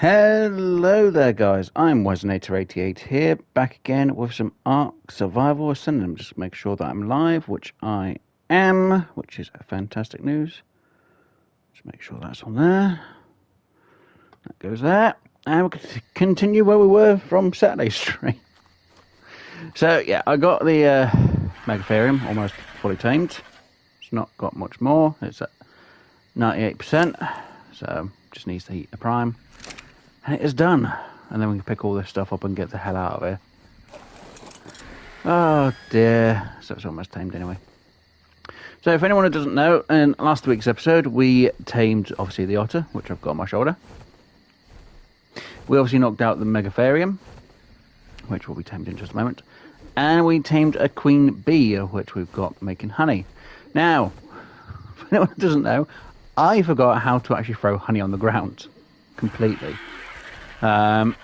Hello there guys, I'm Wesonator88 here, back again with some Ark Survival Ascendant. Just make sure that I'm live, which I am, which is fantastic news. Just make sure that's on there. That goes there. And we're going to continue where we were from Saturday's stream. So yeah, I got the Megatherium almost fully tamed. It's not got much more, it's at 98%, so just needs to heat the prime. And it is done. And then we can pick all this stuff up and get the hell out of here. Oh dear. So it's almost tamed anyway. So if anyone who doesn't know, in last week's episode we tamed obviously the otter, which I've got on my shoulder. We obviously knocked out the Megatherium, which will be tamed in just a moment. And we tamed a queen bee, which we've got making honey. Now, for anyone who doesn't know, I forgot how to actually throw honey on the ground. Completely. So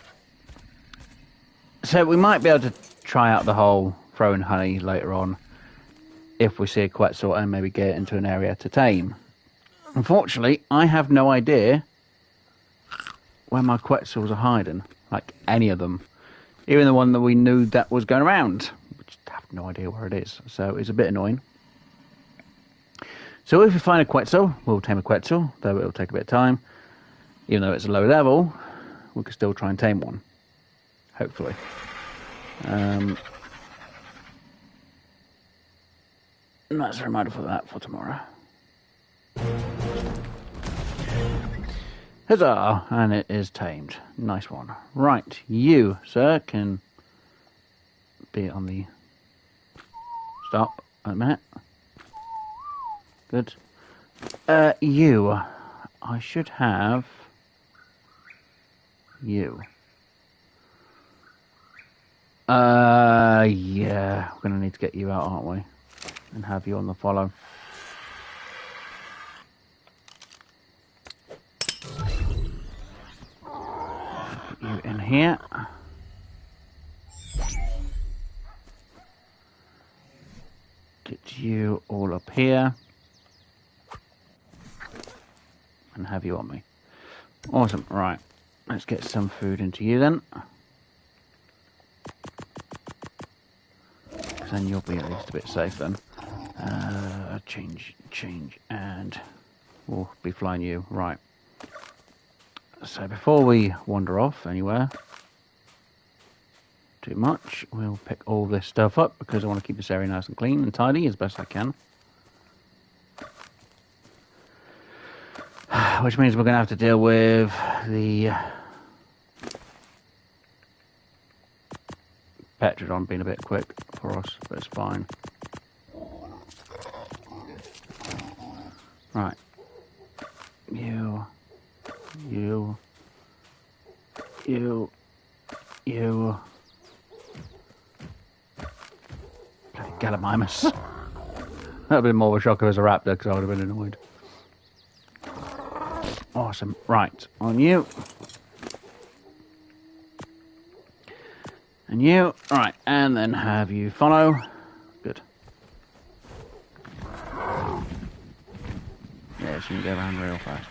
we might be able to try out the whole throwing honey later on if we see a Quetzal and maybe get it into an area to tame. Unfortunately, I have no idea where my Quetzals are hiding, like any of them. Even the one that we knew that was going around. We just have no idea where it is, so it's a bit annoying. So if we find a Quetzal, we'll tame a Quetzal, though it'll take a bit of time. Even though it's a low level, we can still try and tame one. Hopefully. And that's a reminder for that for tomorrow. Huzzah! And it is tamed. Nice one. Right, you, sir, can be on the stop a minute. Good. You. I should have you. Yeah, we're gonna need to get you out, aren't we? And have you on the follow. Get you in here. Get you all up here. And have you on me. Awesome, right. Let's get some food into you then. Because then you'll be at least a bit safe then. Change, and we'll be flying you. Right. So before we wander off anywhere too much, we'll pick all this stuff up because I want to keep this area nice and clean and tidy as best I can. Which means we're going to have to deal with the Petrodon being a bit quick for us, but it's fine. Right. You. Gallimimus. That would have been more of a shock if it was a raptor, because I would have been annoyed. Awesome. Right, on you. And you. Right, and then have you follow. Good. Yeah, so you can go around real fast.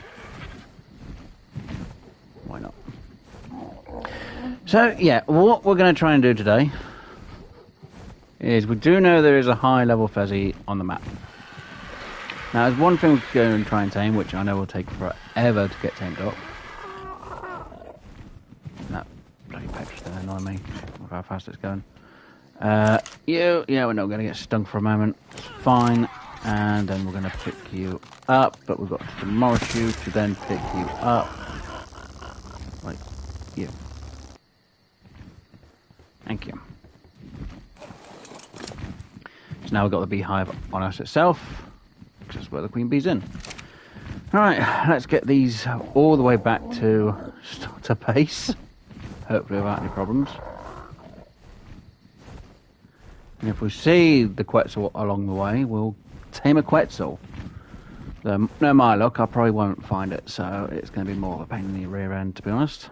Why not? So, yeah, what we're going to try and do today is we do know there is a high level Fezzy on the map. Now, there's one thing we could go and try and tame, which I know will take forever to get tamed up. That bloody Petra's there annoying me with how fast it's going. Yeah, we're not going to get stung for a moment. It's fine. And then we're going to pick you up, but we've got to demolish you to then pick you up. Like, you. Thank you. So now we've got the beehive on us itself. Just where the queen bee's in. Alright, let's get these all the way back to starter pace. Hopefully without any problems. And if we see the Quetzal along the way, we'll tame a Quetzal. So, no my luck, I probably won't find it, so it's going to be more of a pain in the rear end, to be honest.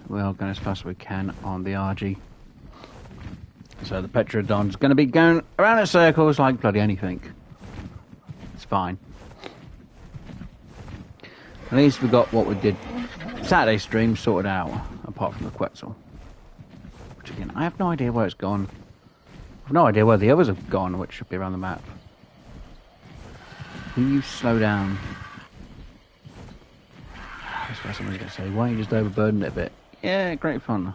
We are going as fast as we can on the RG. So the Petrodon's going to be going around in circles like bloody anything. It's fine. At least we got what we did Saturday stream sorted out, apart from the Quetzal. Which again, I have no idea where it's gone. I have no idea where the others have gone, which should be around the map. Can you slow down? That's what someone's going to say. Why don't you just overburden it a bit? Yeah, great fun.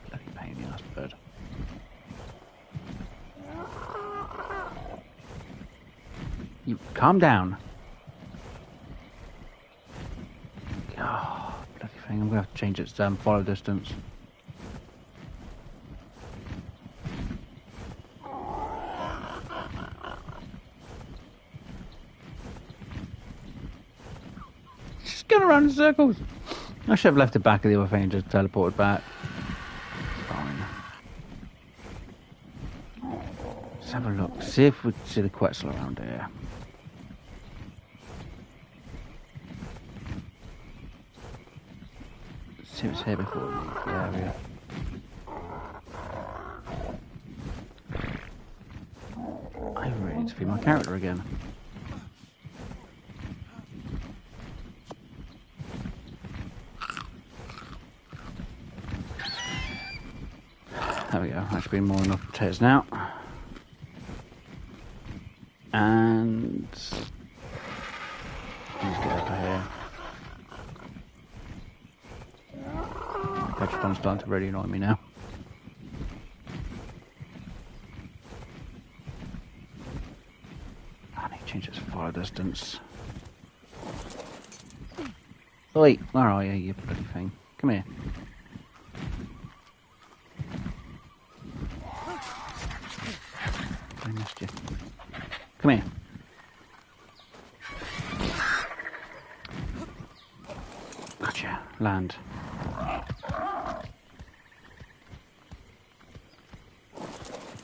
Bloody pain in the ass bird. You calm down. Oh, bloody thing. I'm going to have to change its follow distance. Going around in circles. I should have left it back of the other thing and just teleported back. Fine. Let's have a look. See if we can see the Quetzal around here. Let's see if it's here before we leave the area. I really need to feed my character again. There we go, that should be more than enough potatoes now. And let's get over here. My Petrogram's starting to really annoy me now. I need to change its fire distance. Oi, where are you, you bloody thing? Come here. I missed you. Come here. Gotcha. Land.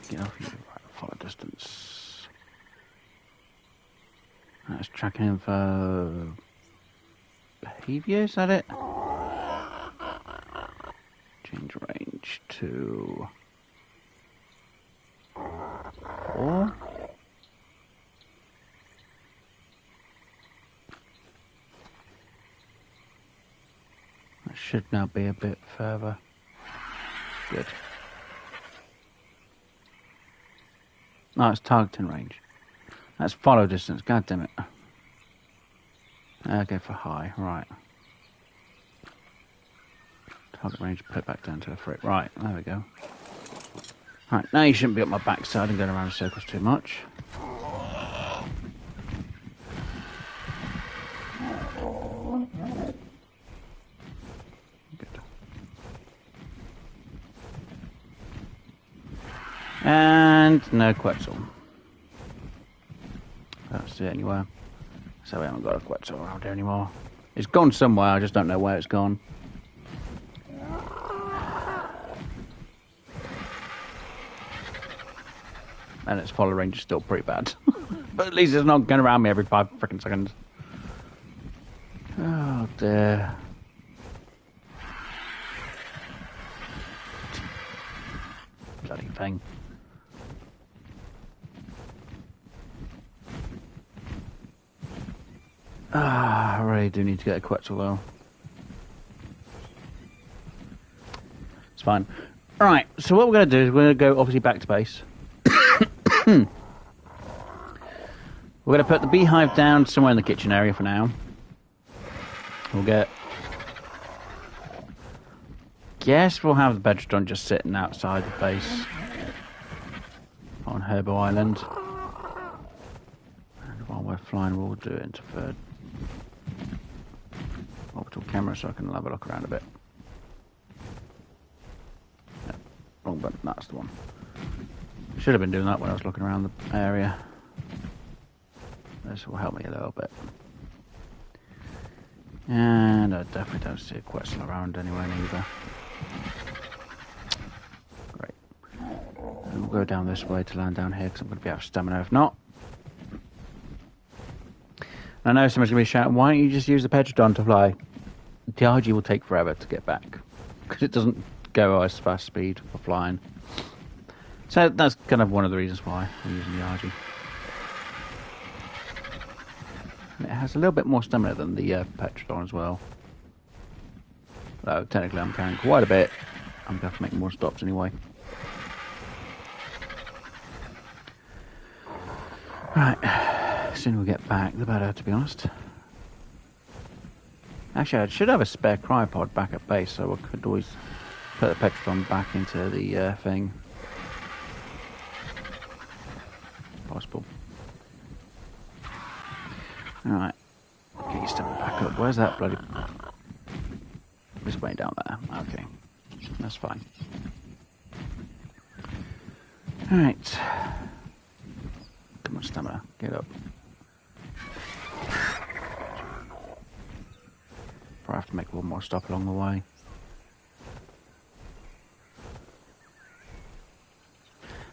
Get off you. Right, follow distance. That's tracking him for behaviour, is that it? Change range to 4. That should now be a bit further. Good. No, it's targeting range. That's follow distance, god damn it. Go for high, right. Target range, put it back down to a 3. Right, there we go. Right, now you shouldn't be up my backside and going around in circles too much. Good. And no Quetzal. I don't see it anywhere. So we haven't got a Quetzal around here anymore. It's gone somewhere, I just don't know where it's gone. And its follow range is still pretty bad. But at least it's not going around me every 5 freaking seconds. Oh dear. Bloody thing. I really do need to get a Quetzal though. It's fine. Alright, so what we're going to do is we're going to go obviously back to base. We're going to put the beehive down somewhere in the kitchen area for now. We'll get... Guess we'll have the bedrock just sitting outside the base on Herbo Island. And while we're flying, we'll do it into third orbital camera so I can have a look around a bit. No, wrong button, that's the one. Should have been doing that when I was looking around the area. This will help me a little bit. And I definitely don't see a Quetzal around anywhere neither. Great. And we'll go down this way to land down here because I'm going to be out of stamina if not. I know someone's going to be shouting, why don't you just use the Petrodon to fly? The RG will take forever to get back because it doesn't go as fast speed for flying. So that's kind of one of the reasons why I'm using the RG. And it has a little bit more stamina than the Petrodon as well. Though technically I'm carrying quite a bit. I'm going to have to make more stops anyway. Right, the sooner we get back, the better, to be honest. Actually, I should have a spare cryopod back at base, so I could always put the Petrodon back into the thing. Possible. Alright, get your stamina back up. Where's that bloody... It's way down there. Okay, that's fine. Alright. Come on, stamina. Get up. Probably have to make one more stop along the way.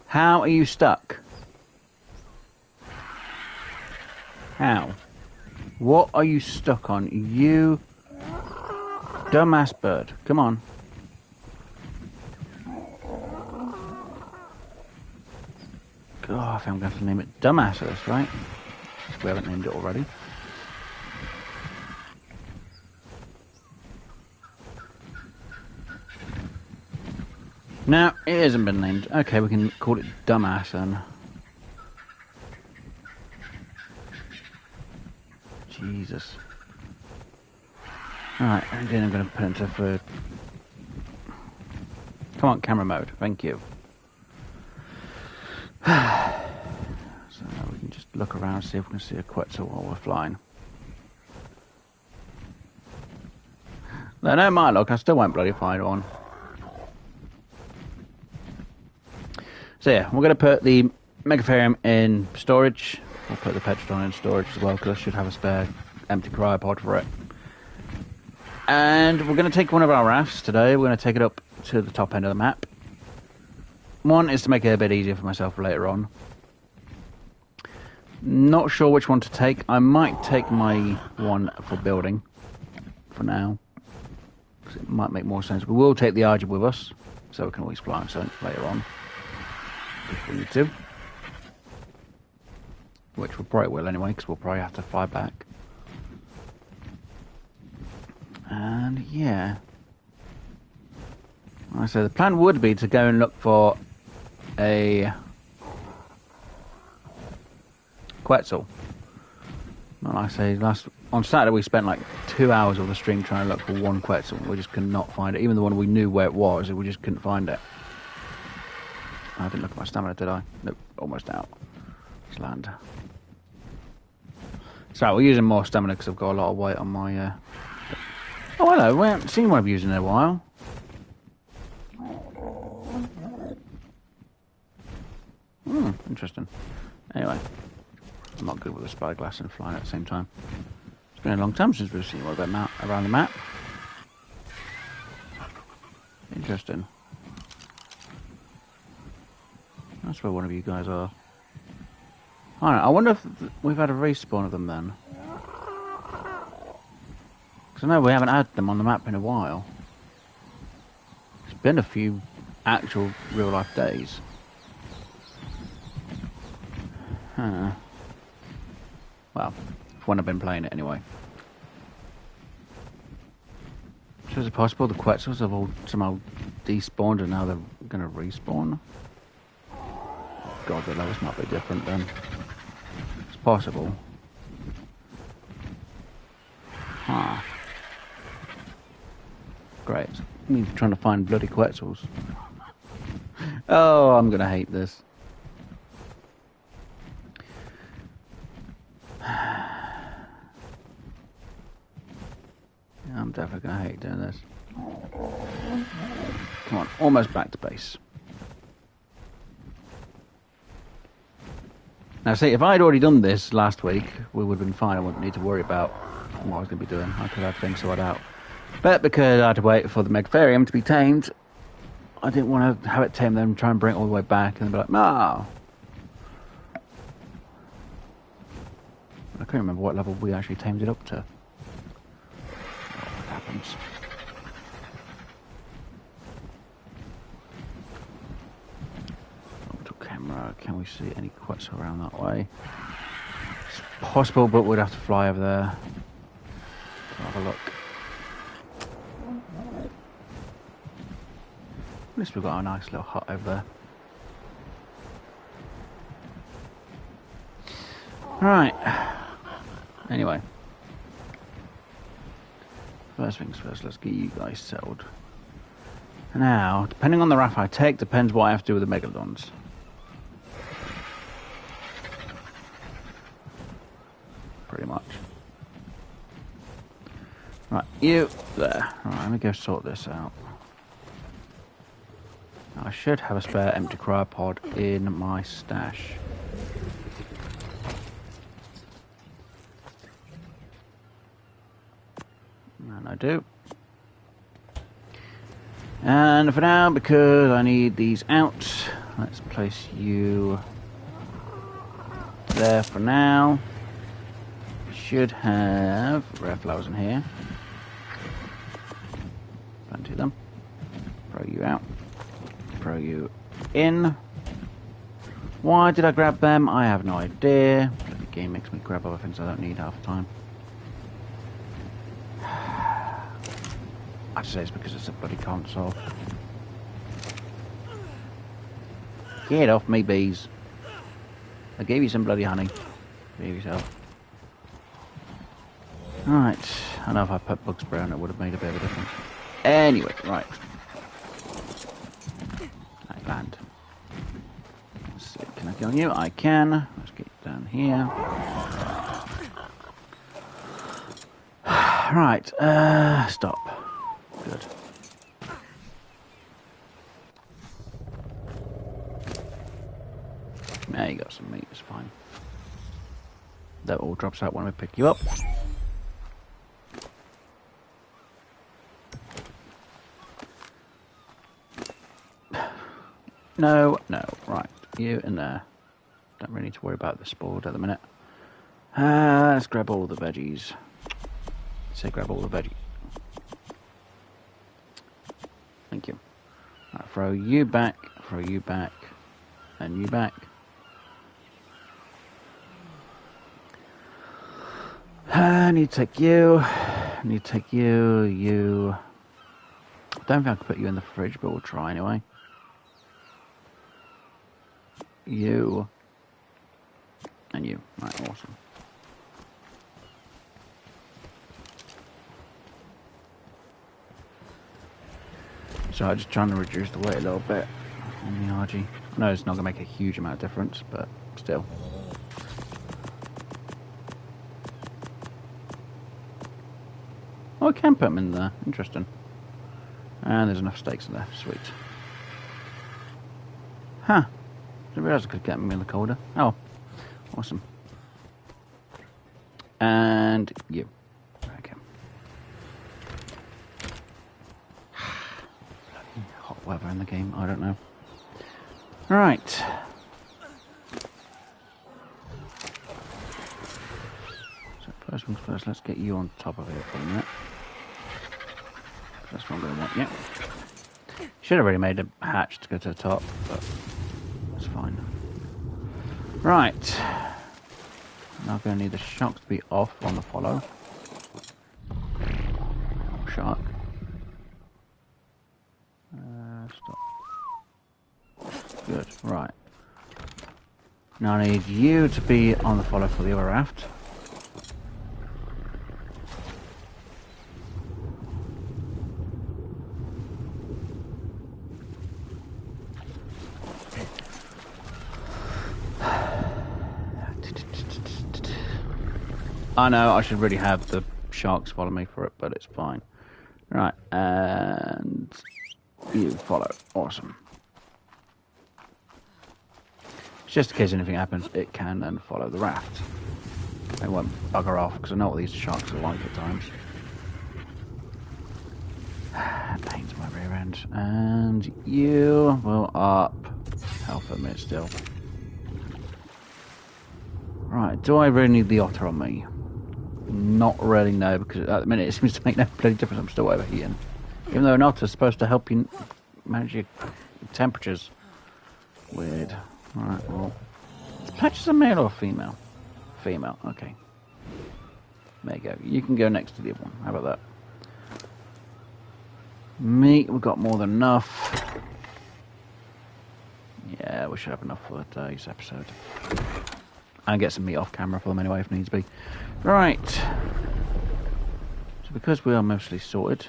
How are you stuck? How? What are you stuck on? You dumbass bird. Come on. God, I think I'm going to have to name it Dumbass at this, right? We haven't named it already. No, it hasn't been named. Okay, we can call it Dumbass then. Jesus. Alright, and then I'm going to put it into third. Come on, camera mode. Thank you. So now we can just look around and see if we can see a Quetzal while we're flying. No mind, look, I still won't bloody find one. So yeah, we're going to put the Megatherium in storage. We'll put the Petrodon in storage as well, because I should have a spare empty cryopod for it. And we're going to take one of our rafts today. We're going to take it up to the top end of the map. One is to make it a bit easier for myself later on. Not sure which one to take. I might take my one for building for now, because it might make more sense. We will take the Argent with us, so we can always fly on something later on if we need to. Which we probably will anyway, because we'll probably have to fly back. And yeah. Like I said, the plan would be to go and look for a Quetzal. Like I say, on Saturday we spent like 2 hours of the stream trying to look for one Quetzal. We just could not find it. Even the one we knew where it was, we just couldn't find it. I didn't look at my stamina, did I? Nope, almost out. Let's land. So we're using more stamina because I've got a lot of weight on my... Oh hello, we haven't seen one of you in a while. Interesting. Anyway, I'm not good with a spyglass and flying at the same time. It's been a long time since we've seen one of them out around the map. Interesting. That's where one of you guys are. Alright, I wonder if we've had a respawn of them then. Because I know we haven't had them on the map in a while. It's been a few actual real life days. Huh. Well, when I've been playing it anyway. So is it possible the Quetzals have all somehow despawned and now they're going to respawn? God, the levels might be different then. It's possible. Huh. Great. I'm trying to find bloody Quetzals. Oh, I'm going to hate this. I'm definitely going to hate doing this. Come on, almost back to base. Now see, if I had already done this last week, we would have been fine. I wouldn't need to worry about what I was going to be doing. I could have things sorted out. But because I had to wait for the Megatherium to be tamed, I didn't want to have it tamed then and try and bring it all the way back and be like, no. I can't remember what level we actually tamed it up to. What happens? Camera, can we see any Quetzal around that way? It's possible, but we'd have to fly over there to have a look. At least we've got a nice little hut over there. Right. Anyway. First things first, let's get you guys settled. Now, depending on the raft I take, depends what I have to do with the megalodons. Pretty much. Right, you there. Right, let me go sort this out. I should have a spare empty cryopod in my stash. And I do. And for now, because I need these out, let's place you there for now. Should have rare flowers in here. Plenty of them. Throw you out. Throw you in. Why did I grab them? I have no idea. The game makes me grab other things I don't need half the time. I'd say it's because it's a bloody console. Get off me, bees. I gave you some bloody honey. Behave yourself. Right. I know if I put bug spray on it would have made a bit of a difference. Anyway, right. I land. Let's see. Can I kill you? I can. Let's get down here. Right. Stop. Good. There you got some meat, it's fine. That all drops out when we pick you up. No, right. You in there. Don't really need to worry about the spoiled at the minute. Let's grab all the veggies. Say grab all the veggies. Thank you. Right, throw you back, and you back. I need to take you. You. I don't think I can put you in the fridge, but we'll try anyway. You. And you. Right, awesome. So I'm just trying to reduce the weight a little bit on the RG. I know it's not going to make a huge amount of difference, but still. Oh, I can put them in there. Interesting. And there's enough steaks in there. Sweet. Huh. Didn't realise I could get them in the colder. Oh, awesome. And you. Okay. Hot weather in the game. I don't know. Right. So first things first. Let's get you on top of it for a minute. That's what I'm going to want. Yeah. Should have already made a hatch to go to the top, but it's fine. Right. Now I'm going to need the shark to be off on the follow. Shark. Stop. Good. Right. Now I need you to be on the follow for the other raft. I know I should really have the sharks follow me for it, but it's fine. Right, and you follow. Awesome. Just in case anything happens, it can then follow the raft. It won't bugger off, because I know what these sharks are like at times. Pains my rear end. And you will up. Health a minute still. Right, do I really need the otter on me? Not really, no, because at the minute it seems to make no bloody difference. I'm still overheating. Even though an otter's supposed to help you manage your temperatures. Weird. Alright, well. Is Patches a male or a female? female. Okay. There you go. You can go next to the other one. How about that? Meat, we've got more than enough. Yeah, we should have enough for today's episode. And get some meat off camera for them anyway if needs be. Right. So because we are mostly sorted,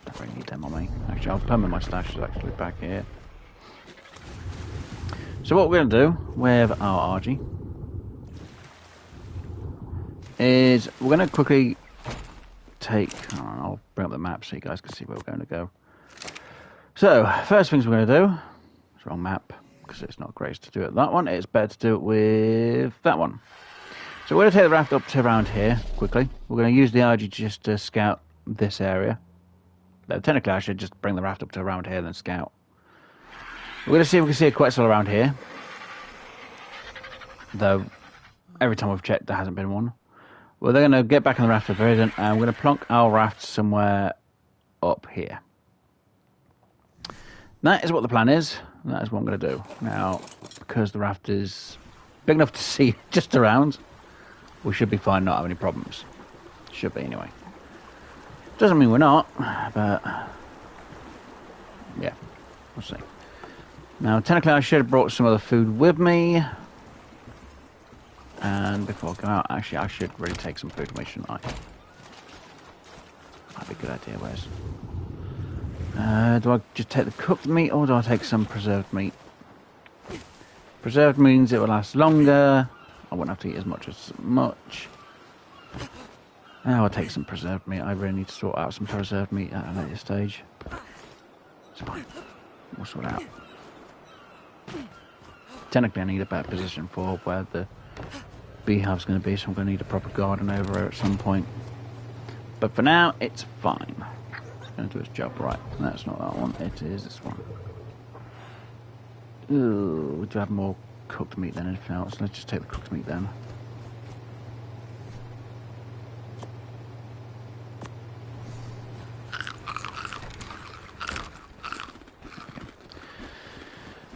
I don't really need them on me. Actually, I'll permit my stash is actually back here. So what we're going to do with our RG is we're going to quickly take... I'll bring up the map so you guys can see where we're going to go. So, first things we're going to do... It's the wrong map, because it's not great to do it that one. It's better to do it with that one. So we're going to take the raft up to around here, quickly. We're going to use the RG just to scout this area. No, technically I should just bring the raft up to around here and then scout. We're going to see if we can see a Quetzal around here. Though, every time we've checked, there hasn't been one. Well, they're going to get back on the raft of verdant, and we're going to plonk our raft somewhere up here. That is what the plan is, and that is what I'm going to do. Now, because the raft is big enough to see just around, we should be fine, not have any problems. Should be, anyway. Doesn't mean we're not, but... yeah, we'll see. Now, technically I should have brought some other food with me. And before I go out, actually I should really take some food with me, shouldn't I? That'd be a good idea, where's... do I just take the cooked meat, or do I take some preserved meat? Preserved means it will last longer. I won't have to eat as much. Now I'll take some preserved meat. I really need to sort out some preserved meat at a later stage. It's fine. We'll sort it out. Technically I need a better position for where the beehive's going to be, so I'm going to need a proper garden over there at some point. But for now, it's fine. It's going to do its job right. That's not that one. It is this one. Ooh, we do have more cooked meat than anything else. Let's just take the cooked meat then.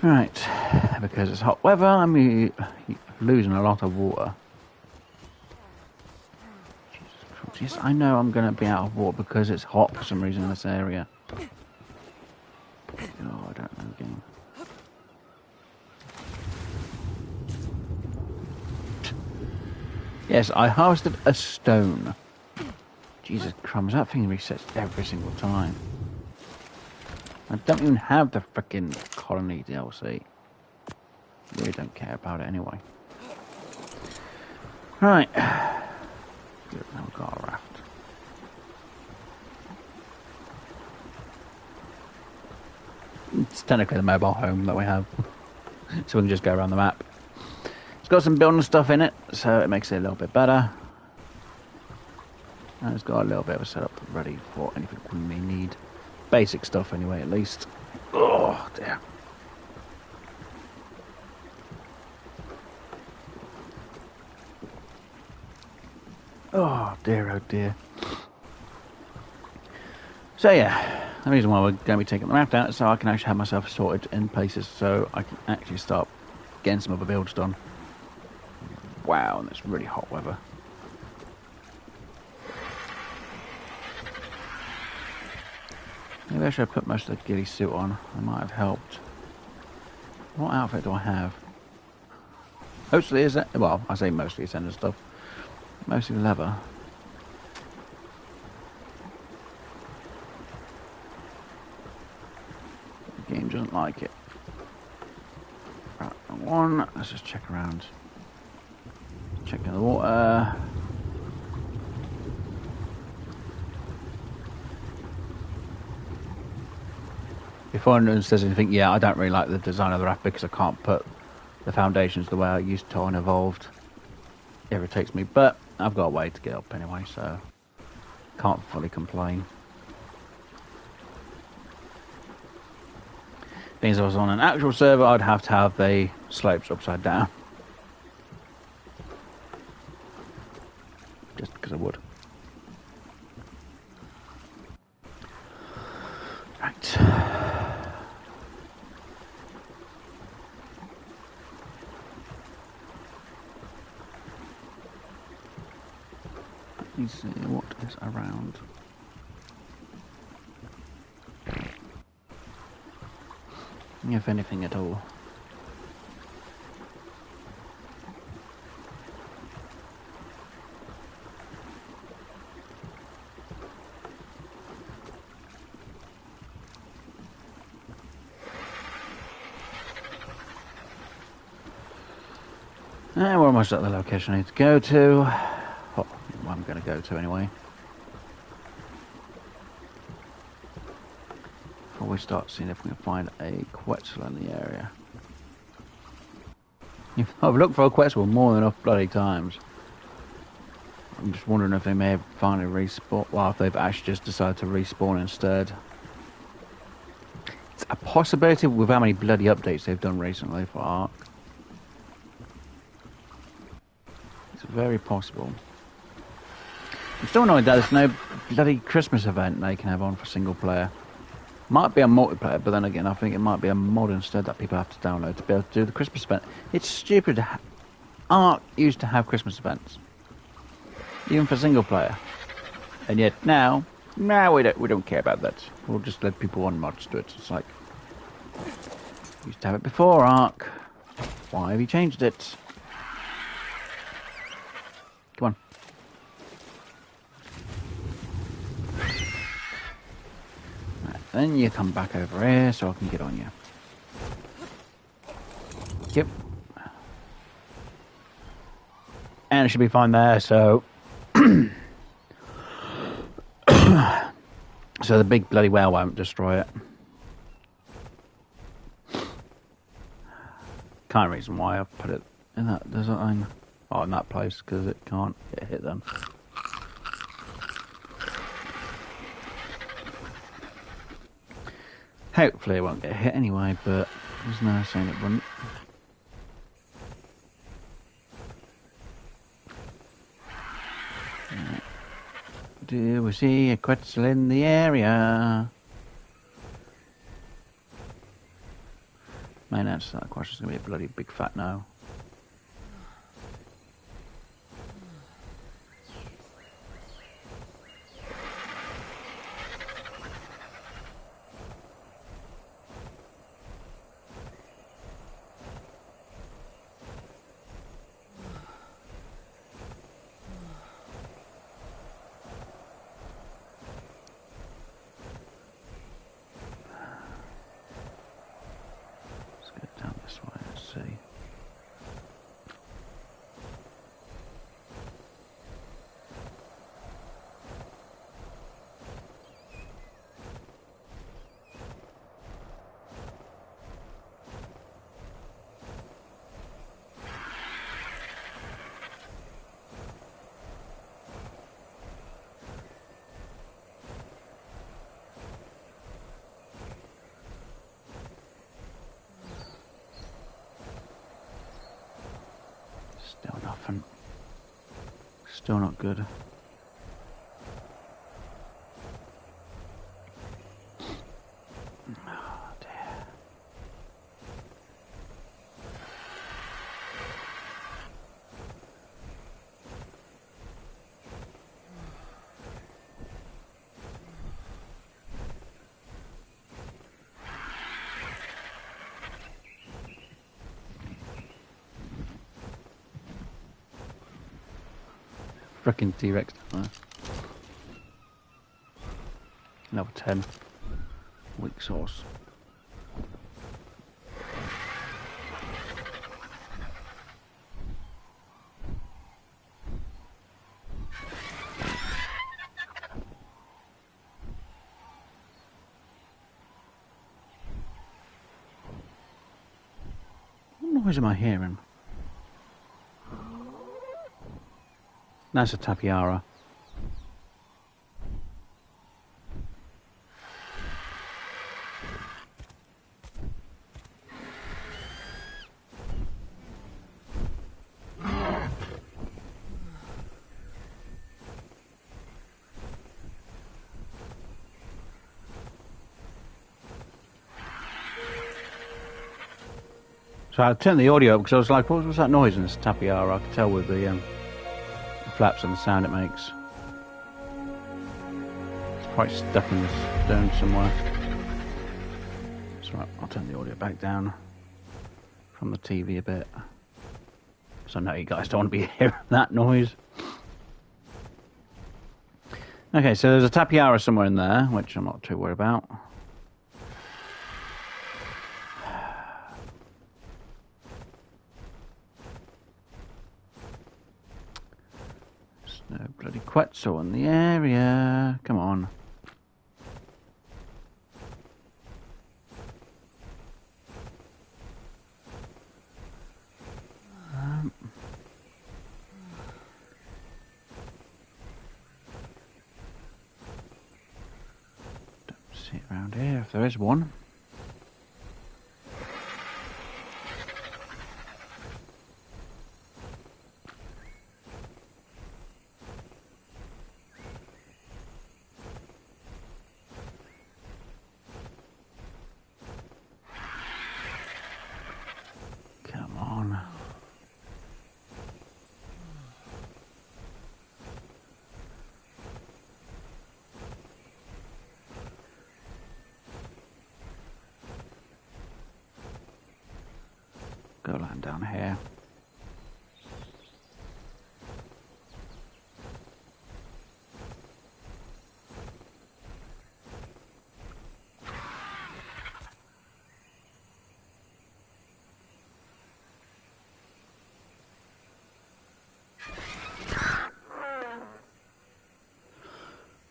Right, because it's hot weather, I'm losing a lot of water. Jesus Christ. Yes, I know I'm going to be out of water because it's hot for some reason in this area. Oh, I don't know again. Yes, I harvested a stone. Jesus crumbs, that thing resets every single time. I don't even have the frickin' colony DLC. Really don't care about it anyway. Right. Good, now we've got a raft. It's technically the mobile home that we have. So we can just go around the map. It's got some building stuff in it, so it makes it a little bit better. And it's got a little bit of a setup ready for anything we may need. Basic stuff anyway, at least. Oh, dear. Oh, dear, oh, dear. So, yeah. The reason why we're going to be taking the raft out is so I can actually have myself sorted in places so I can actually start getting some other builds done. Wow, and it's really hot weather. Maybe I should have put most of the ghillie suit on. That might have helped. What outfit do I have? Mostly is that... Well, I say mostly it's end stuff. Mostly leather. The game doesn't like it. Right, one. Let's just check around. Checking the water. If anyone says anything, yeah, I don't really like the design of the raft because I can't put the foundations the way I used to on Evolved. It irritates me, but I've got a way to get up anyway, so can't fully complain. Being as I was on an actual server, I'd have to have the slopes upside down. Just because I would. Right. me see what is around. If anything at all. We're almost at the location I need to go to. Oh, I'm going to go to anyway. Before we start seeing if we can find a Quetzal in the area. I've looked for a Quetzal more than enough bloody times. I'm just wondering if they may have finally respawned. Well, if they've actually just decided to respawn instead. It's a possibility with how many bloody updates they've done recently for Ark. It's very possible. I'm still annoyed that there's no bloody Christmas event they can have on for single player. Might be a multiplayer, but then again, I think it might be a mod instead that people have to download to be able to do the Christmas event. It's stupid. Ark used to have Christmas events, even for single player, and yet now we don't care about that. We'll just let people on mods do it. It's like used to have it before Ark. Why have you changed it? Come on. Right, then you come back over here so I can get on you. Yep. And it should be fine there, so... so the big bloody whale won't destroy it. Kind of reason why I've put it in that design. Oh, in that place, because it can't hit them. Hopefully it won't get hit anyway, but there's no saying it wouldn't. Right. Do we see a Quetzal in the area? Main answer to that question is going to be a bloody big fat no. Still nothing. Still not good. Oh dear. Frickin' T-Rex down there. Level 10. Weak source. What noise am I hearing? That's a tapiara. So I turned the audio up because I was like, what was that noise? And it's tapiara. I could tell with the flaps and the sound it makes. probably stuck in this stone somewhere. That's right, I'll turn the audio back down from the TV a bit. So I know you guys don't want to be hearing that noise. Okay, so there's a tapiara somewhere in there, which I'm not too worried about. There's no bloody Quetzal in the area. Come on. Around here, if there is one. Come on. Go land down here.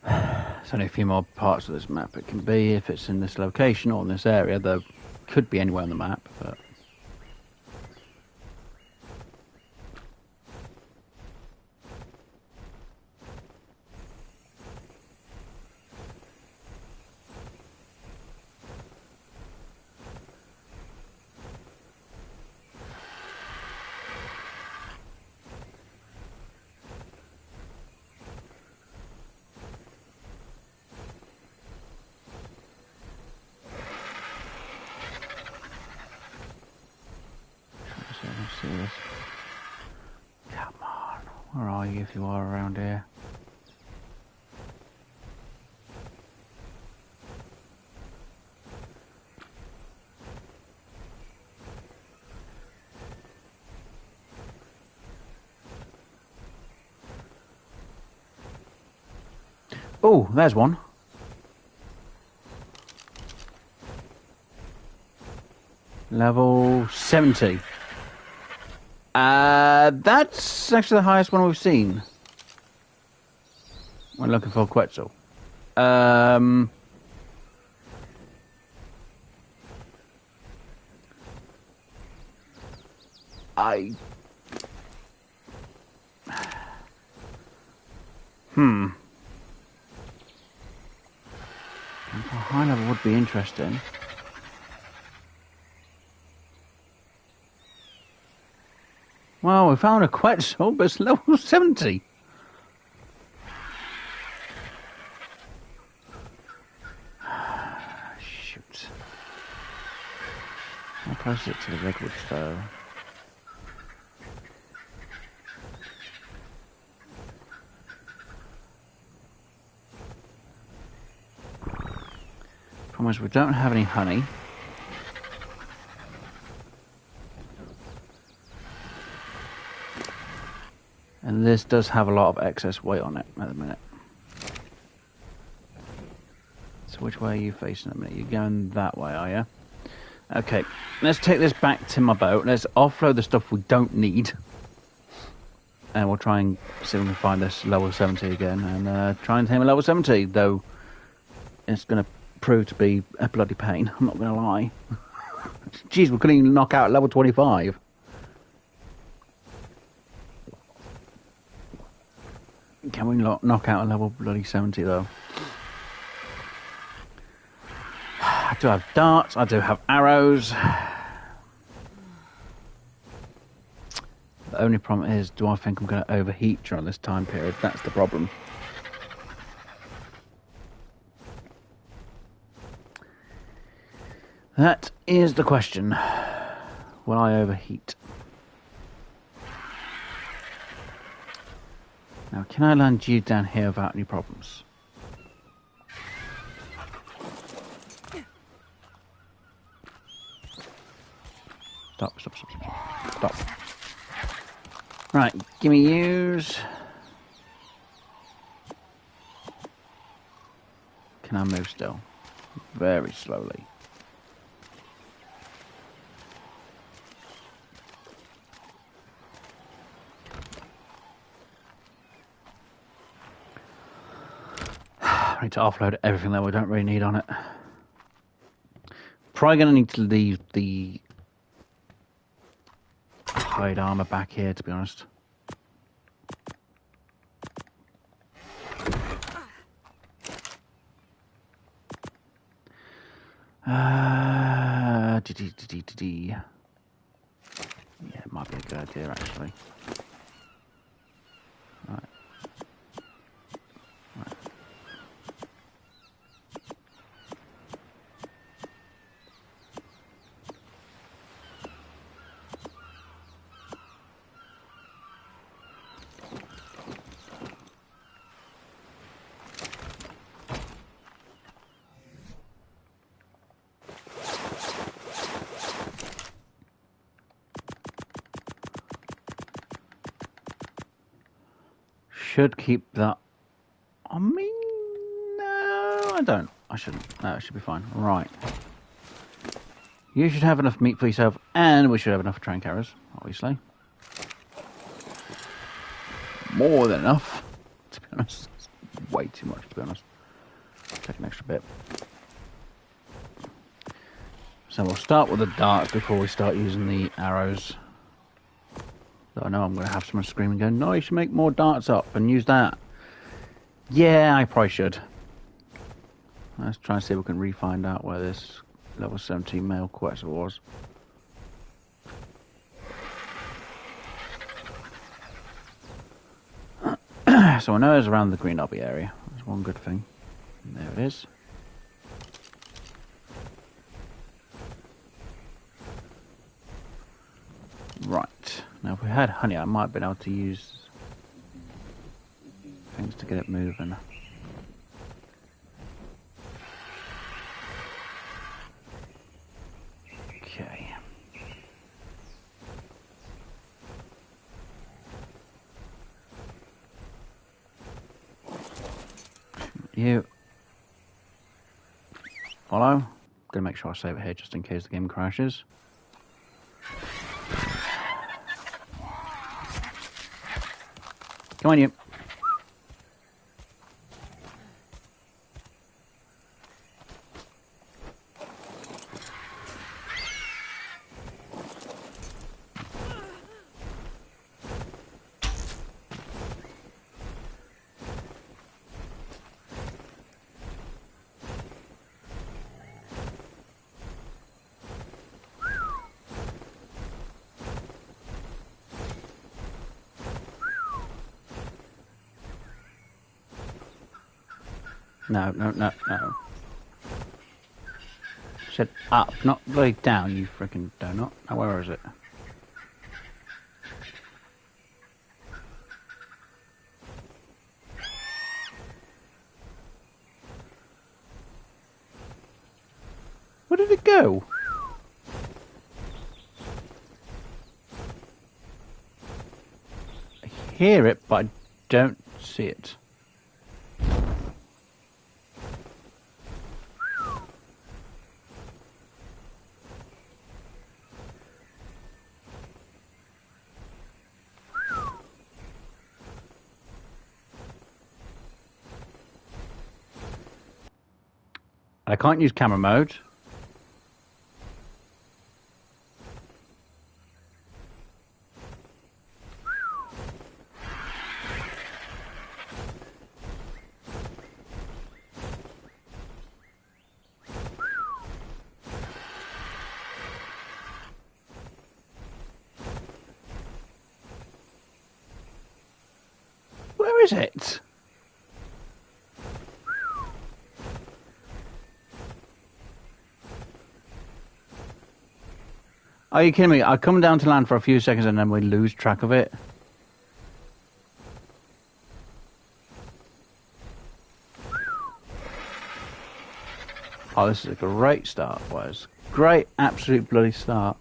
There's only a few more parts of this map it can be if it's in this location or in this area. There could be anywhere on the map, but see this. Come on, where are you if you are around here? Oh, there's one. Level 70. That's actually the highest one we've seen when looking for Quetzal. A high level would be interesting. Well, we found a Quetzal, but it's level 70. Shoot. How close is it to the redwoods, though? Problem is, we don't have any honey. And this does have a lot of excess weight on it at the minute. So which way are you facing at the minute? You're going that way, are you? Okay, let's take this back to my boat. Let's offload the stuff we don't need. And we'll try and see if we can find this level 70 again. And try and tame a level 70, though it's going to prove to be a bloody pain. I'm not going to lie. Jeez, we couldn't even knock out level 25. Can we knock out a level bloody 70 though? I do have darts, I do have arrows. The only problem is, do I think I'm going to overheat during this time period? That's the problem. That is the question. Will I overheat? Now, can I land you down here without any problems? Stop, stop, stop, stop, stop. Right, give me yous. Can I move still? Very slowly. I need to offload everything that we don't really need on it. Probably going to need to leave the hide armor back here, to be honest. Yeah, it might be a good idea, actually. Right. Right. Should keep that on me. No, I don't. I shouldn't. No, it should be fine. Right. You should have enough meat for yourself, and we should have enough train carriers, obviously. More than enough, to be honest. It's way too much, to be honest. Take an extra bit. So we'll start with the darts before we start using the arrows. So I know I'm going to have someone screaming going, no, you should make more darts up and use that. Yeah, I probably should. Let's try and see if we can re-find out where this level 17 male Quetzal was. So I know it's around the Green Lobby area. That's one good thing. And there it is. Right. Now if we had honey, I might have been able to use things to get it moving. Okay. You follow. I'm gonna make sure I save it here just in case the game crashes. Come on, you. No, no, no, no. Shut up, not bloody down, you freaking donut. Now, where is it? Where did it go? I hear it, but I don't see it. I can't use camera mode. Where is it? Are you kidding me? I come down to land for a few seconds and then we lose track of it. Oh, this is a great start, boys. Great, absolute bloody start.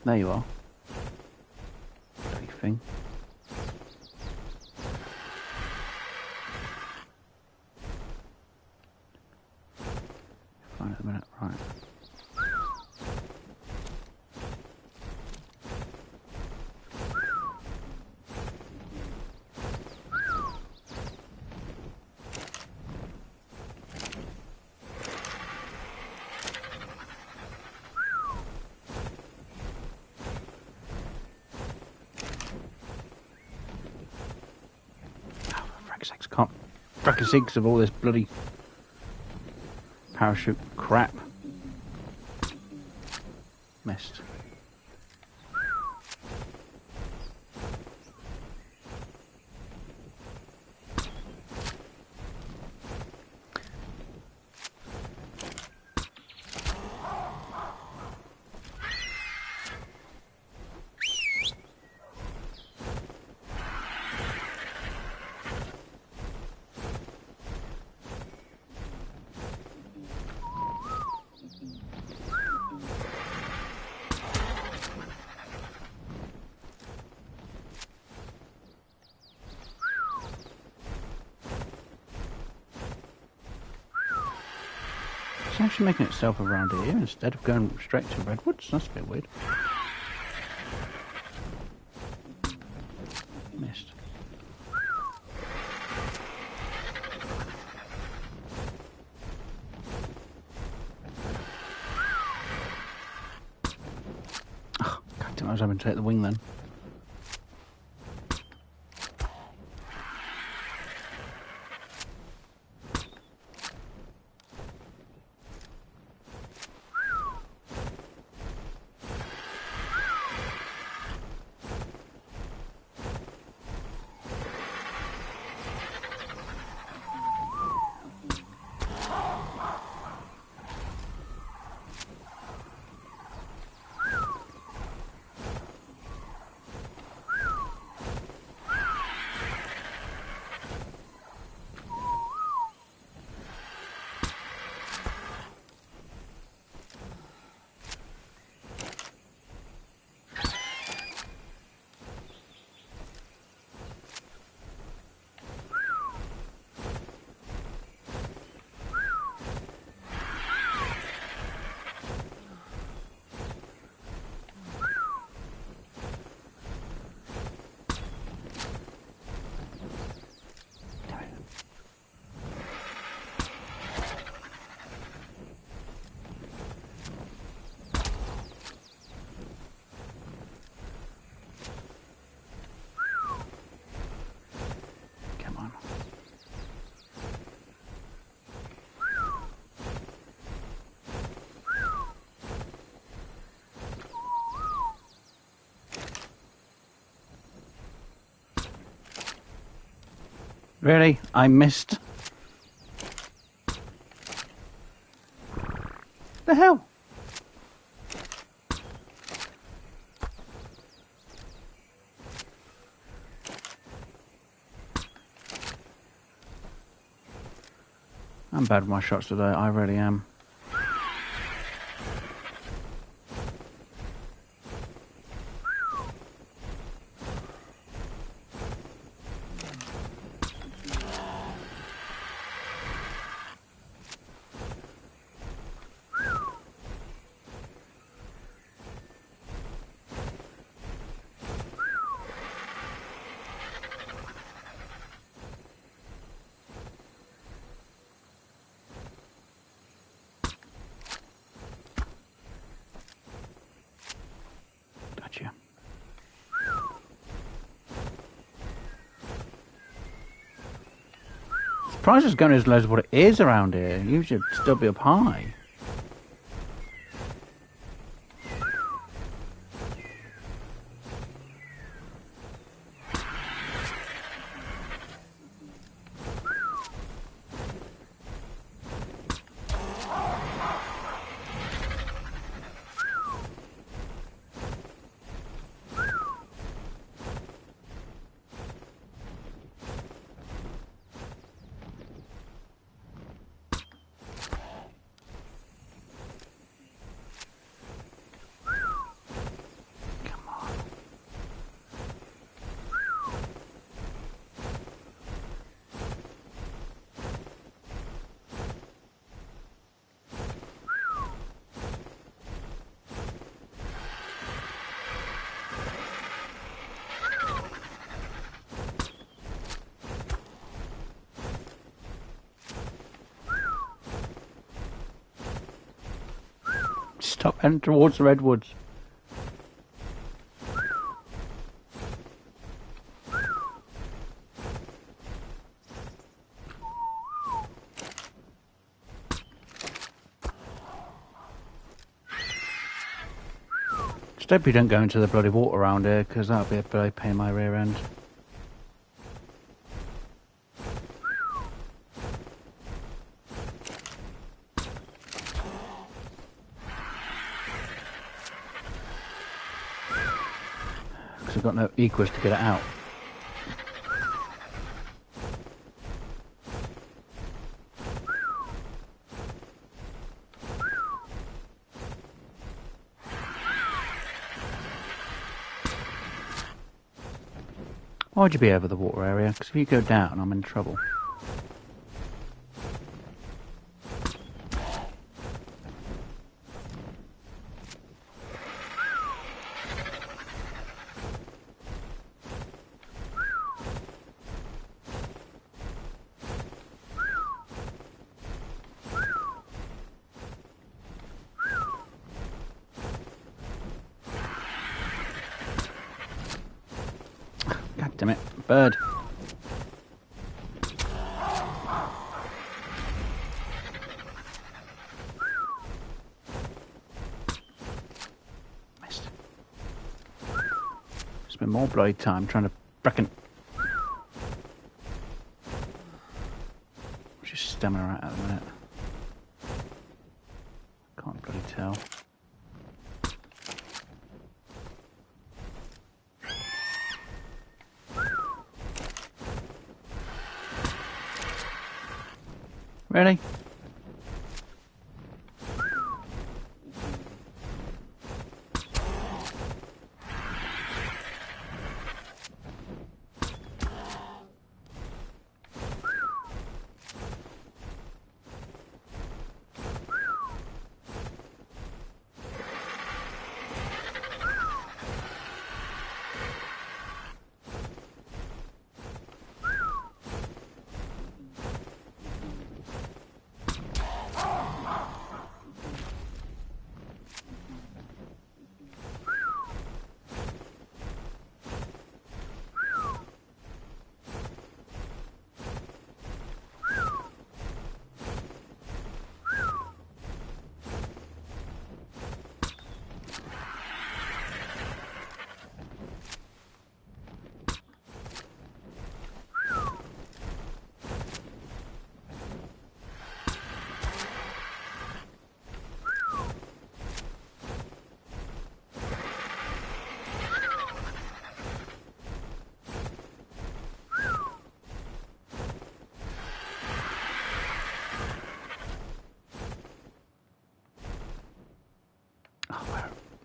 There you are. Bloody thing. Find it a minute, right. Can't track a six of all this bloody parachute crap. Missed. It's actually making itself around here instead of going straight to redwoods. That's a bit weird. Missed. Oh, God damn, I was having to take the wing then. Really? I missed. The hell? I'm bad with my shots today, I really am. Gotcha. Surprised it's going as low as what it is around here. You should still be up high. Stop heading towards the redwoods. Just hope you don't go into the bloody water around here, because that'll be a bloody pain in my rear end. Because I've got no equals to get it out. Why would you be over the water area? Because if you go down, I'm in trouble. God damn it, bird. Missed. Spend more bloody time trying to frickin'. Just stamina out at the minute. Can't bloody tell. Really?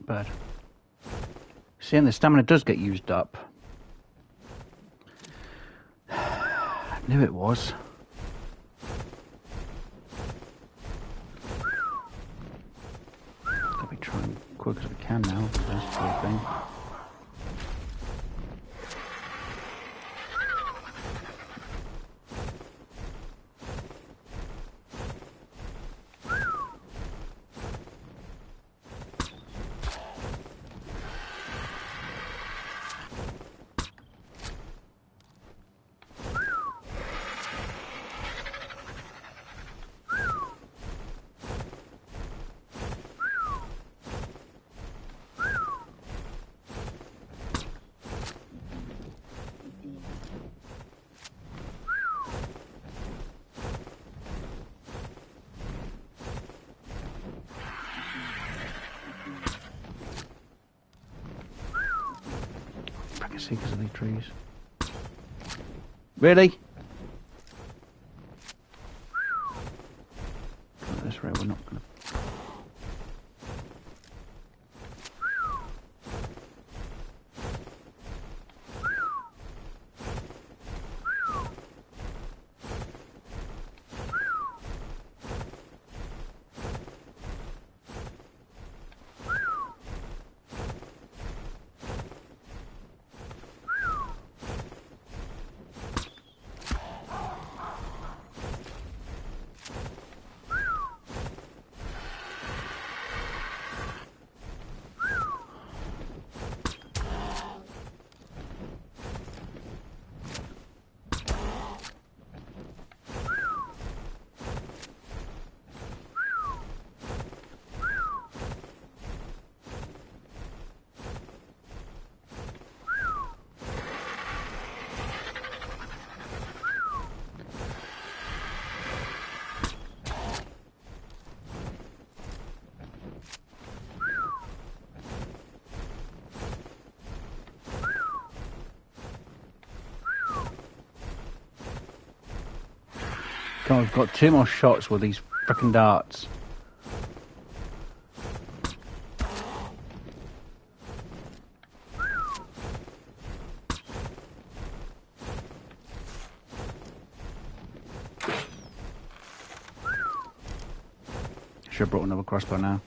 Bird. Seeing the stamina does get used up. I knew it was. Gotta be trying quick as we can now. That's the whole thing. See because of these trees. Really? At this rate, we're not going to. Come on, we've got 2 more shots with these frickin' darts. Should have brought another crossbow now.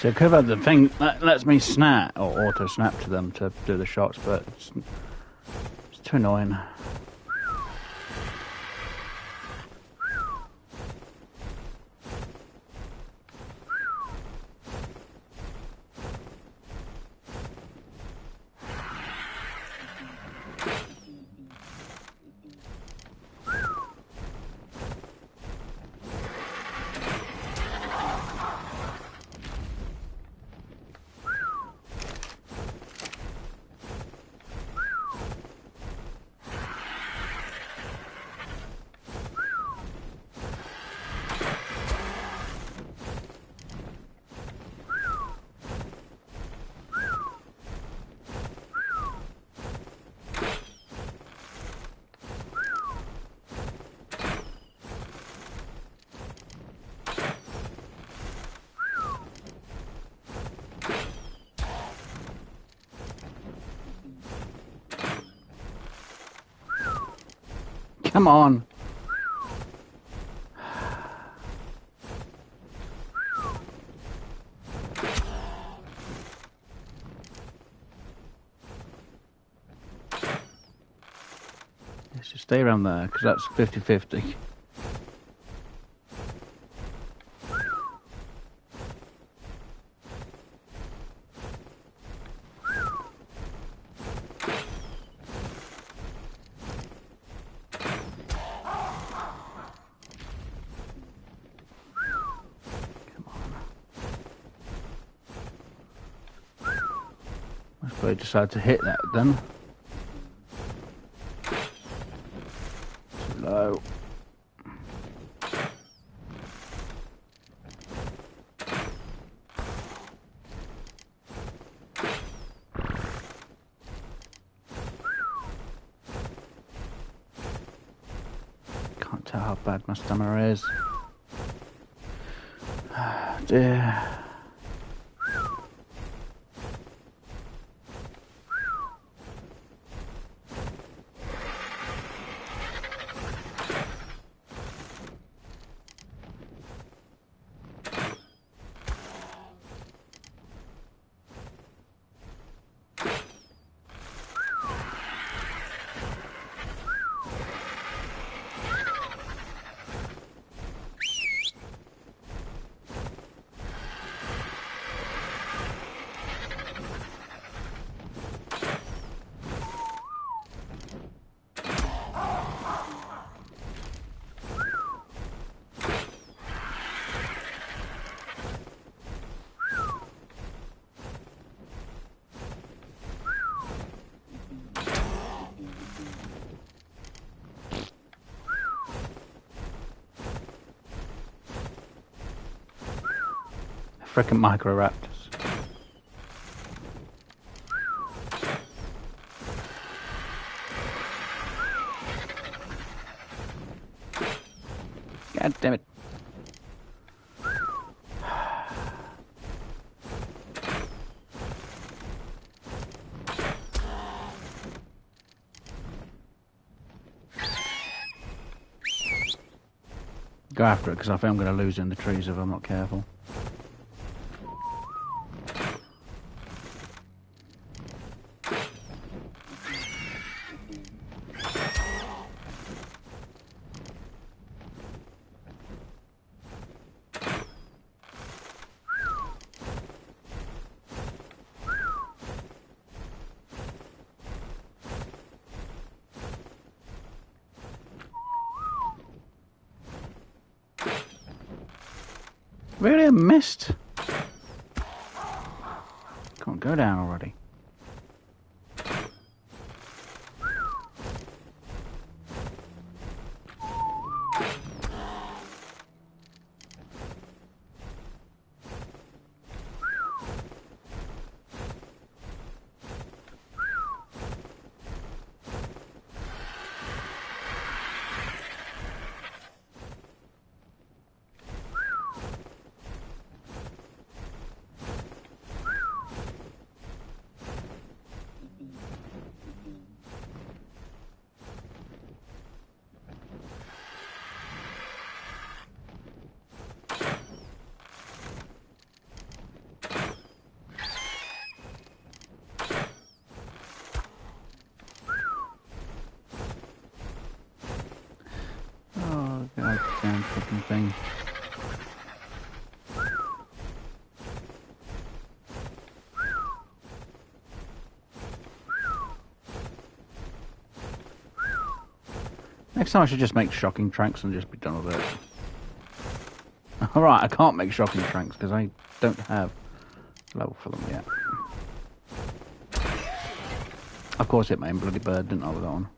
So could have had the thing that lets me snap or auto snap to them to do the shots, but it's too annoying. Come on. Let's just stay around there, because that's 50-50. I decided to hit that then. Too low. Can't tell how bad my stamina is. Dear. Frickin' microraptors. God damn it. Go after it, because I think I'm going to lose in the trees if I'm not careful. Really, I missed? Can't go down already. Oh, god damn fucking thing. Next time I should just make shocking tranks and just be done with it. Alright, I can't make shocking tranks because I don't have level for them yet. Of course hit my own bloody bird, didn't I, with that one?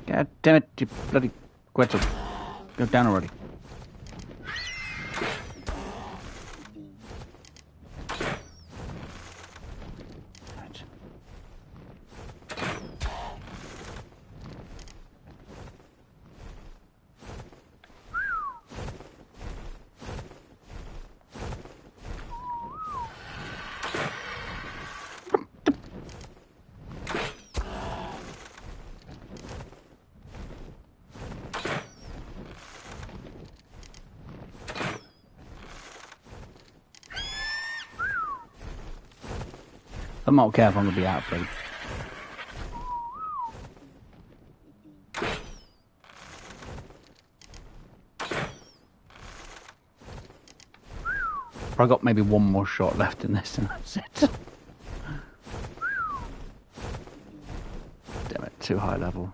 God damn it, you bloody Quetzal. Go down already. Right. I'm not careful, I'm going to be out of food. I got maybe one more shot left in this and that's it. Damn it, too high level.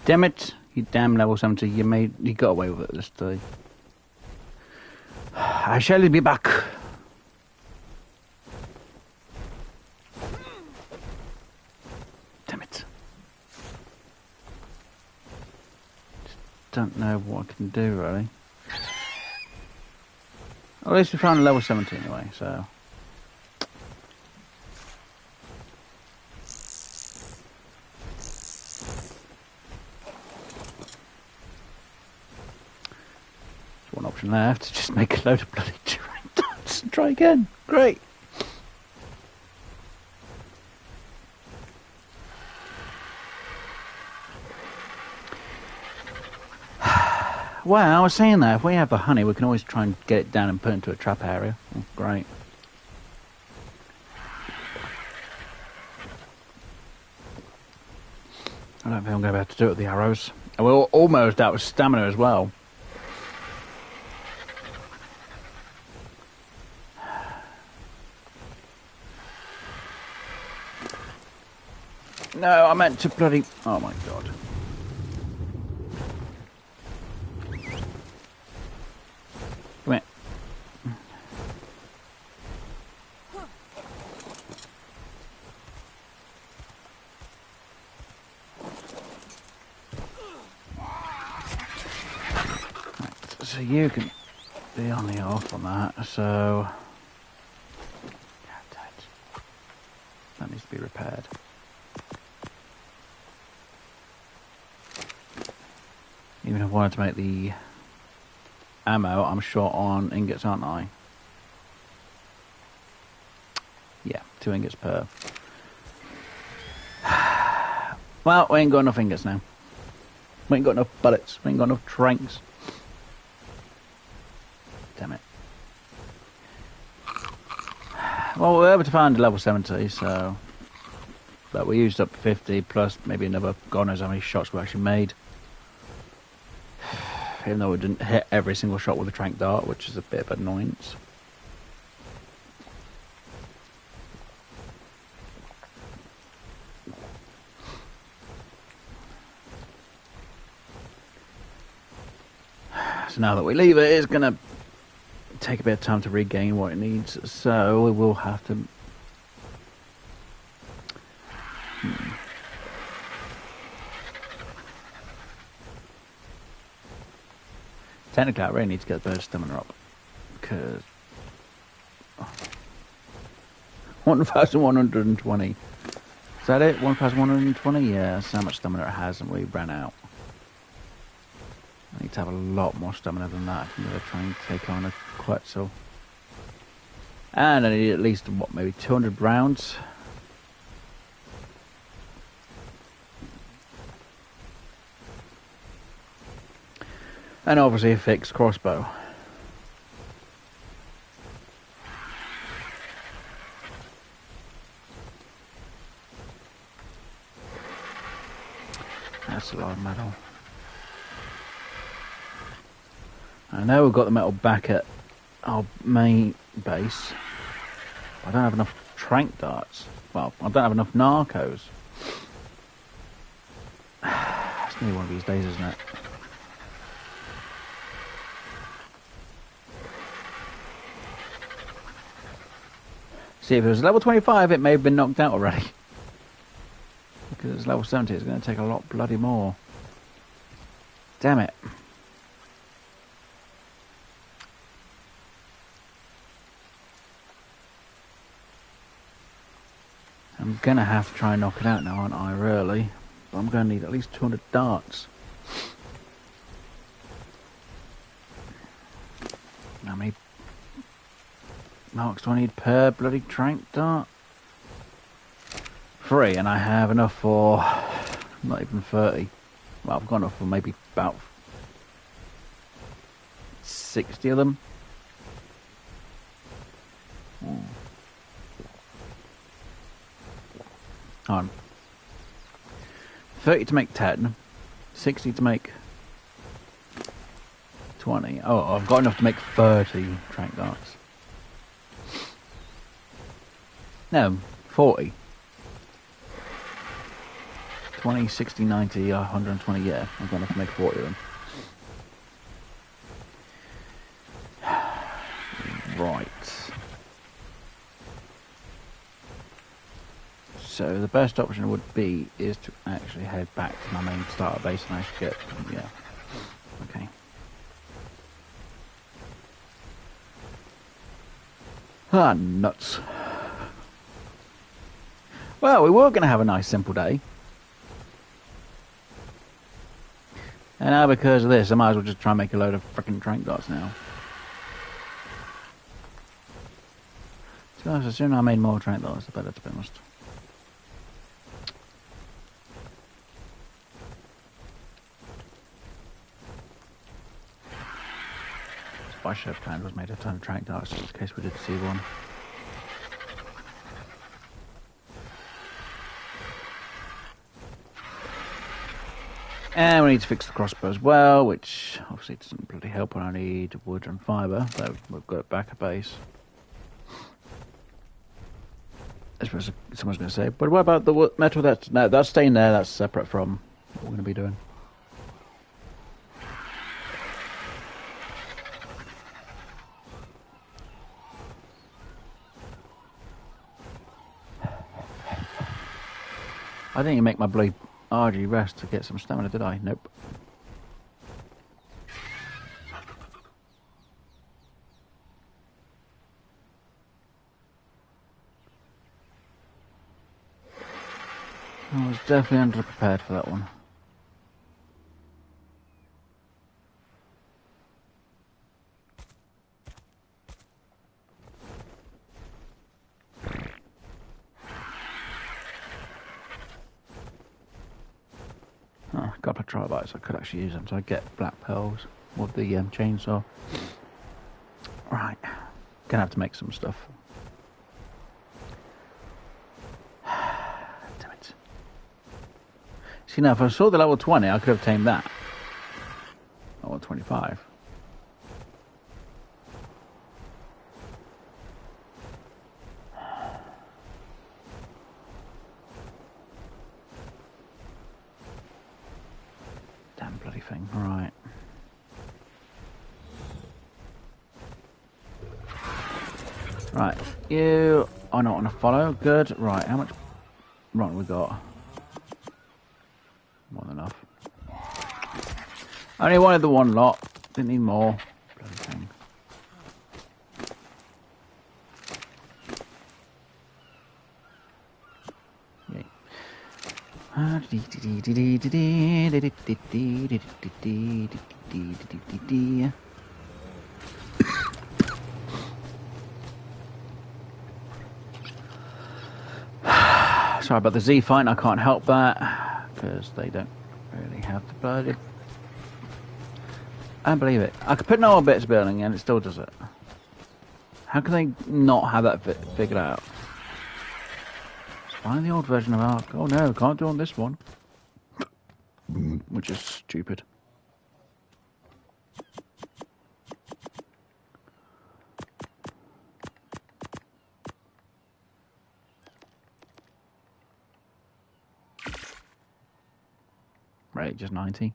Damn it, you damn level 70, you got away with it this day. I shall be back. Damn it. Just don't know what I can do really. At least we found level 70 anyway, so. One option left to just make a load of bloody terrain dots and try again. Great. Well, I was saying that if we have the honey, we can always try and get it down and put it into a trap area. Oh, great. I don't think I'm going to be able to do it with the arrows. And we're almost out of stamina as well. No, I meant to bloody... Oh my god. Come here. Right, so you can be on the off on that, so... That needs to be repaired. Even if I wanted to make the ammo, I'm short on ingots, aren't I? Yeah, 2 ingots per. Well, we ain't got enough ingots now. We ain't got enough bullets. We ain't got enough tranks. Damn it. Well, we were able to find a level 70, so... But we used up 50, plus maybe another... God knows how many shots we actually made. Even though we didn't hit every single shot with a trank dart, which is a bit of an annoyance. So now that we leave it, it's going to take a bit of time to regain what it needs, so we will have to... Technically, I really need to get the bird stamina up, because... 1,120. Is that it? 1,120? Yeah, that's how much stamina it has, and we ran out. I need to have a lot more stamina than that if I'm going to try and take on a Quetzal. And I need at least, what, maybe 200 rounds? And obviously a fixed crossbow. That's a lot of metal. I know we've got the metal back at our main base. I don't have enough trank darts. Well, I don't have enough narcos. It's gonna be one of these days, isn't it? See, if it was level 25, it may have been knocked out already. Because it's level 70, it's going to take a lot bloody more. Damn it. I'm going to have to try and knock it out now, aren't I, really? But I'm going to need at least 200 darts. How many marks do I need per bloody trank dart? 3, and I have enough for not even 30. Well, I've got enough for maybe about 60 of them. Hold on. 30 to make 10, 60 to make 20. Oh, I've got enough to make 30 trank darts. No, 40. 20, 60, 90, 120, yeah. I've got enough to make 40 of them. Right. So the best option would be is to actually head back to my main starter base and actually get, yeah. Okay. Ah, nuts. Well, we were going to have a nice simple day. And now because of this, I might as well just try and make a load of frickin' trank darts now. To be honest, the sooner I made more trank darts, the better, to be honest. I should have planned was made a ton of trank darts just in case we did see one. And we need to fix the crossbow as well, which obviously doesn't bloody help when I need wood and fibre, so we've got it back a base. I suppose someone's going to say, but what about the metal that's... No, that's staying there, that's separate from what we're going to be doing. I didn't even make my bloody RG rest to get some stamina, did I? Nope. I was definitely underprepared for that one. Oh, a couple of tribites, I could actually use them, so I get black pearls with the chainsaw. Right, gonna have to make some stuff. Damn it. See, now if I saw the level 20, I could have tamed that. Level 25. Damn bloody thing, right. Right, you I not want to follow. Good. Right, how much rock we got? More than enough. I only wanted the one lot. Didn't need more. Bloody thing. Yay. Sorry about the Z fight, I can't help that because they don't really have the bloody... I don't believe it. I could put no more bits building and it still does it. How can they not have that figured out? Find the old version of Ark. Oh no, can't do on this one. Which is stupid. Right, just 90.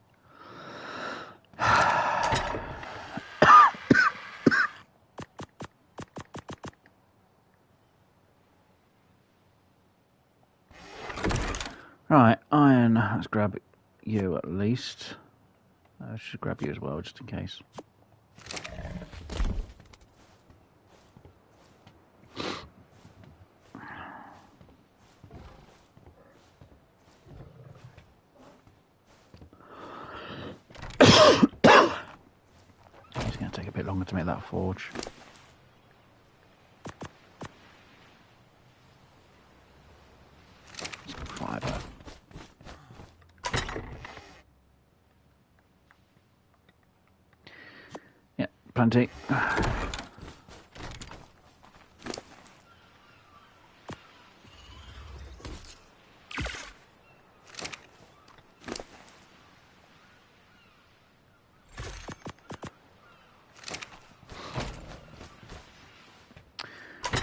Right, iron. Let's grab you at least. I should grab you as well, just in case. It's going to take a bit longer to make that forge. Fiber. Yeah, plenty.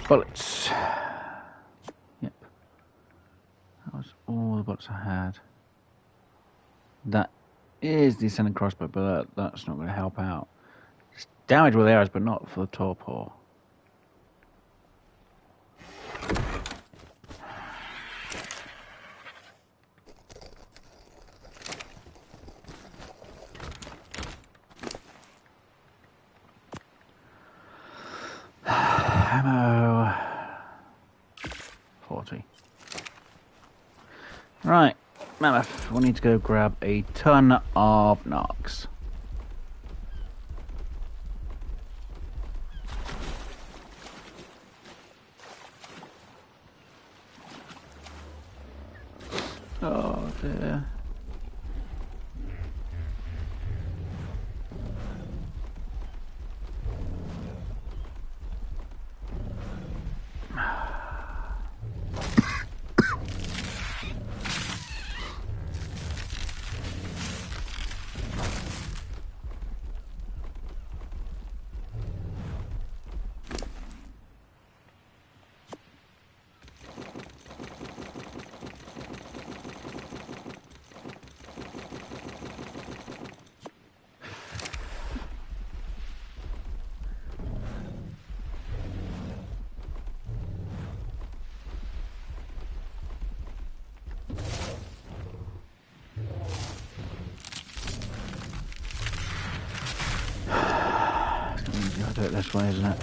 Bullets. Yep. That was all the bullets I had. That is the ascending crossbow, but that's not going to help out. It's damage with arrows, but not for the torpor. Ammo. 40. Right, Mammoth, we need to go grab a ton of knocks. Oh dear. do it this way, isn't it?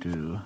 Do.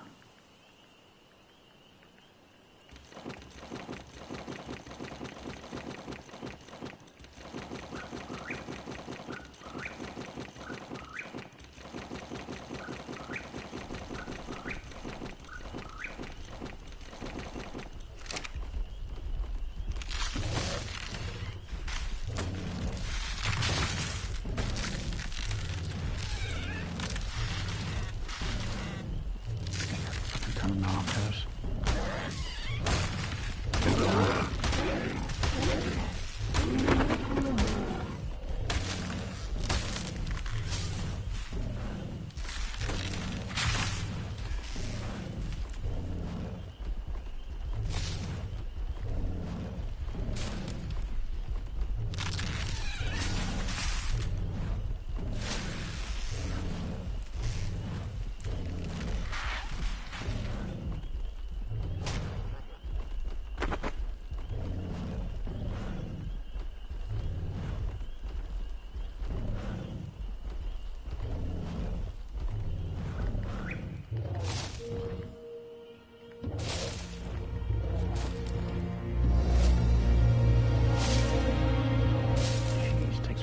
Narcos.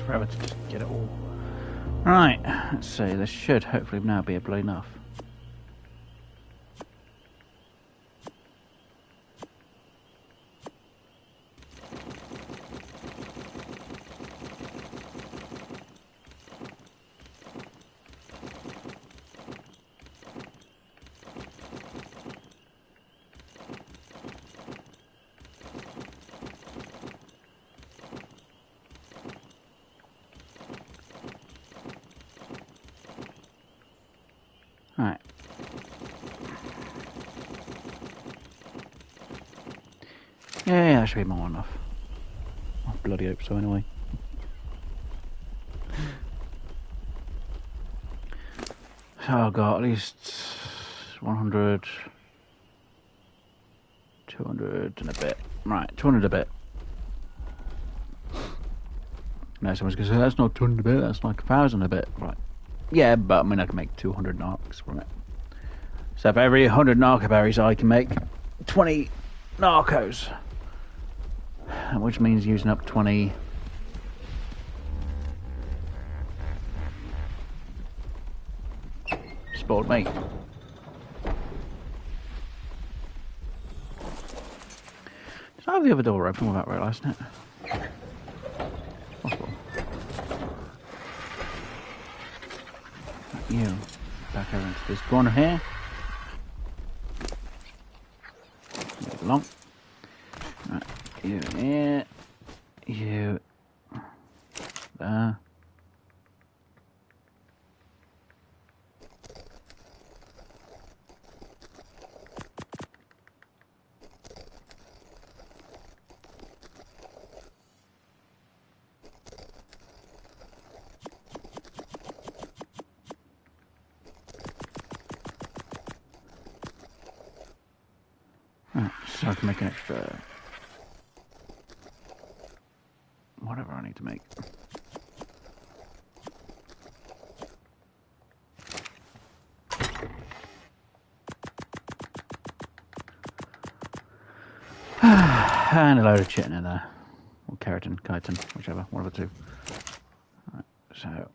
Forever to just get it all. Right, let's see, this should hopefully now be able enough. Right. Yeah, that should be more enough. I bloody hope so anyway. So I've got at least 100, 200 and a bit. Right, 200 a bit. Now someone's going to say, that's not 200 a bit, that's like 1,000 a bit. Right. Yeah, but I mean, I can make 200 narcs from it. So for every 100 narco berries, I can make 20 narcos. Which means using up 20... spoiled meat. So I have the other door open without realising it. Possible. You back over into this corner here. Move along. Right, you here. You there. Right, so I can make an extra whatever I need to make. And a load of chitin in there. Or keratin, chitin, whichever, one of the two. Right, so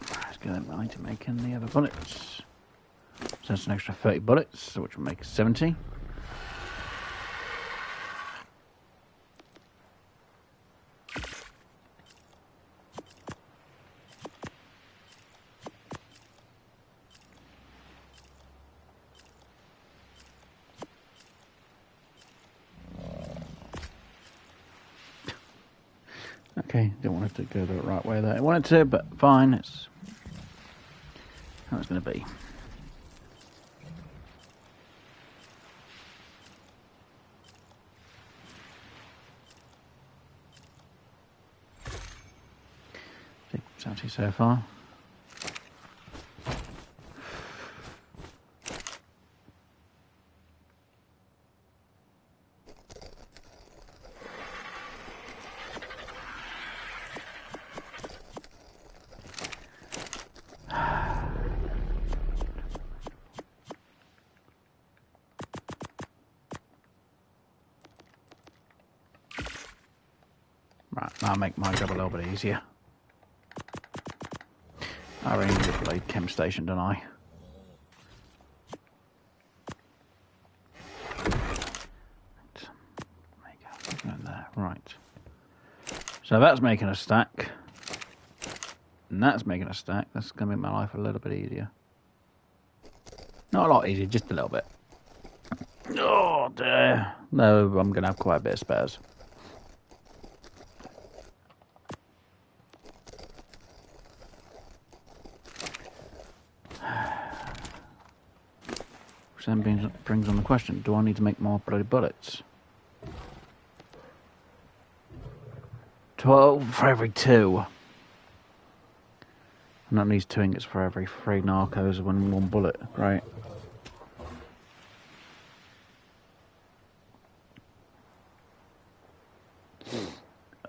let's get that money to make in the other bullets. So that's an extra 30 bullets, which will make 70. Okay, didn't want it to go the right way that I wanted to, but fine, it's how it's going to be. It's empty so far. Right, that'll make my job a little bit easier. I really need to play chem station, don't I? Right. So that's making a stack. And that's making a stack. That's going to make my life a little bit easier. Not a lot easier, just a little bit. Oh dear. No, I'm going to have quite a bit of spares. Which then brings on the question, do I need to make more bloody bullets? 12 for every 2. And that needs 2 ingots for every 3 narcos when 1 bullet, right?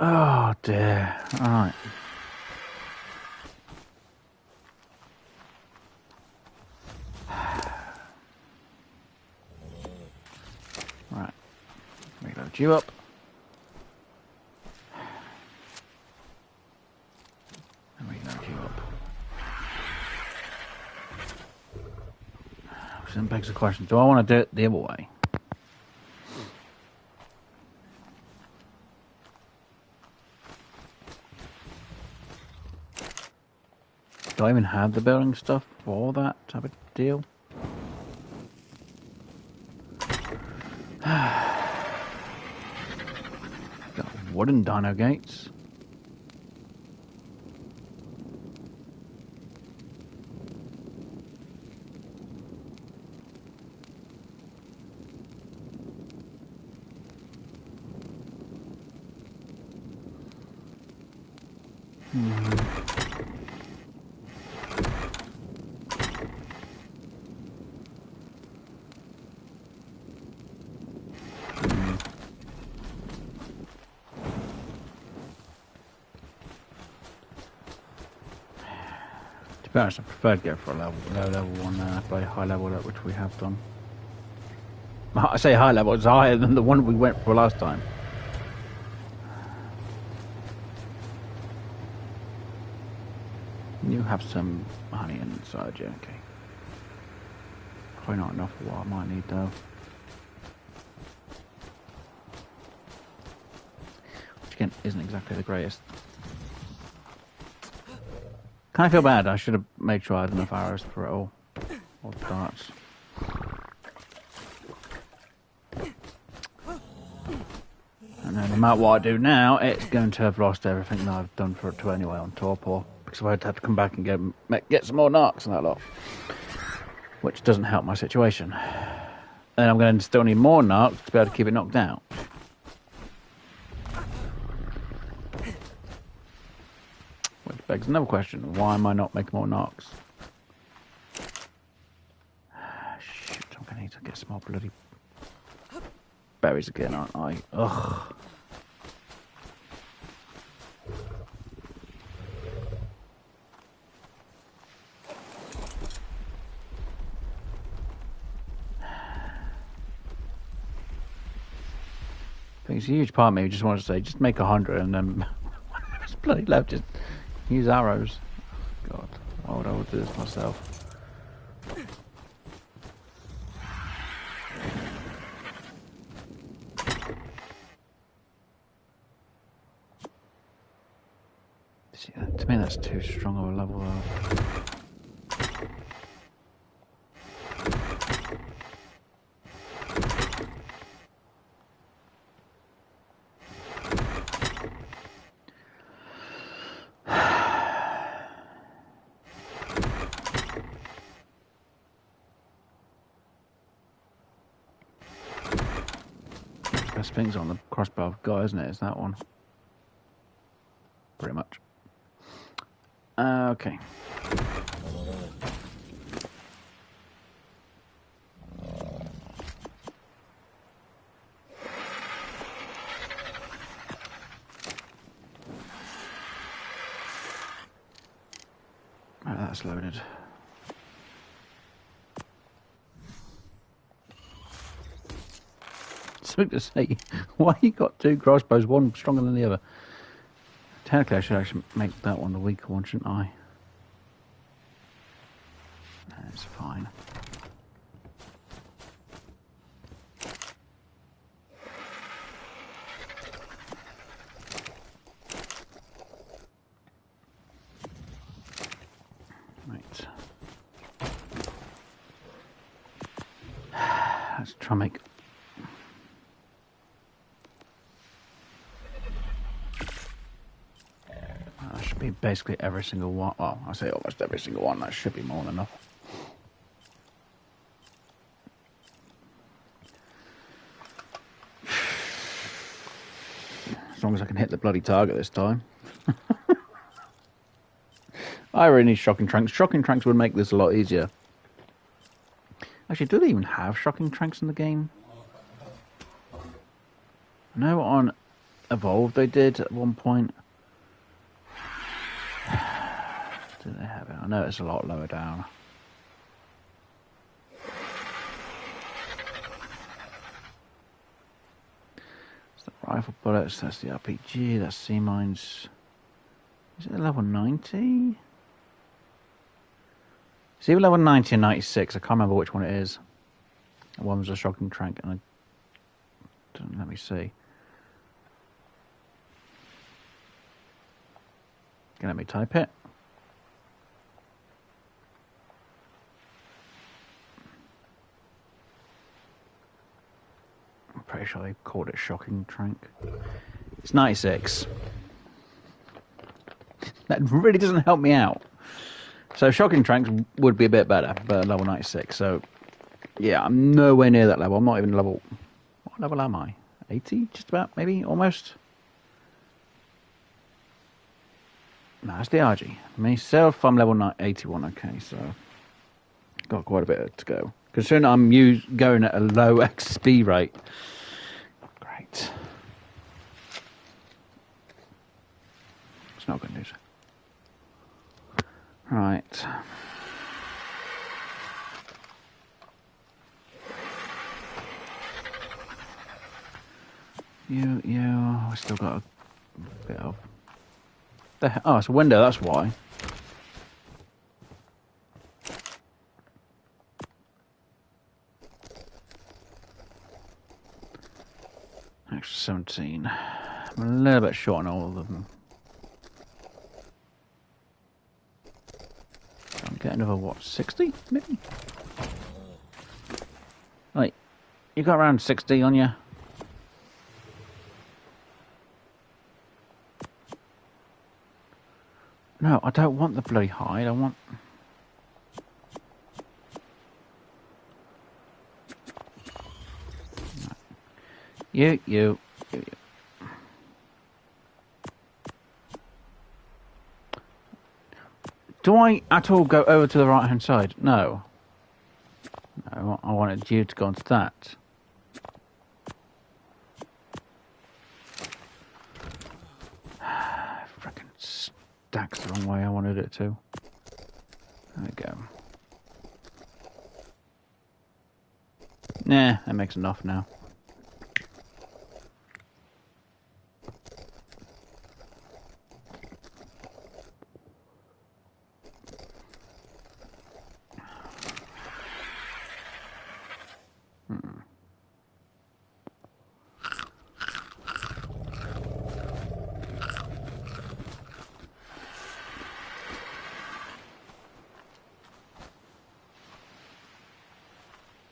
Oh dear. Alright. Right. Reload you up. And reload you up. Which then begs the question, do I want to do it the other way? Do I even have the building stuff for that type of deal? Got wooden dino gates. To be honest, I prefer to go for a low level one than play high level, which we have done. I say high level, it's higher than the one we went for last time. You have some honey inside you, okay. Probably not enough for what I might need though. Which again isn't exactly the greatest. Kind of feel bad, I should have made sure I had enough arrows for it all. Or darts. And then no matter what I do now, it's going to have lost everything that I've done for it to anyway on Torpor. Because I had to come back and get some more narcs and that lot. Which doesn't help my situation. Then I'm going to still need more narcs to be able to keep it knocked out. Which begs another question. Why am I not making more narcs? Shit, I'm going to need to get some more bloody berries again, aren't I? Ugh. It's a huge part of me who just wants to say, just make 100 and then it's bloody left, just use arrows. God, why would I do this myself? See, to me that's too strong of a level though. things on the crossbow I've got, isn't it? It's that one. Pretty much. Okay. Right, that's loaded. Something to say, why you got two crossbows, one stronger than the other? Technically, I should actually make that one the weaker one, shouldn't I? That's fine. Right. Let's try and make... That should be basically every single one. Well, I say almost every single one. That should be more than enough. As long as I can hit the bloody target this time. I really need shocking tranks. Shocking tranks would make this a lot easier. Actually, do they even have shocking tranks in the game? I know on Evolve they did at one point. Do they have it? I know it's a lot lower down. It's the rifle bullets, that's the RPG, that's sea mines. Is it level 90? It's either level 90 and 96, I can't remember which one it is. One was a shocking trank and let me see. Can let me type it? I'm pretty sure they called it shocking trank. It's 96. That really doesn't help me out. So shocking tranks would be a bit better, but level 96. So yeah, I'm nowhere near that level. I'm not even level... What level am I? 80? Just about, maybe? Almost? No, it's the RG. Myself, I'm level 81. Okay, so... Got quite a bit to go. Considering I'm going at a low XP rate. Great. It's not good news. Right. I still got a bit of... Oh, it's a window, that's why. Extra 17. I'm a little bit short on all of them. I'm getting another, what, 60, maybe? Right, you got around 60 on you? No, I don't want the bloody hide, I want... You. Do I at all go over to the right hand side? No. No, I wanted you to go onto that. Frickin' stacks the wrong way I wanted it to. There we go. Nah, that makes enough now.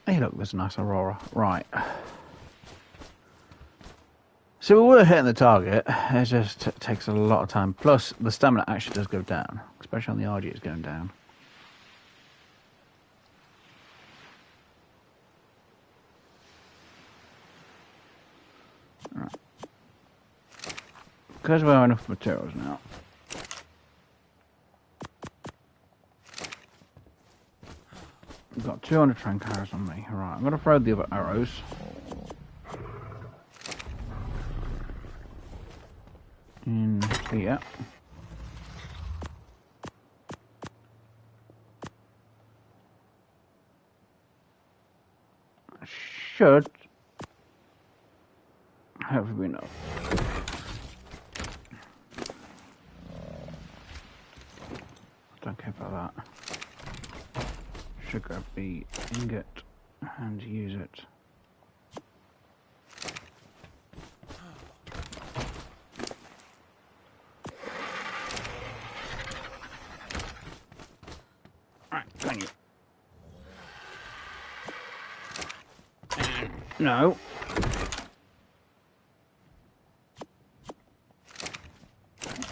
Hey look, there's a nice aurora. Right. So we were hitting the target, it just takes a lot of time. Plus, the stamina actually does go down. Especially on the RG, it's going down. because we have enough materials now. I've got 200 trank arrows on me. Right, I'm going to throw the other arrows. In here. Should hopefully be enough. Don't care about that. Should grab the ingot and use it. Right, thank you. No.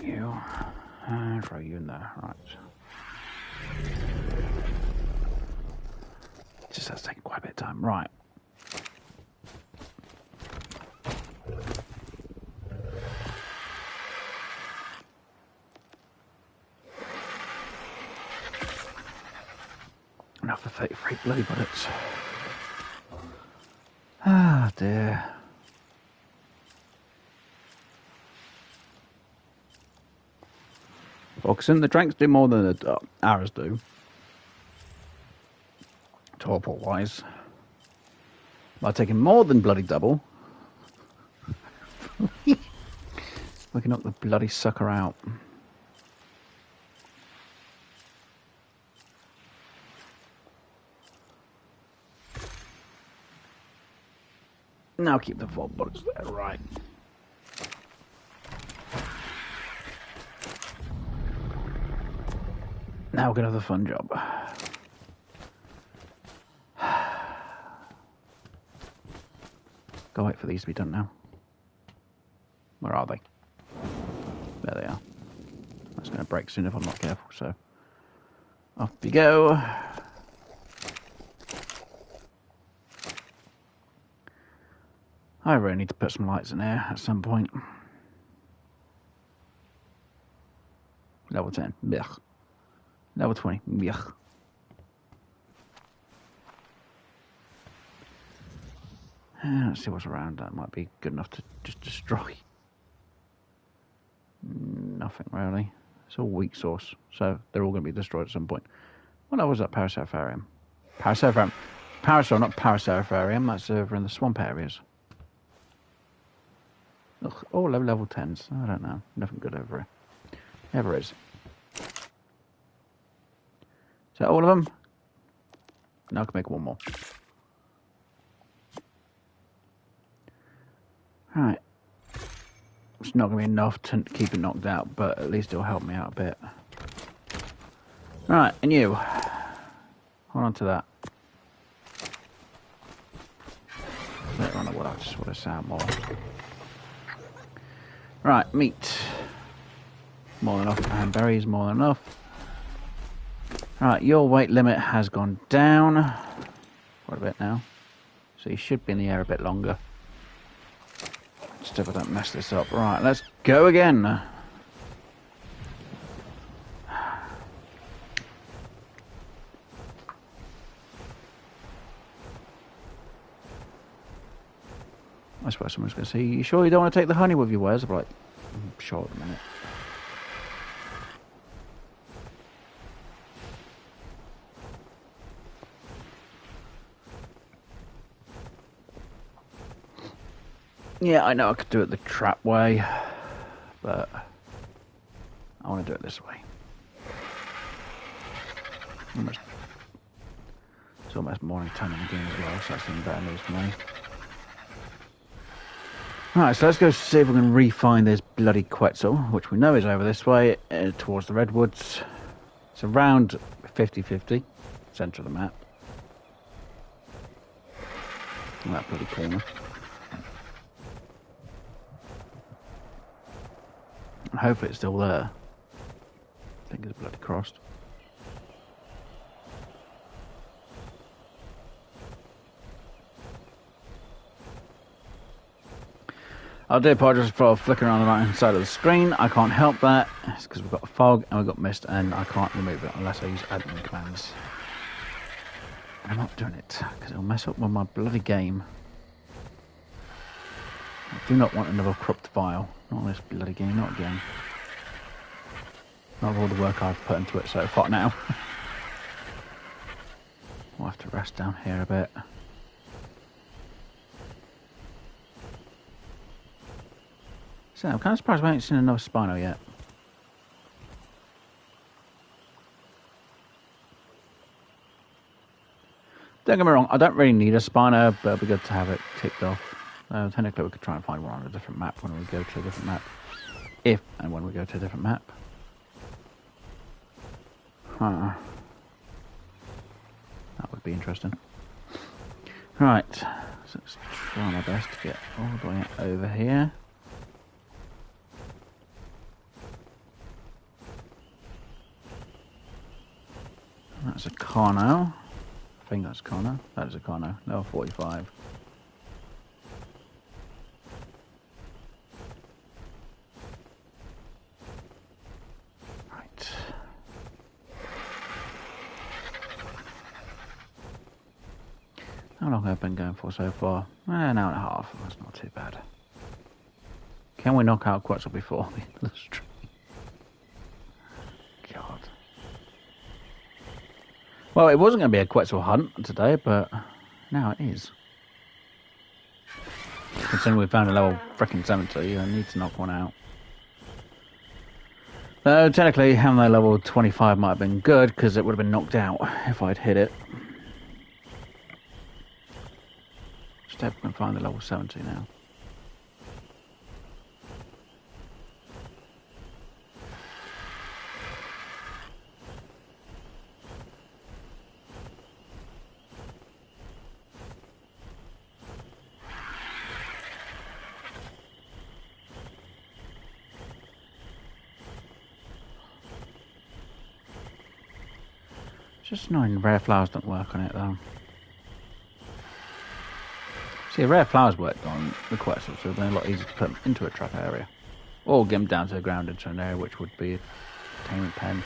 You. And throw you in there. Right. Just has taken quite a bit of time. Right. Enough for 33 bloody bullets. Ah, dear. Focusing, the drinks do more than the arrows do. Torpor wise. By taking more than bloody double. We can knock the bloody sucker out. Now keep the 4 bullets there, right. Now we're going to have the fun job. Go wait for these to be done now. Where are they? There they are. That's going to break soon if I'm not careful, so... Off we go. I really need to put some lights in here at some point. Level 10. Blech. Level 20. Blech. Let's see what's around. That might be good enough to just destroy. Nothing really. It's all weak source, so they're all going to be destroyed at some point. What level was that Paraceratherium? Paraceratherium. Parasaur, not Paraceratherium. That's over in the swamp areas. Ugh, all level 10s. I don't know. Nothing good over here. Ever is. Is that all of them? Now I can make one more. Right. It's not going to be enough to keep it knocked out, but at least it'll help me out a bit. Right, and you. Hold on to that. Later on I will, I just want to sound more. Right, meat. More than enough. And berries, more than enough. Right, your weight limit has gone down quite a bit now. So you should be in the air a bit longer. Just if I don't mess this up. Right, let's go again. I suppose someone's going to say, you sure you don't want to take the honey with you, Wes? I'm like, I'm sure at the minute. Yeah, I know I could do it the trap way, but I want to do it this way. It's almost morning time in the game as well, so that's even better news for me. Right, so let's go see if we can re-find this bloody Quetzal, which we know is over this way, towards the redwoods. It's around 50-50, centre of the map. In that bloody corner. And hopefully it's still there. I think it's bloody crossed. I do apologise for flicking around the right hand side of the screen. I can't help that. It's because we've got fog and we've got mist, and I can't remove it unless I use admin commands. I'm not doing it because it'll mess up with my bloody game. I do not want another corrupt file. Not this bloody game, not again. Not all the work I've put into it so far now. We'll have to rest down here a bit. So I'm kind of surprised we haven't seen another Spino yet. Don't get me wrong, I don't really need a Spino, but it'd be good to have it ticked off. Technically we could try and find one on a different map when we go to a different map. If and when we go to a different map. That would be interesting. Right, so let's try my best to get all the way over here. That's a Carno. I think that's Carno. That is a Carno. Level 45. Right. How long have I been going for so far? An hour and a half. That's not too bad. Can we knock out Quetzal before the end of the stream? God. Well, it wasn't going to be a Quetzal hunt today, but now it is. Considering we found a level frickin' 70, I need to knock one out. Though technically, having that level 25 might have been good, because it would have been knocked out if I'd hit it. Just hope we can find the level 70 now. Just annoying rare flowers don't work on it though. See, rare flowers worked on the Quetzal, so it'd be a lot easier to put them into a trap area. Or get them down to the ground into an area, which would be a tame and pen.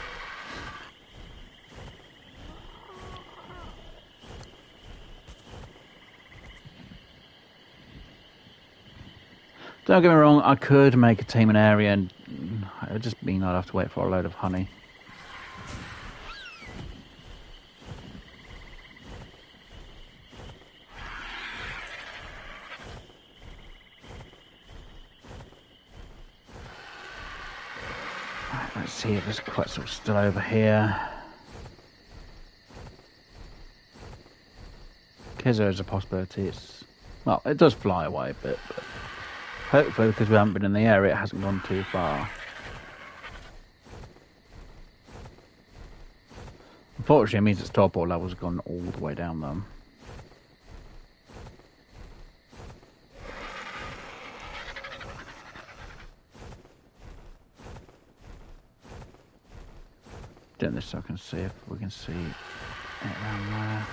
Don't get me wrong, I could make a tame an area, and it would just mean I'd have to wait for a load of honey. Let's see if this Quetzal's still over here. Because there is a possibility it's... Well, it does fly away a bit, but hopefully because we haven't been in the area it hasn't gone too far. Unfortunately it means its torpor level's gone all the way down though. Doing this so I can see if we can see it around there.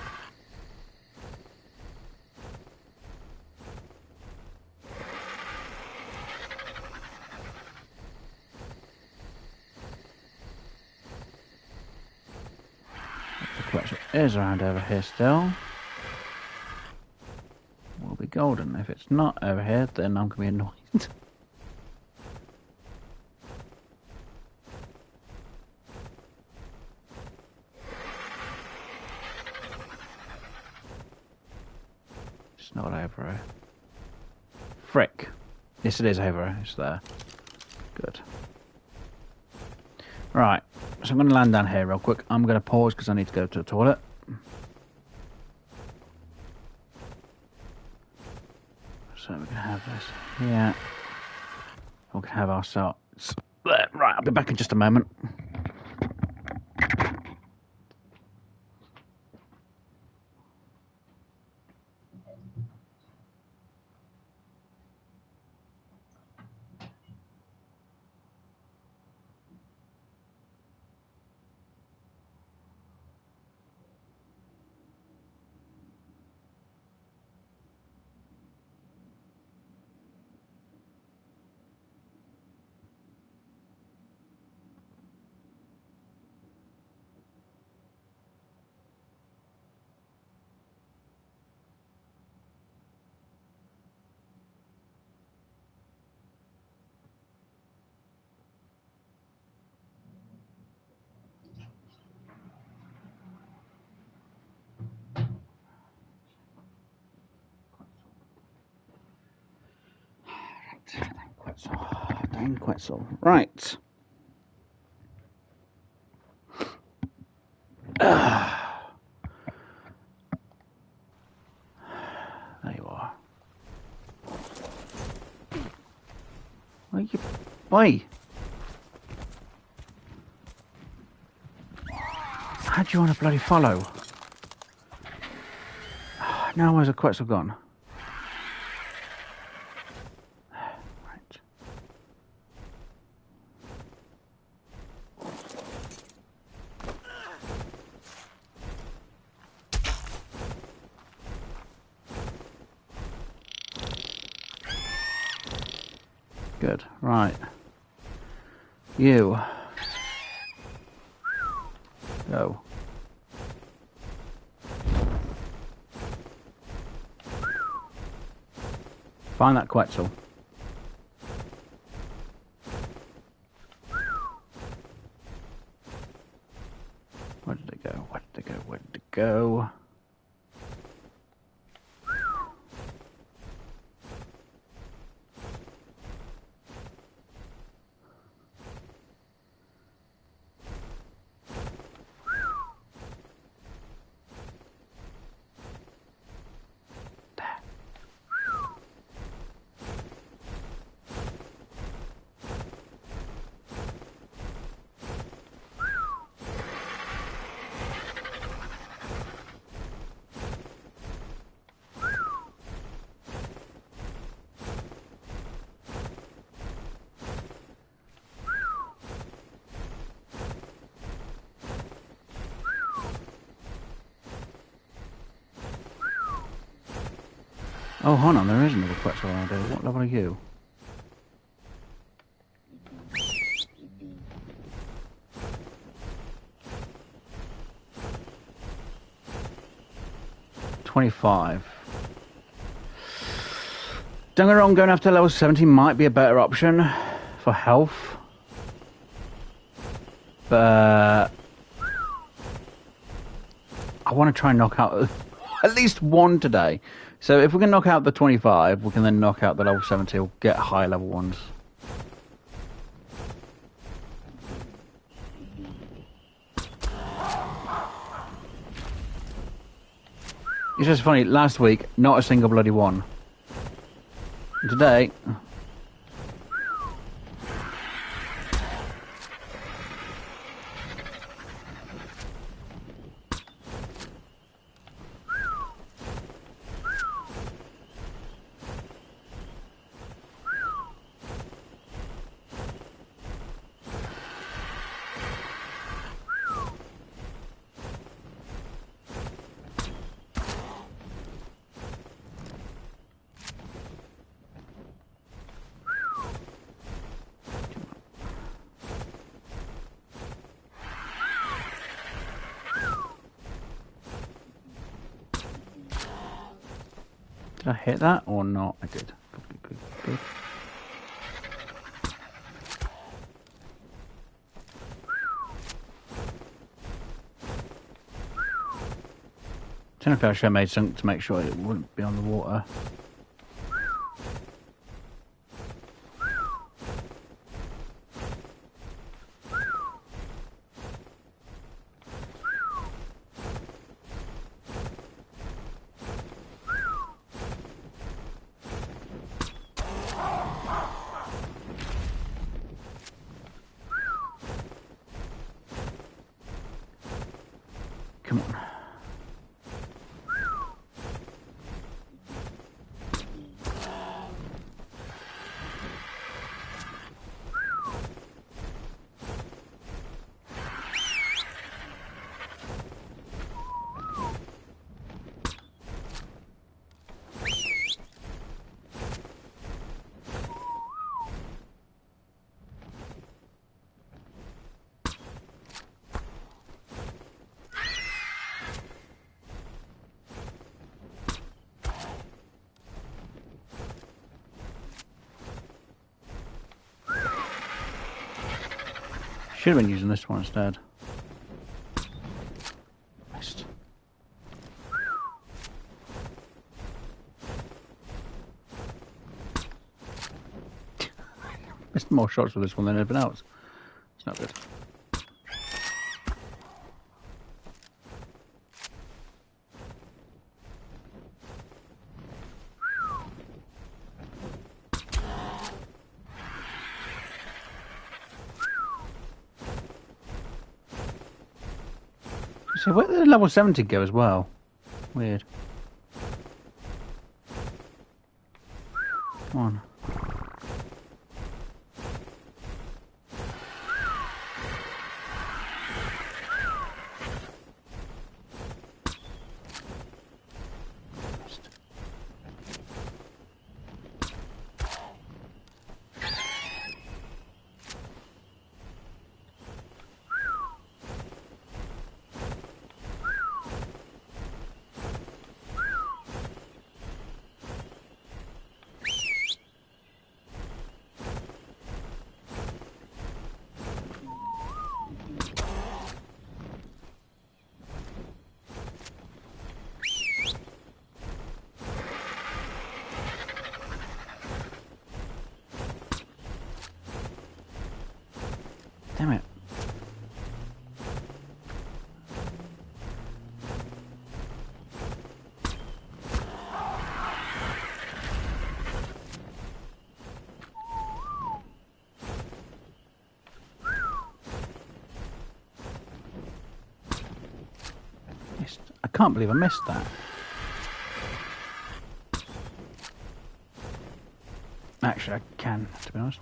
The Quetzal is around over here still. Will be golden. If it's not over here, then I'm gonna be annoyed. Not over here. Frick. Yes, it is over here. It's there. Good. Right. So I'm going to land down here real quick. I'm going to pause because I need to go to the toilet. So we can have this here. We can have ourselves... Right, I'll be back in just a moment. flying Quetzal. Right. There you are. Where you... Oi! How do you want to bloody follow? Now where's the Quetzal gone? Right. Good. Right. You. Go. Find that Quetzal. Where did it go? Where did it go? Where did it go? Oh, hold on, there is another Quetzal around here. What level are you? $25. Don't get me wrong, going after level 70 might be a better option for health. But I want to try and knock out at least one today. So if we can knock out the 25, we can then knock out the level 70 or get high level ones. It's just funny, last week, not a single bloody one. And today... Did I hit that or not? I did. Good. Technically I should have made something to make sure it wouldn't be on the water. Come on. Should have been using this one instead. Missed. Missed more shots with this one than anything else. It's not good. So where did level 70 go as well? Weird. Come on. Damn it. I can't believe I missed that. Actually, I can, to be honest.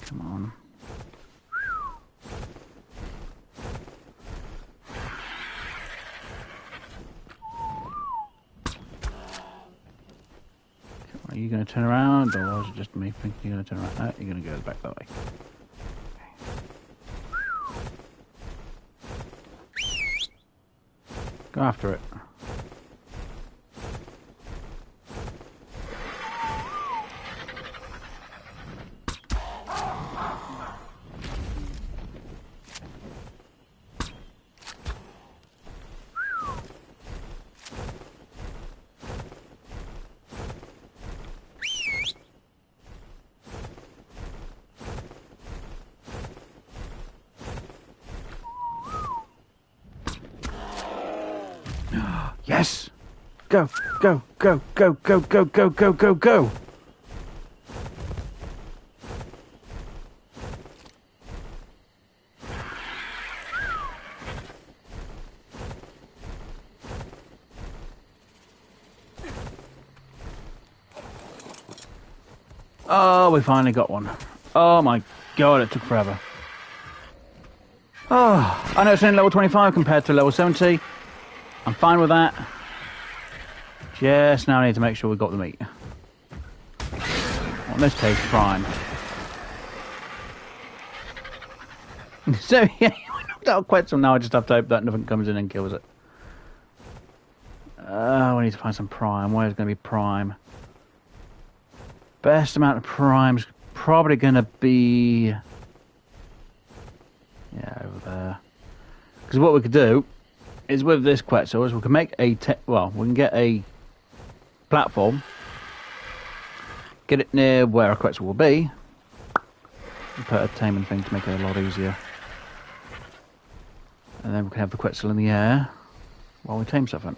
Come on. Are you going to turn around, or is it just me thinking you're going to turn around? No, you're going to go back that way. Go after it. Yes! Go, go, go, go, go, go, go, go, go, go! Oh, we finally got one. Oh my god, it took forever. Oh, I know it's only level 25 compared to level 70. I'm fine with that. Just now I need to make sure we got the meat. Well, in this case, prime. So yeah, we knocked out Quetzal. Now I just have to hope that nothing comes in and kills it. We need to find some prime. Where's going to be prime? Best amount of prime is probably going to be... yeah, over there. Because what we could do is with this Quetzal is we can make a... we can get a platform, get it near where a Quetzal will be, and put a taming thing to make it a lot easier. And then we can have the Quetzal in the air while we tame something.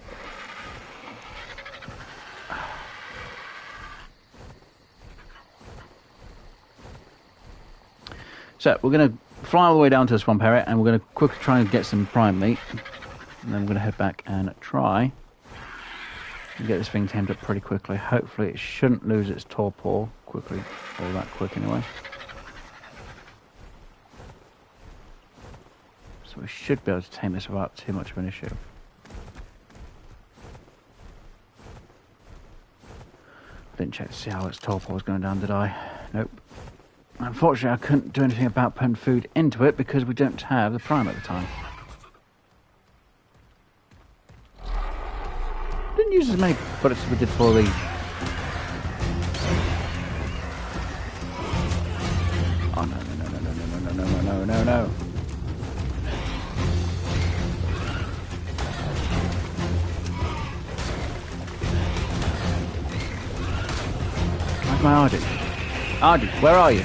So we're going to fly all the way down to the swamp area, and we're going to quickly try and get some prime meat, and then we're going to head back and try and get this thing tamed up pretty quickly. Hopefully it shouldn't lose its torpor quickly, or that quick anyway. So we should be able to tame this without too much of an issue. I didn't check to see how its torpor was going down, did I? Nope. Unfortunately, I couldn't do anything about putting food into it because we don't have the prime at the time. Didn't use as many bullets as we did for the... Oh, no. Where's my Ardy? Ardy, where are you?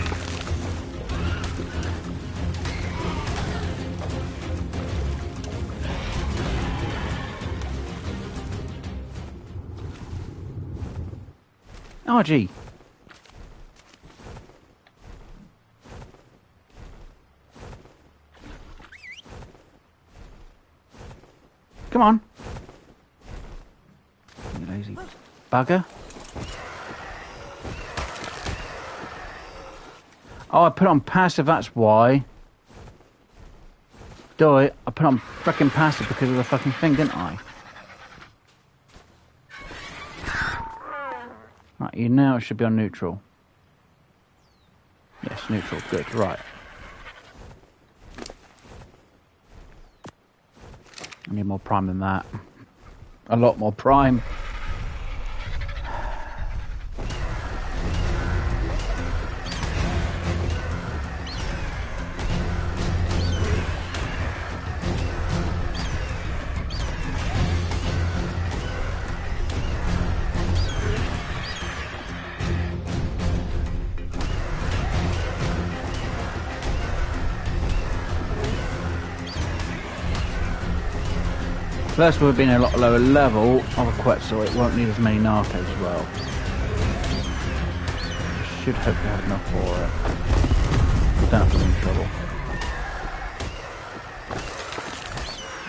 RG. Come on. You lazy bugger. Oh, I put on passive, that's why. Do it. I put on frickin' passive because of the fucking thing, didn't I? Right, you now should be on neutral. Yes, neutral, good, right. I need more prime than that. A lot more prime. Plus, we've been a lot lower level of a Quetzal, it won't need as many narcos as well. Should hopefully have enough for it. Don't have to be in trouble.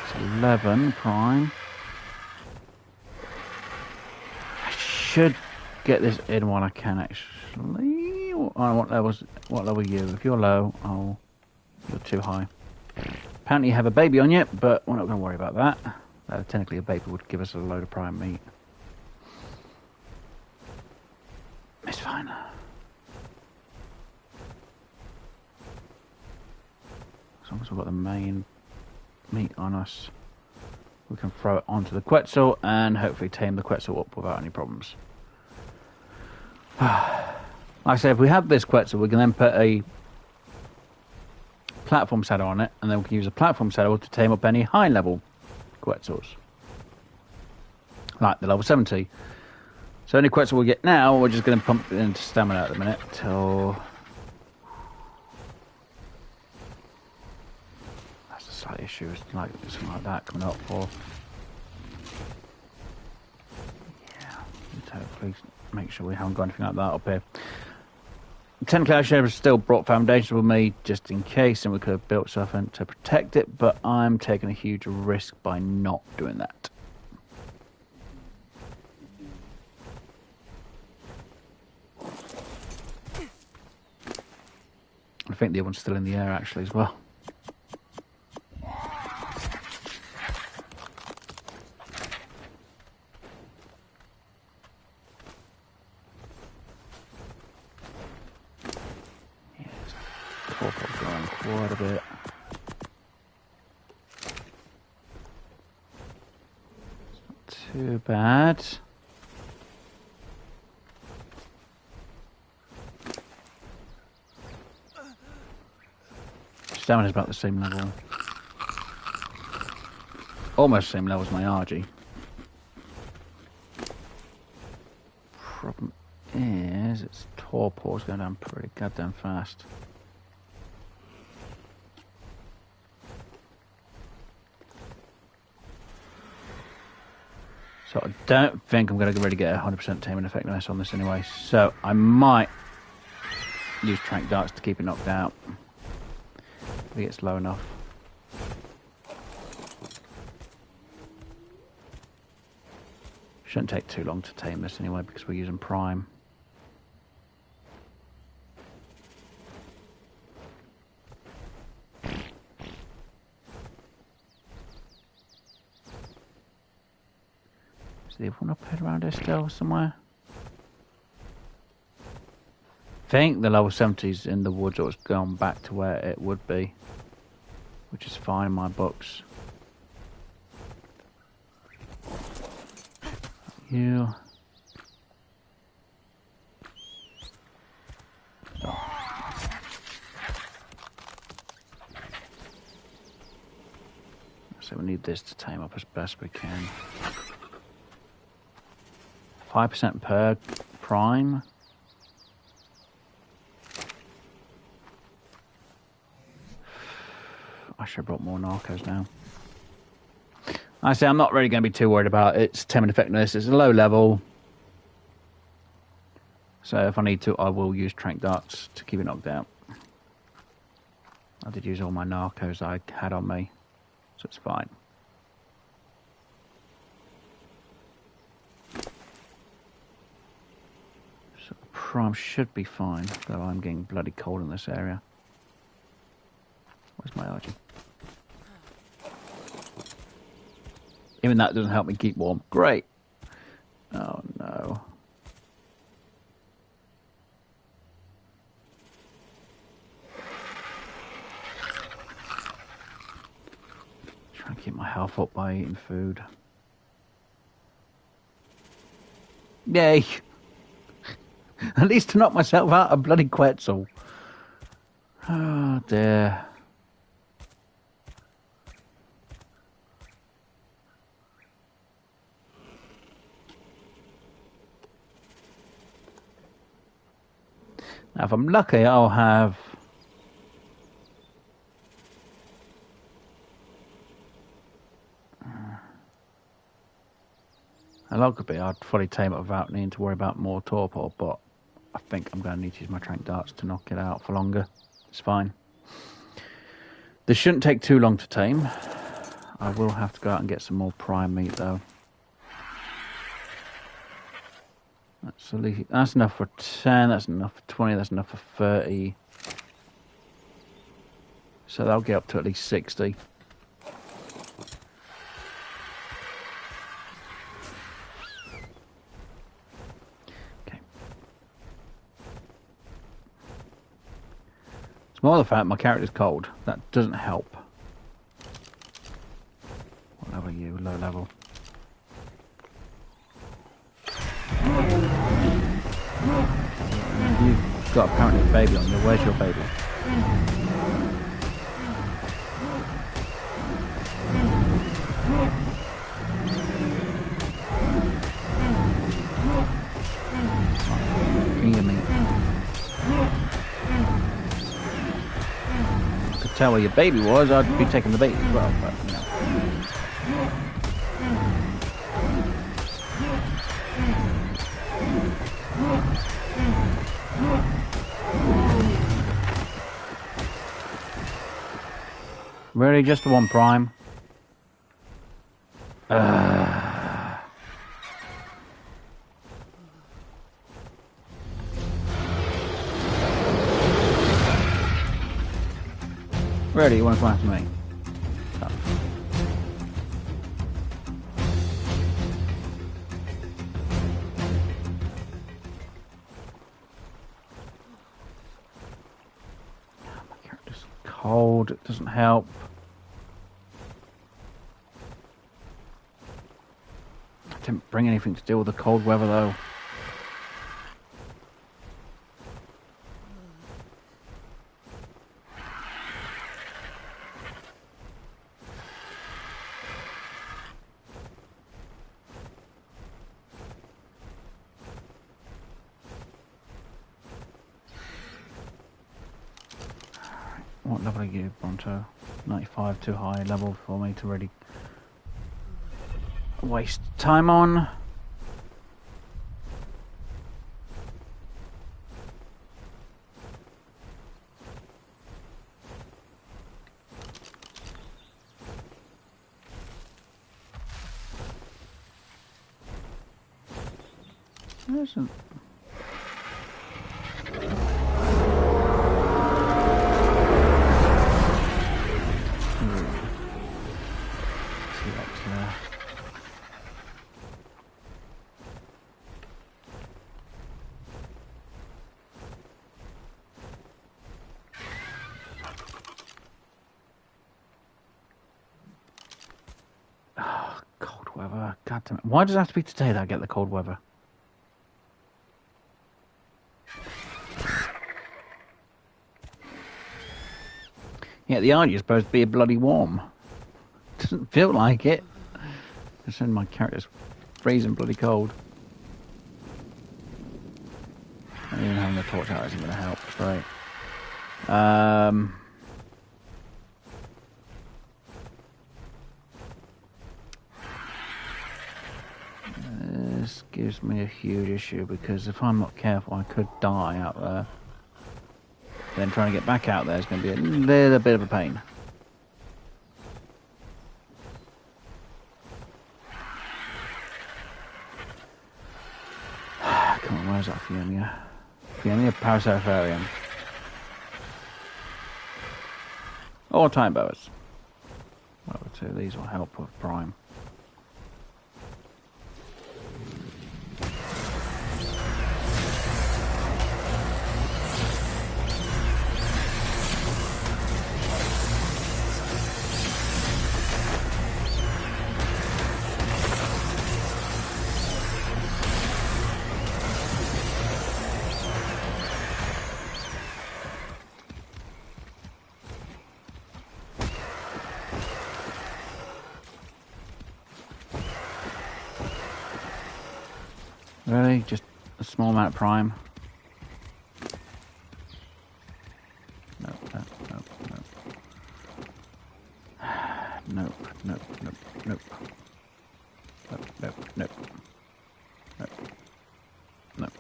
It's 11 prime. I should get this in while I can actually. Oh, what level are you? If you're low, oh, you're too high. Apparently you have a baby on you, but we're not going to worry about that. Technically a baby would give us a load of prime meat. It's fine. As long as we've got the main meat on us, we can throw it onto the Quetzal and hopefully tame the Quetzal up without any problems. Like I said, if we have this Quetzal, we can then put a platform saddle on it, and then we can use a platform saddle to tame up any high level Quetzals, like the level 70. So any Quetzal we get now, we're just going to pump it into stamina at the minute till that's a slight issue. It's like something like that coming up for. Yeah, hopefully make sure we haven't got anything like that up here. Technically, I should have still brought foundations with me just in case, and we could have built something to protect it, but I'm taking a huge risk by not doing that. I think the other one's still in the air actually as well. Quite a bit. It's not too bad. Stamina's about the same level. Almost the same level as my RG. Problem is, its torpor's going down pretty goddamn fast. So I don't think I'm going to really get a 100% taming effectiveness on this anyway. So I might use trank darts to keep it knocked out. If it gets low enough. Shouldn't take too long to tame this anyway because we're using prime. Is the other one up here around here still somewhere? think the level 70's in the woods, or it's gone back to where it would be, which is fine in my books. You. So we need this to tame up as best we can. 5% per prime. I should have brought more narcos now. I say I'm not really going to be too worried about its taming effectiveness. It's a low level. So if I need to, I will use trank darts to keep it knocked out. I did use all my narcos I had on me, so it's fine. So prime should be fine, though I'm getting bloody cold in this area. Where's my Archie? Even that doesn't help me keep warm. Great. Oh no. Trying to keep my health up by eating food. Yay! At least to knock myself out of bloody Quetzal. Oh dear. Now, if I'm lucky, I'll have a lot could be I'd fully tame it without needing to worry about more torpor, but I think I'm going to need to use my trank darts to knock it out for longer. It's fine. This shouldn't take too long to tame. I will have to go out and get some more prime meat, though. That's enough for 10, that's enough for 20, that's enough for 30. So that'll get up to at least 60. Okay. It's more the fact my character's cold. That doesn't help. What level are you? Low level. You've got apparently a baby on you. Where's your baby? Can you hear me? I could tell where your baby was, I'd be taking the baby as well, but you know. Really, just the one prime? Really, you want to come after me? Oh. My character's cold, it doesn't help. I didn't bring anything to deal with the cold weather though. What level are you, Bronto? 95, too high level for me to really waste time on. There isn't. weather. God damn it. Why does it have to be today that I get the cold weather? Yeah, the Arctic is supposed to be bloody warm. Doesn't feel like it. Just in my character's freezing bloody cold. And even having the torch out isn't going to help. Great. This gives me a huge issue because if I'm not careful, I could die out there. Then trying to get back out there is going to be a little bit of a pain. Come on, where's that Fiona? Fiona, Paracepharium. Or time boas. Whatever two, these will help with Prime. Really? Just a small amount of Prime? Nope, nope, nope, nope. Nope, nope, nope, nope. Nope, nope, nope. Nope. Nope.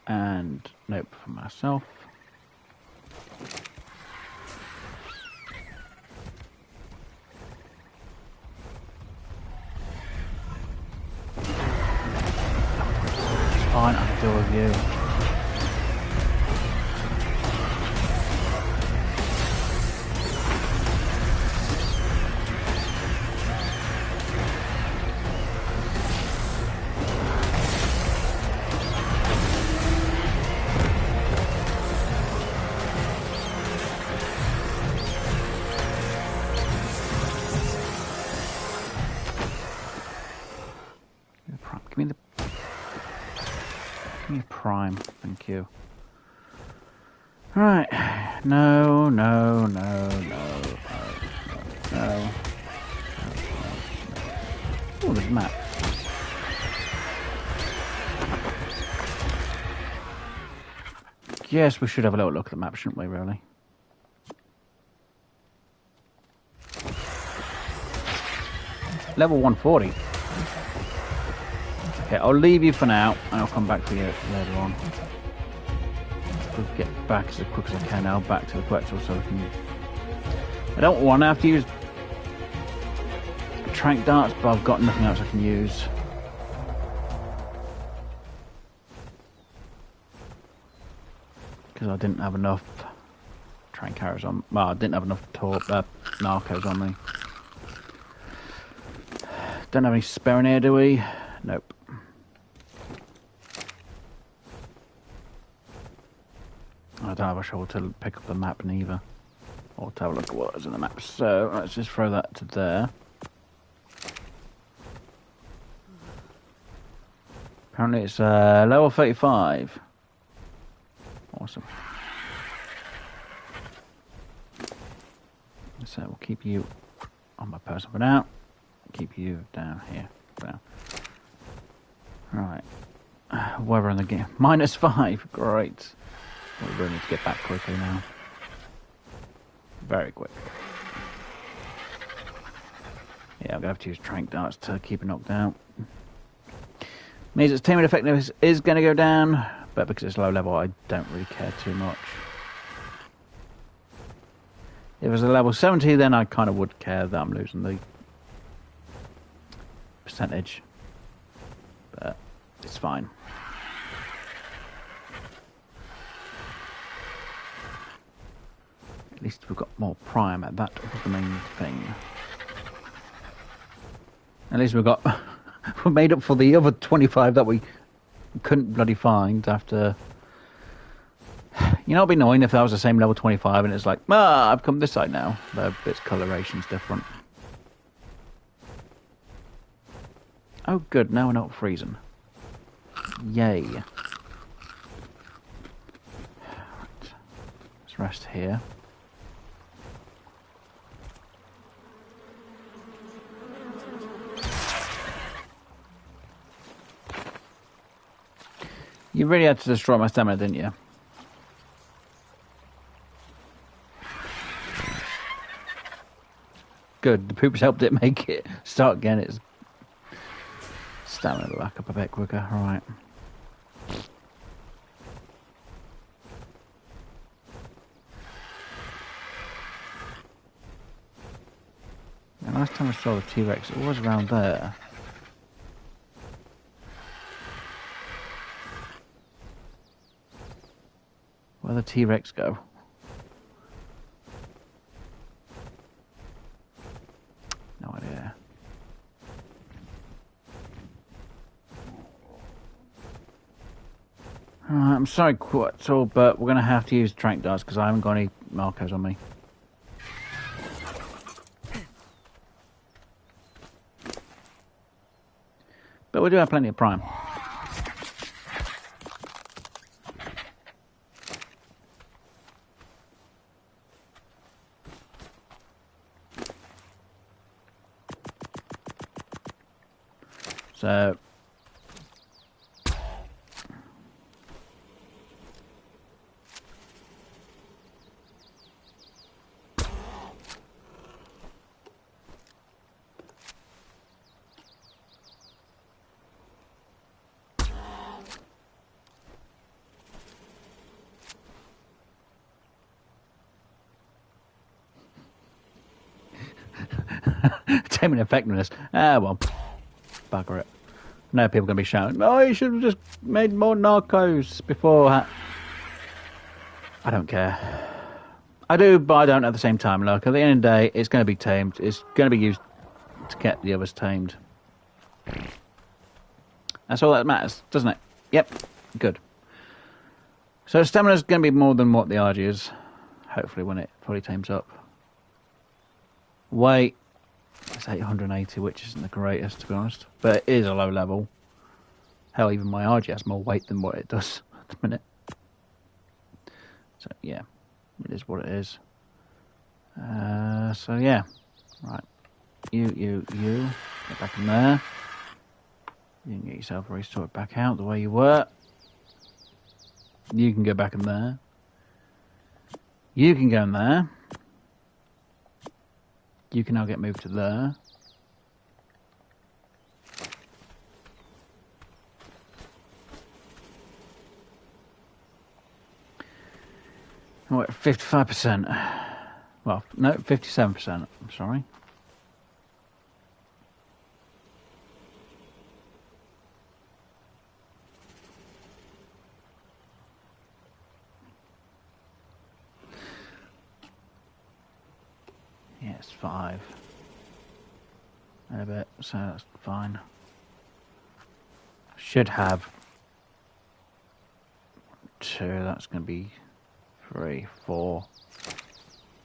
And nope for myself. Fine, I can deal with you. Give me a Prime, thank you. Right, no, no, no, no, no, no. Oh, there's a map. Yes, we should have a little look at the map, shouldn't we, really? Level 140. Okay, I'll leave you for now, and I'll come back for you later on. We'll get back as quick as I can now, back to the Quetzal, so we can... I don't want to have to use trank darts, but I've got nothing else I can use. Because I didn't have enough trank arrows on... Well, I didn't have enough narcos on me. Don't have any spare in here, do we? Nope. I don't have a shovel to pick up the map neither. Or to have a look at what is in the map. So, let's just throw that to there. Apparently it's level 35. Awesome. So we'll keep you on my person for now. Keep you down here for now. Right. Weather in the game. -5. Great. We really need to get back quickly now. Very quick. Yeah, I'm going to have to use trank darts to keep it knocked out. Means its taming effectiveness is going to go down, but because it's low level, I don't really care too much. If it was a level 70, then I kind of would care that I'm losing the percentage. But it's fine. At least we've got more Prime. That was the main thing. At least we've got... we made up for the other 25 that we couldn't bloody find after... You know, it'd be annoying if that was the same level 25 and it's like, I've come this side now. The bit's coloration's different. Oh, good. Now we're not freezing. Yay. Right. Let's rest here. You really had to destroy my stamina, didn't you? Good. The poops helped it make it start again. Its stamina back up a bit quicker. Right. The last time I saw the T-Rex, it was around there. Where'd the T-Rex go? No idea. Alright, I'm sorry, Quetzal, but we're going to have to use trank darts because I haven't got any markers on me. But we do have plenty of prime. So... Taming effectiveness. Ah, well. Bugger it. Now people are going to be shouting, oh, you should have just made more narcos before. I don't care. I do, but I don't at the same time. Look, at the end of the day, it's going to be tamed. It's going to be used to get the others tamed. That's all that matters, doesn't it? Yep. Good. So stamina's going to be more than what the RG is. Hopefully when it fully tames up. Weight. It's 880, which isn't the greatest, to be honest. But it is a low level. Hell, even my RG has more weight than what it does at the minute. So, yeah. It is what it is. So, yeah. Right. You. Get back in there. You can get yourself restored back out the way you were. You can go back in there. You can go in there. You can now get moved to there. Oh, wait, 55%. Well, no, 57%. I'm sorry. Yeah, it's 5. And a bit, so that's fine. Should have 2, that's going to be 3, 4.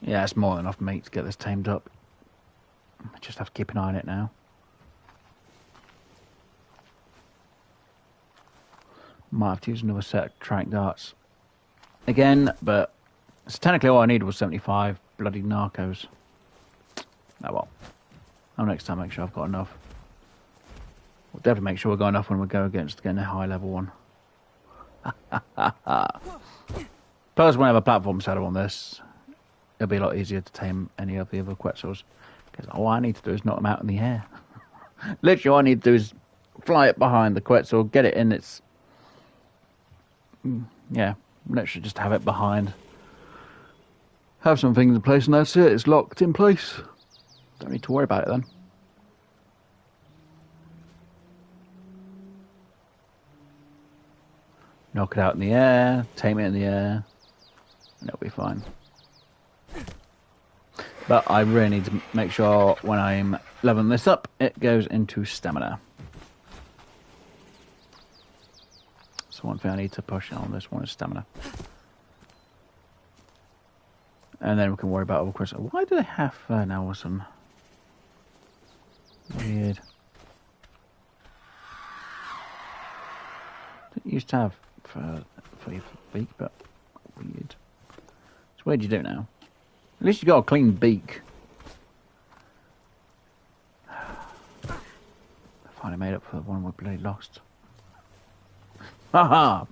Yeah, it's more than enough meat to get this tamed up. I just have to keep an eye on it now. Might have to use another set of trank darts again, but so technically all I needed was 75 bloody narcos. Oh well. I'll next time make sure I've got enough. We'll definitely make sure we've got enough when we go against getting a high level one. Plus, when I have a platform set up on this, it'll be a lot easier to tame any of the other Quetzals. Because all I need to do is knock them out in the air. Literally, all I need to do is fly it behind the Quetzal, get it in its... Yeah, literally just have it behind. Have some things in place and that's it. It's locked in place. Don't need to worry about it then. Knock it out in the air, tame it in the air, and it'll be fine. But I really need to make sure when I'm leveling this up, it goes into stamina. So one thing I need to push on this one is stamina. And then we can worry about other questions. Why do they have now or some weird? Didn't used to have for your beak, but weird. So where'd you do now? At least you got a clean beak. I finally made up for the one we bloody lost. Haha!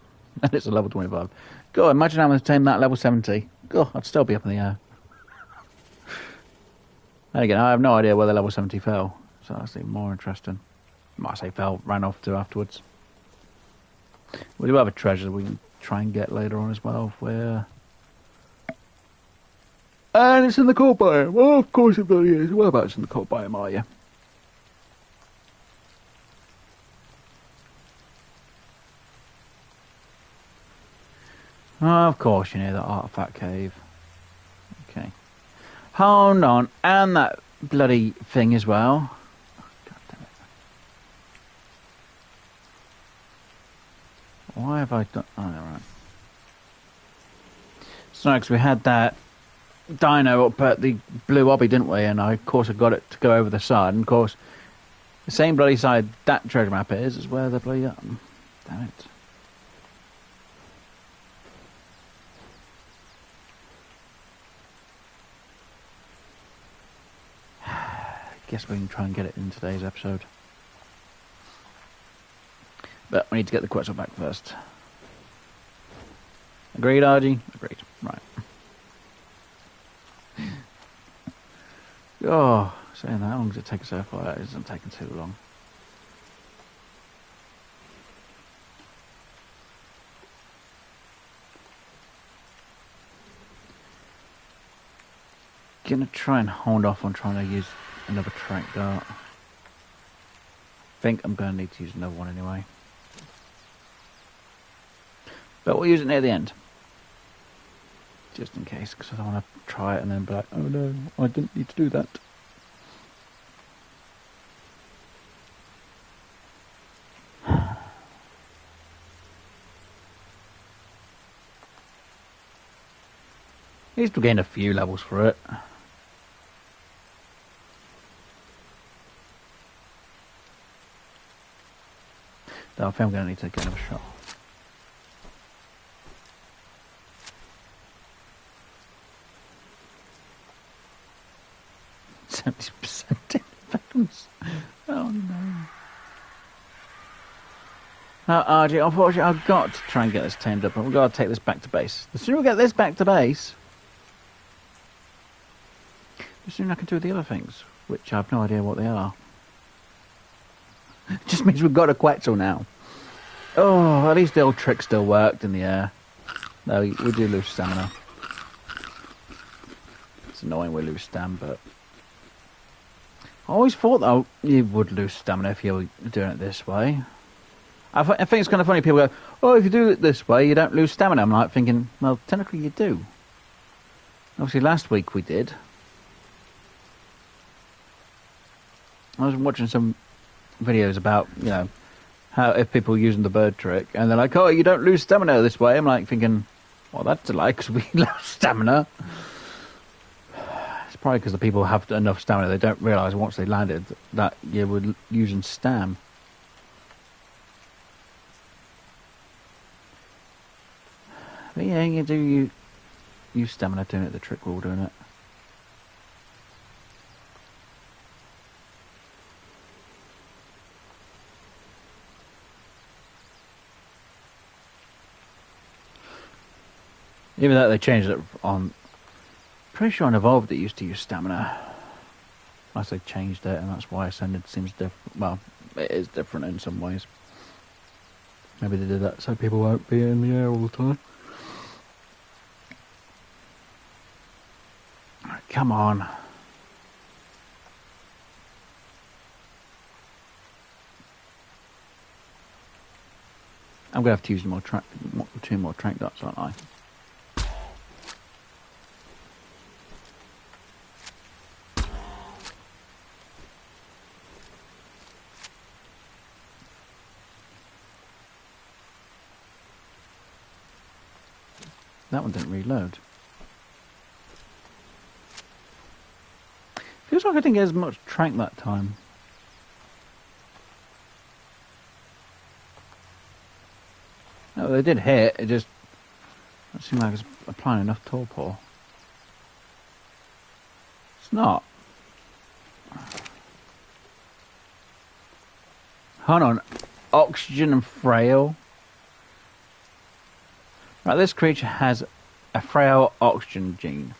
And it's a level 25. God, imagine having to tame that level 70. God, I'd still be up in the air. And again, I have no idea where the level 70 fell. So that's even more interesting. Might say fell, ran off to afterwards. We do have a treasure we can try and get later on as well. Where... And it's in the cold biome. Oh, of course it really is. Whereabouts in the cold biome are you? Oh, of course, you know, that artifact cave. Okay. Hold on. And that bloody thing as well. Oh, God damn it. Why have I done... Oh, no, right. So, because we had that dino up at the blue obby, didn't we? And I, of course, I got it to go over the side. And, of course, the same bloody side that treasure map is where the bloody... damn it. Guess we can try and get it in today's episode. But we need to get the Quetzal back first. Agreed, RG? Agreed. Right. Oh, saying that, how long does it take so far? It isn't taking too long. Gonna try and hold off on trying to use another track dart. I think I'm going to need to use another one anyway. But we'll use it near the end. Just in case, because I don't want to try it and then be like, oh no, I didn't need to do that. At least we gained a few levels for it. Though I think I'm going to need to get another shot. 70% infections. Oh no. Now, RG, unfortunately, I've got to try and get this tamed up, and we've got to take this back to base. The sooner we get this back to base, the sooner I can do the other things, which I have no idea what they are. It just means we've got a Quetzal now. Oh, at least the old trick still worked in the air. No, we do lose stamina. It's annoying we lose stamina, but... I always thought, though, you would lose stamina if you were doing it this way. I think it's kind of funny, people go, oh, if you do it this way, you don't lose stamina. I'm like thinking, well, technically you do. Obviously, last week we did. I was watching some videos about, you know, how if people are using the bird trick, and they're like, oh, you don't lose stamina this way. I'm like thinking, well, that's a lie, because we lose stamina. It's probably because the people have enough stamina, they don't realise once they landed that you were using stam. But yeah, you do use stamina doing it, the trick while doing it. Even though they changed it on... Pretty sure on Evolved it used to use stamina. Unless they changed it, and that's why Ascended seems different. Well, it is different in some ways. Maybe they did that so people won't be in the air all the time. Come on. I'm going to have to use two more track darts, aren't I? That one didn't reload. Feels like I didn't get as much track that time. No, they did hit. It just doesn't seem like it's applying enough torpor. It's not. Hold on. Oxygen and frail. Right, this creature has a frail oxygen gene.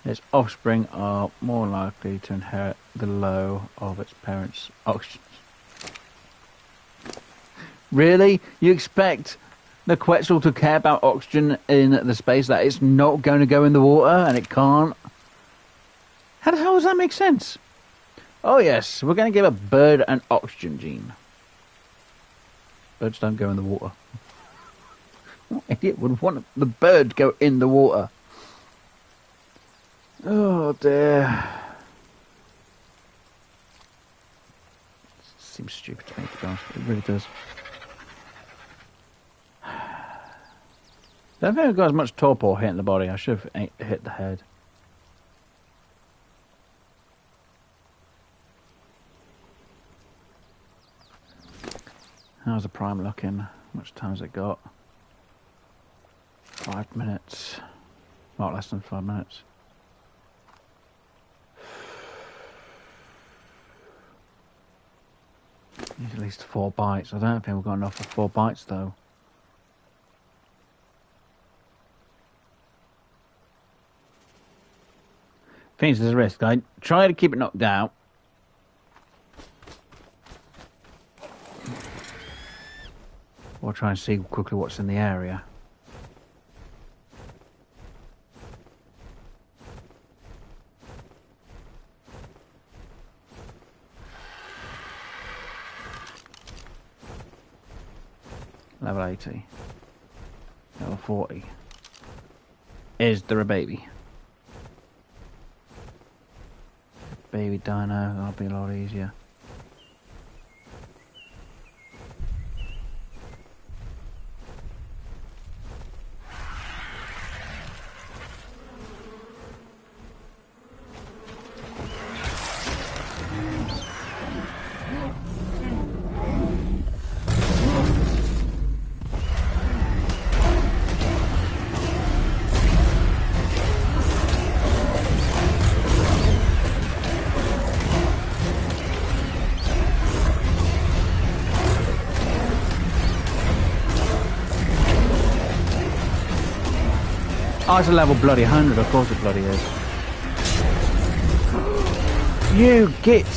Its offspring are more likely to inherit the low of its parents' oxygen. Really? You expect the Quetzal to care about oxygen in the space that it's not going to go in the water and it can't? How the hell does that make sense? Oh yes, we're going to give a bird an oxygen gene. Birds don't go in the water. What idiot would want the bird to go in the water? Oh dear. Seems stupid to me, to be honest. It really does. I don't think I've got as much torpor hitting the body. I should have hit the head. How's the prime looking? How much time has it got? 5 minutes. Not less than 5 minutes. Need at least 4 bites. I don't think we've got enough for 4 bites though. Things there's a risk. I try to keep it knocked out. Or try and see quickly what's in the area. Level 80. Level 40. Is there a baby? Baby dino, that'll be a lot easier. Oh, it's a level bloody 100, of course it bloody is. You git!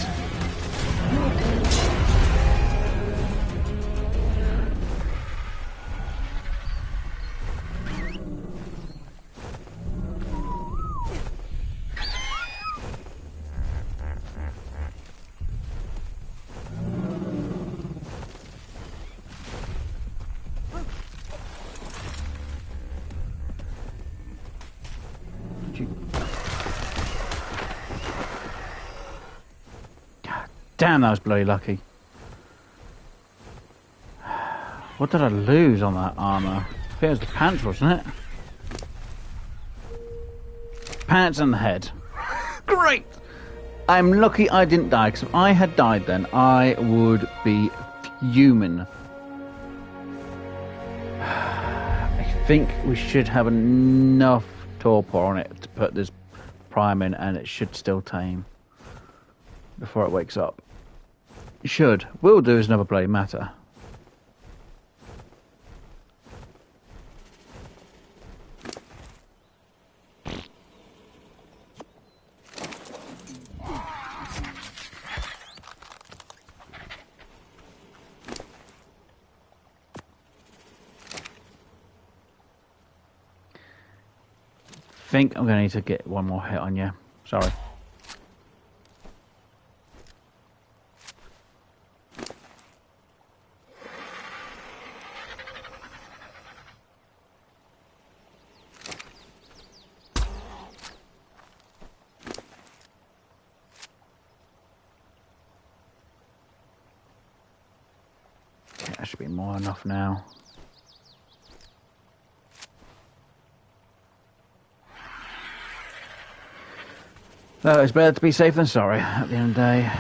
Damn, that was bloody lucky. What did I lose on that armour? I think it was the pants, wasn't it? Pants and the head. Great! I'm lucky I didn't die, because if I had died then, I would be fuming. I think we should have enough torpor on it to put this prime in, and it should still tame before it wakes up. Should. Will do is another bloody matter. Think I'm going to need to get one more hit on you. Sorry. Okay, that should be more than enough now. No, it's better to be safe than sorry at the end of the day.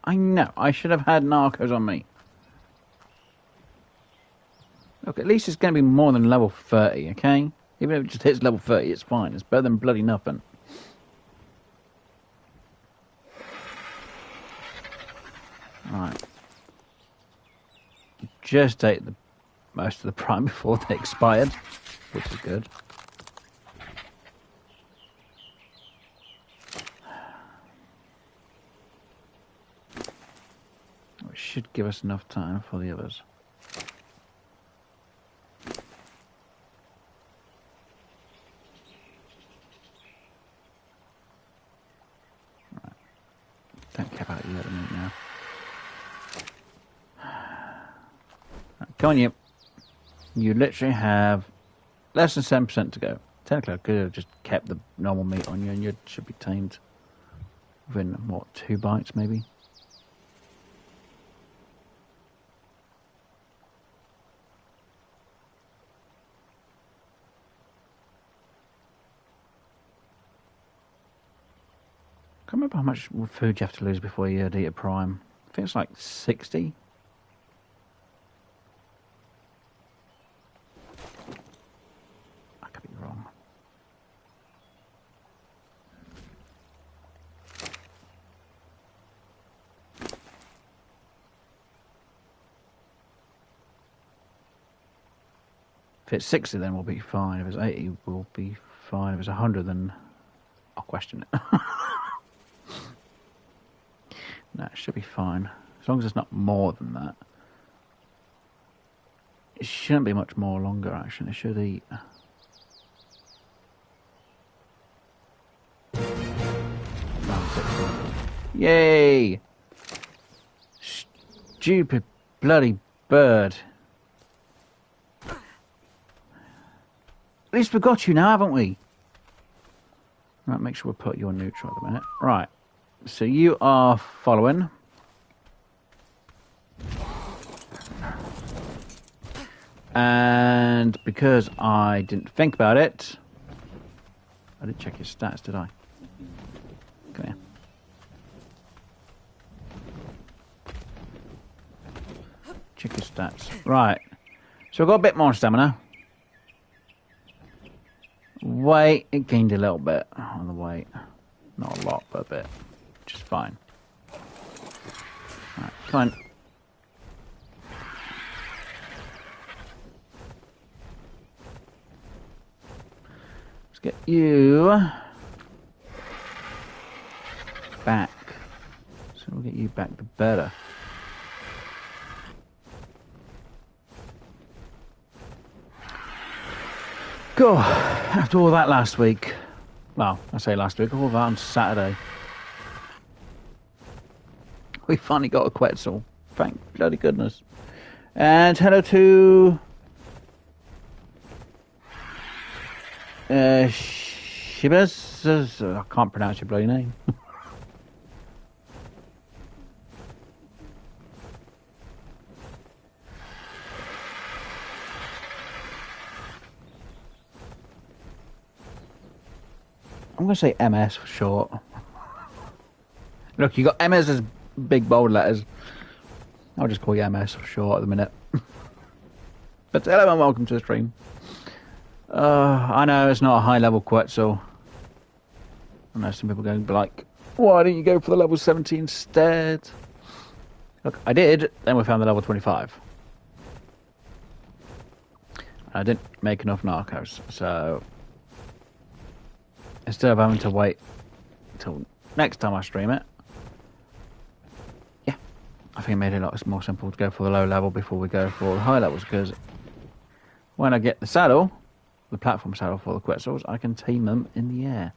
I know. I should have had narcos on me. Look, at least it's going to be more than level 30, okay? Even if it just hits level 30, it's fine. It's better than bloody nothing. Right. Just ate the most of the prime before they expired, which is good. It should give us enough time for the others. Right. Don't care about you at the minute now. Right, come on, you. You literally have less than 7% to go. Technically, I could have just kept the normal meat on you and you should be tamed within, what, 2 bites maybe? I can't remember how much food you have to lose before you eat a prime. I think it's like 60. I could be wrong. If it's 60, then we'll be fine. If it's 80, we'll be fine. If it's 100, then I'll question it. No, it should be fine. As long as it's not more than that. It shouldn't be much more longer, actually. It should eat. Yay! Stupid bloody bird. At least we've got you now, haven't we? Right, make sure we put you on neutral at the minute. Right. So you are following. And because I didn't think about it, I didn't check your stats, did I? Come here. Check your stats. Right. So I've got a bit more stamina. Weight, it gained a little bit on the weight. Not a lot, but a bit. Which is fine. Right, come on. Let's get you back. So we'll get you back the better. God, after all that last week, well, I say last week, all that on Saturday, we finally got a Quetzal. Thank bloody goodness. And hello to Shibas. I can't pronounce your bloody name. I'm going to say MS for short. Look, you got MS as big bold letters. I'll just call you MS for short at the minute. But hello and welcome to the stream. I know it's not a high level Quetzal. I know some people going to be like, why didn't you go for the level 70 instead? Look, I did, then we found the level 25. I didn't make enough narcos, so instead of having to wait until next time I stream it, yeah, I think it made it a lot more simple to go for the low level before we go for the high levels, because when I get the saddle, the platform saddle for the Quetzals, I can tame them in the air.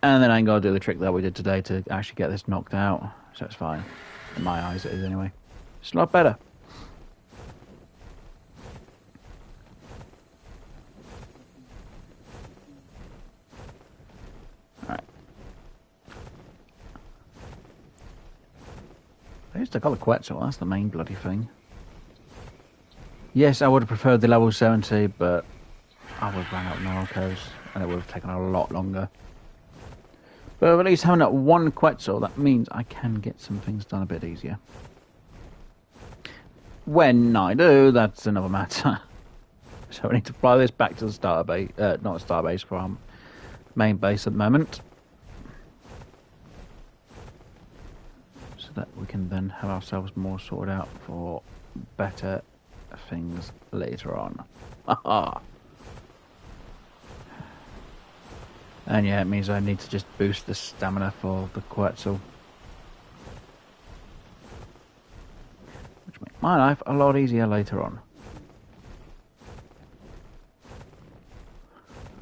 And then I ain't got to do the trick that we did today to actually get this knocked out, so it's fine. In my eyes it is anyway. It's a lot better. I used to call it Quetzal, that's the main bloody thing. Yes, I would have preferred the level 70, but I would have run out of narcos, and it would have taken a lot longer. But at least having that one Quetzal, that means I can get some things done a bit easier. When I do, that's another matter. So I need to fly this back to the starter base, not the starter base, from main base at the moment. So that we can then have ourselves more sorted out for better things later on. Haha. And yeah, it means I need to just boost the stamina for the Quetzal. Which makes my life a lot easier later on.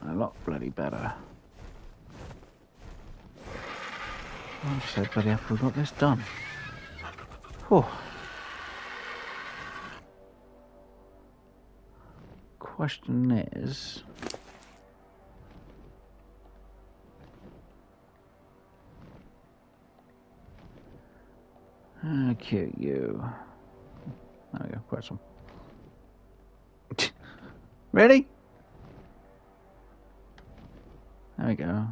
A lot bloody better. I'm so bloody happy we got this done. Whew. Question is... cute you. There we go, Quetzal. Ready? There we go.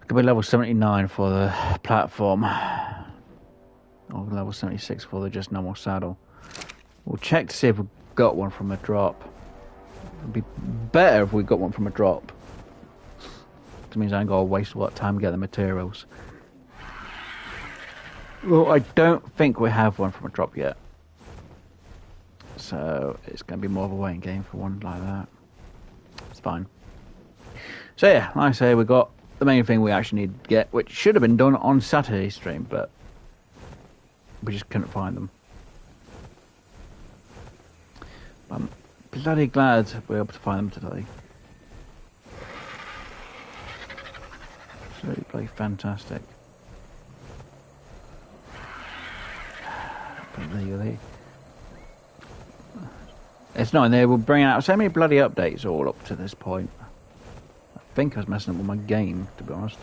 Could be level 79 for the platform. Or level 76 for the just normal saddle. We'll check to see if we've got one from a drop. It'd be better if we got one from a drop. Which means I ain't got to waste a lot of time to get the materials. Well, I don't think we have one from a drop yet. So it's going to be more of a waiting game for one like that. It's fine. So yeah, like I say, we got the main thing we actually need to get, which should have been done on Saturday's stream, but we just couldn't find them. I'm bloody glad we were able to find them today. It's really bloody fantastic. Legally. It's not in there. We'll bring out so many bloody updates all up to this point. I think I was messing up with my game, to be honest.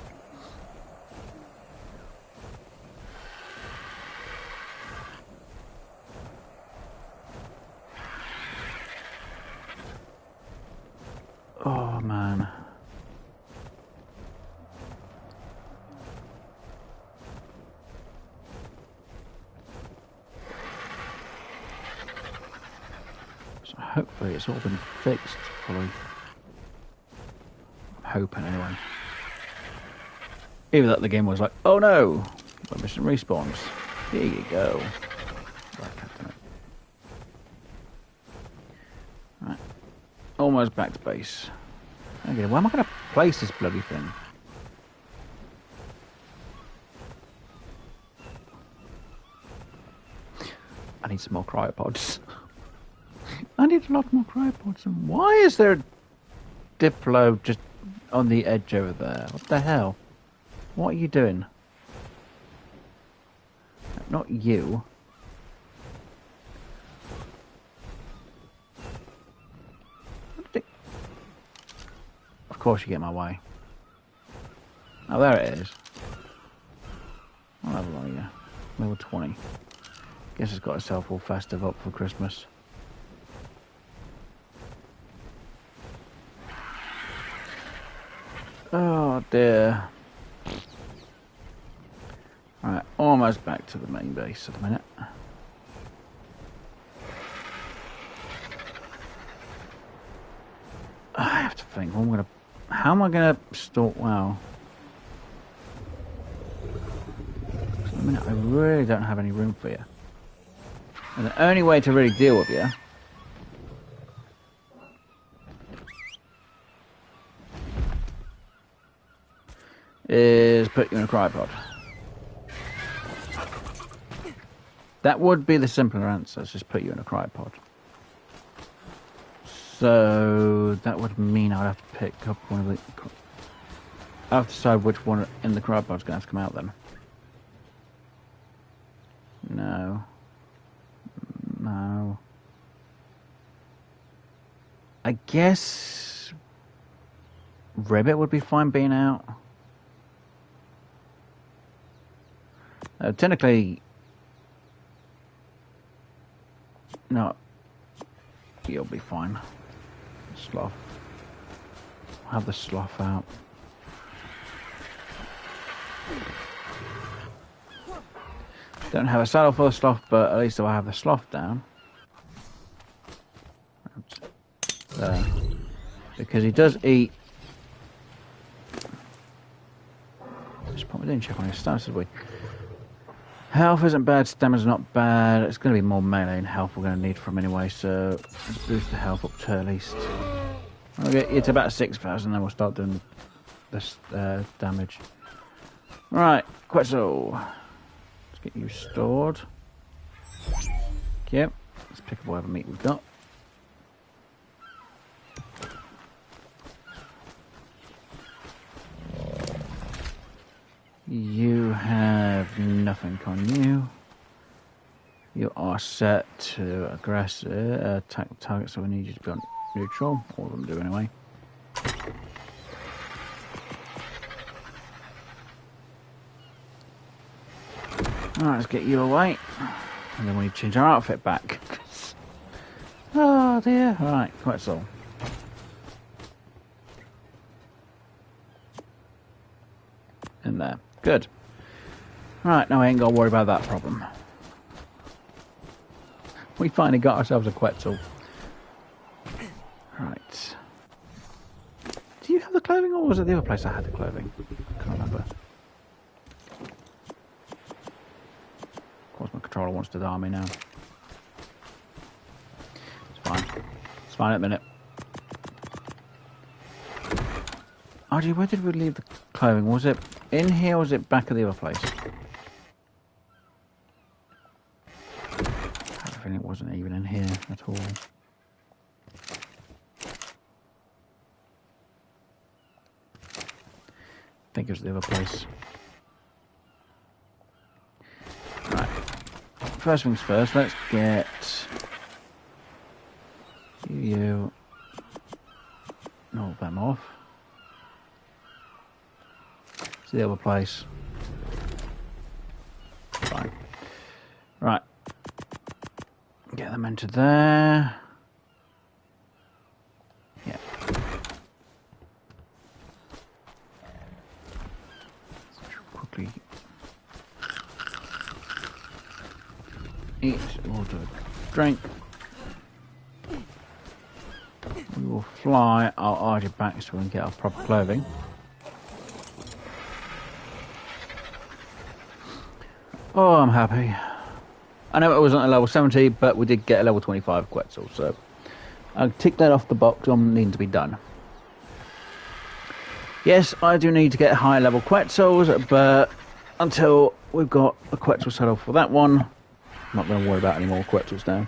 Oh man. Hopefully it's all been fixed fully. I'm hoping anyway. Even that the game was like, oh no, my mission respawns. Here you go. Right. Almost back to base. Okay, where am I going to place this bloody thing? I need some more cryopods. I need a lot more cryopods. And why is there a Diplo just on the edge over there? What the hell? What are you doing? Not you. Of course you get my way. Oh, there it is. What level are you? Level 20. Guess it's got itself all festive up for Christmas. Oh dear. Right, almost back to the main base at the minute. I have to think. How am I gonna store? Wow. At the minute, I really don't have any room for you. And the only way to really deal with you is put you in a cryopod. That would be the simpler answer, just put you in a cryopod. So that would mean I'd have to pick up one of the... I have to decide which one in the cryopod is going to have to come out then. No. No. I guess... Ribbit would be fine being out. Technically... No. You'll be fine. Sloth. I'll have the sloth out. Don't have a saddle for the sloth, but at least I have the sloth down. There. Because he does eat. Just put me in, check on his stats, did we? Health isn't bad, stamina's not bad. It's going to be more melee and health we're going to need from anyway, so let's boost the health up to at least. Okay, it's about 6,000, then we'll start doing this damage. Right, Quetzal. Let's get you stored. Yep, let's pick up whatever meat we've got. You have nothing on you. You are set to aggressive, attack the target, so we need you to be on neutral. All of them do anyway. Alright, let's get you away. And then we change our outfit back. Oh dear. Alright, Quetzal. In there. Good. Right, now I ain't got to worry about that problem. We finally got ourselves a Quetzal. Right. Do you have the clothing, or was it the other place I had the clothing? I can't remember. Of course, my controller wants to die me now. It's fine. It's fine at the minute. Oh, gee, where did we leave the clothing? Was it in here, or was it back at the other place? I think it wasn't even in here at all. I think it was the other place. Right. First things first, let's get you all them off. It's the other place. Fine. Right. Get them into there. Yeah. Quickly eat water, drink. We will fly our archer back so we can get our proper clothing. Oh, I'm happy. I know it wasn't a level 70, but we did get a level 25 Quetzal, so I'll tick that off the box on needing to be done. Yes, I do need to get higher level Quetzals, but until we've got a Quetzal saddle for that one, I'm not going to worry about any more Quetzals now.